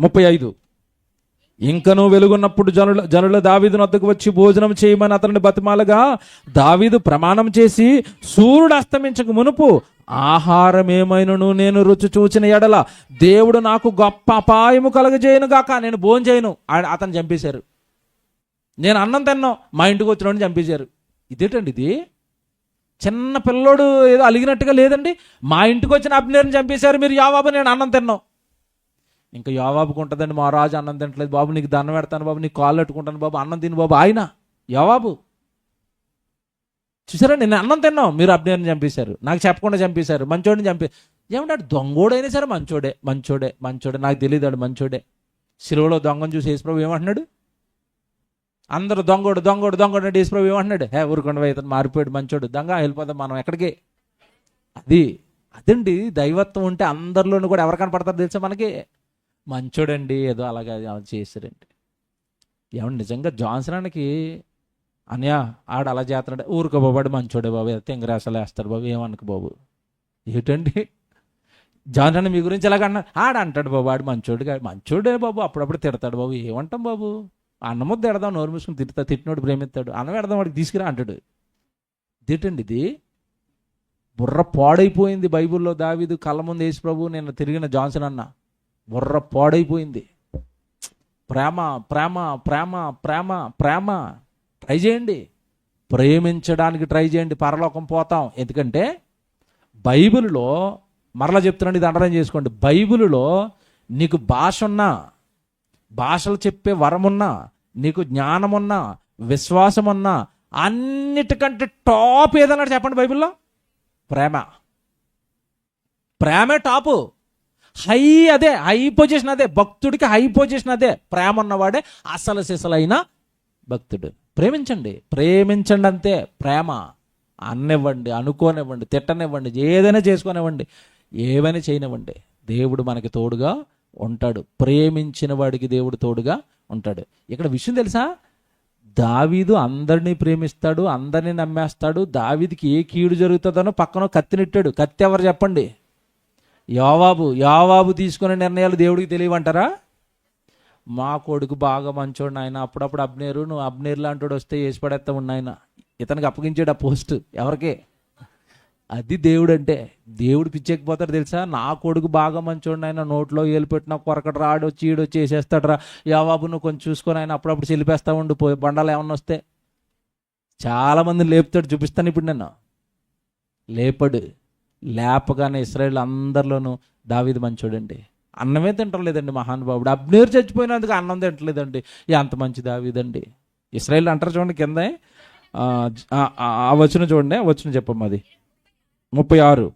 35. ఇంకనూ వెలుగున్నప్పుడు జనుల దావీదు వద్దకు వచ్చి భోజనం చేయమని అతనిని బతిమాలగా దావీదు ప్రమాణం చేసి సూర్యుడు అస్తమించక మునుపు ఆహారం ఏమైనను నేను రుచి చూచిన ఎడల దేవుడు నాకు గొప్ప అపాయము కలగజేయను గాక, నేను భోంచేయను. అతను చంపేశారు. నేను అన్నం తిన్నాం, మా ఇంటికి వచ్చిన చంపేశారు. ఇదేంటండి ఇది? చిన్న పిల్లోడు ఏదో అలిగినట్టుగా లేదండి. మా ఇంటికి వచ్చిన అబ్నేరుని చంపేశారు మీరు, యోవాబు నేను అన్నం తిన్నాం. ఇంకా యోవాబుకు ఉంటుందండి, మా రాజు అన్నం తింటలేదు బాబు, నీకు దండం పెడతాను బాబు, నీకు కాళ్ళు పెట్టుకుంటాను బాబు, అన్నం తిని బాబు. ఆయన యోవాబు చూసారా, నేను అన్నం తిన్నాం, మీరు అబ్నేరుని చంపేశారు, నాకు చెప్పకుండా చంపేశారు, మంచోడిని చంపే. ఏమంటాడు? దొంగోడైనా సరే మంచోడే. నాకు తెలియదాడు మంచోడే. శిలువలో దొంగను చూసి యేసుప్రభు ఏమంటున్నాడు? అందరూ దొంగోడు అంటే యేసుప్రభు ఏమంటున్నాడు? ఊరుకుండా ఇతను మారిపోయాడు, మంచోడు, దొంగ, వెళ్ళిపోతాం మనం ఎక్కడికి. అదండి దైవత్వం ఉంటే అందరిలోనూ కూడా ఎవరు కనపడతారు తెలుసా మనకి? మంచోడండి, ఏదో అలాగా చేశారండి. ఏమన్నా నిజంగా జాన్సనానికి అన్యా ఆడు అలా చేస్తున్నాడు, ఊరుకో బాబాడు మంచోడే బాబు, తెంగరాసలు వేస్తాడు బాబు, ఏమనుకు బాబు. ఏంటండి జాన్సన్ మీ గురించి ఎలాగన్నా? అంటాడు బాబు, ఆడు మంచోడే బాబు, అప్పుడప్పుడు తిడతాడు బాబు, ఏమంటాం బాబు, అన్నముద్ద తిడదాం, నోరు మూసుకుని తిట్టినోడు ప్రేమిస్తాడు, అన్నం పెడదాం వాడికి తీసుకురా అంటాడు. ఇదేంటండి ఇది? బుర్ర పాడైపోయింది. బైబిల్లో దావీదు కళ్ళ ముందు యేసు ప్రభు నేను తిరిగిన జాన్సన్ అన్న బుర్ర పాడైపోయింది. ప్రేమ ప్రేమ ప్రేమ ప్రేమ ప్రేమ. ట్రై చేయండి, ప్రేమించడానికి ట్రై చేయండి, పరలోకం పోతాం. ఎందుకంటే బైబిల్లో, మరలా చెప్తున్నాను, ఇది అండర్లైన్ చేసుకోండి, బైబిల్లో నీకు భాష ఉన్నా, భాషలు చెప్పే వరం ఉన్నా, నీకు జ్ఞానం ఉన్నా, విశ్వాసం ఉన్నా, అన్నిటికంటే టాప్ ఏదన్నా చెప్పండి బైబిల్లో? ప్రేమే టాపు. హై పొజిషన్ అదే. భక్తుడికి హై పొజిషన్ అదే. ప్రేమ ఉన్నవాడే అసలు సిసలైన భక్తుడు. ప్రేమించండి అంతే. ప్రేమ అన్నివ్వండి, అనుకోనివ్వండి, తిట్టనివ్వండి, ఏదైనా చేసుకోనివ్వండి, ఏమైనా చేయనివ్వండి, దేవుడు మనకి తోడుగా ఉంటాడు. ప్రేమించిన వాడికి దేవుడు తోడుగా ఉంటాడు. ఇక్కడ విషయం తెలుసా? దావీదు అందరినీ ప్రేమిస్తాడు, అందరినీ నమ్మేస్తాడు. దావీదుకి ఏ కీడు జరుగుతుందనో పక్కన కత్తినెట్టాడు. కత్తి ఎవరు చెప్పండి? యోవాబు తీసుకునే నిర్ణయాలు దేవుడికి తెలియవంటారా? మా కొడుకు బాగా మంచోడు ఆయన, అప్పుడప్పుడు అబ్నేరు, నువ్వు అబ్నేరు లాంటి వస్తే వేసి పడేస్తా ఉన్నాయన. ఇతనికి అప్పగించాడు ఆ పోస్ట్. ఎవరికి? అది దేవుడు అంటే. దేవుడు పిచ్చెక్కిపోతాడు తెలుసా? నా కొడుకు బాగా మంచోడు ఆయన, నోట్లో ఏలు పెట్టిన కొరకడు రాడు, చీడొచ్చి వేసేస్తాడు రా, యోవాబు నువ్వు కొంచెం చూసుకొని ఆయన అప్పుడప్పుడు చెలిపేస్తా ఉండు బండాలు ఏమన్నా వస్తే. చాలామందిని లేపుతాడు, చూపిస్తాను ఇప్పుడు నేను. లేపడు. లేపగానే ఇశ్రాయేలు అందరిలోనూ దావీదు మంచోడండి. అన్నమే తింటలేదండి మహానుభావుడు. అబ్నేరు చచ్చిపోయినందుకు అన్నం తింటలేదండి. ఎంత మంచి దావీదండి. ఇశ్రాయేలు అంటారు చూడండి కింద ఆ వచనం చూడండి, ఆ వచనం చెప్పమ్మా. అది 36.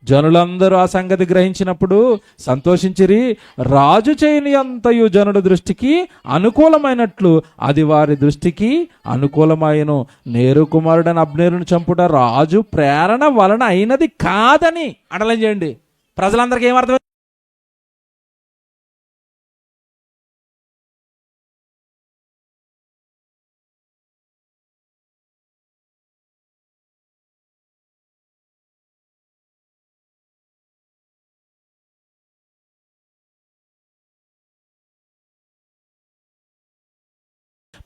జనులందరూ ఆ సంగతి గ్రహించినప్పుడు సంతోషించిరి. రాజు చేయని అంతయు జనుల దృష్టికి అనుకూలమైనట్లు అది వారి దృష్టికి అనుకూలమైనను. నేరు కుమారుడని అబ్నేరును చంపుట రాజు ప్రేరణ వలన అయినది కాదని అడలం చేయండి. ప్రజలందరికీ ఏమర్థం?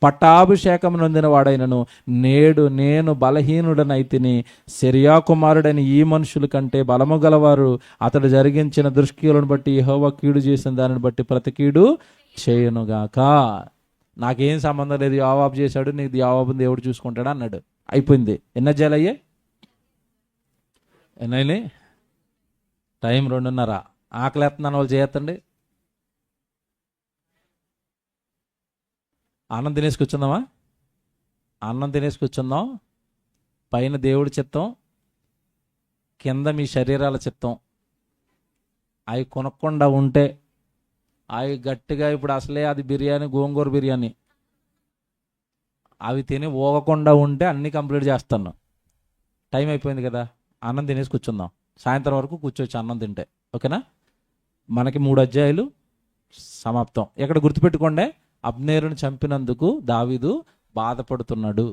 పట్టాభిషేకం నొందిన వాడైనను నేడు నేను బలహీనుడనైతిని. సిరియా కుమారుడని ఈ మనుషుల కంటే బలము గలవారు. అతడు జరిగించిన దుష్కీలను బట్టి యెహోవా కీడు చేసిన దానిని బట్టి ప్రతి కీడు చేయునుగాక. నాకేం సంబంధం లేదు, యోవాబు చేశాడు, నీకు యోవాబుని దేవుడు చూసుకుంటాడు అన్నాడు. అయిపోయింది. ఎన్ని అధ్యాయాలు అయ్యాయి? ఎన్నైనా? టైం 2:30. ఆకలేస్తున్నాను వాళ్ళు చేయొద్దండి. అన్నం తినేసి కూర్చుందామా? అన్నం తినేసి కూర్చుందాం. పైన దేవుడి చిత్తం, కింద మీ శరీరాల చిత్తం. అవి కొనకుండా ఉంటే, అవి గట్టిగా ఇప్పుడు అసలే అది బిర్యానీ, గోంగూర బిర్యానీ, అవి తిని ఊగకుండా ఉంటే అన్నీ కంప్లీట్ చేస్తాను. టైం అయిపోయింది కదా, అన్నం తినేసి కూర్చుందాం. సాయంత్రం వరకు కూర్చోవచ్చు అన్నం తింటే. ఓకేనా? మనకి 3 అధ్యాయాలు సమాప్తం. ఇక్కడ గుర్తుపెట్టుకోండి, అబ్నేరుని చంపినందుకు దావీదు బాధపడుతున్నాడు.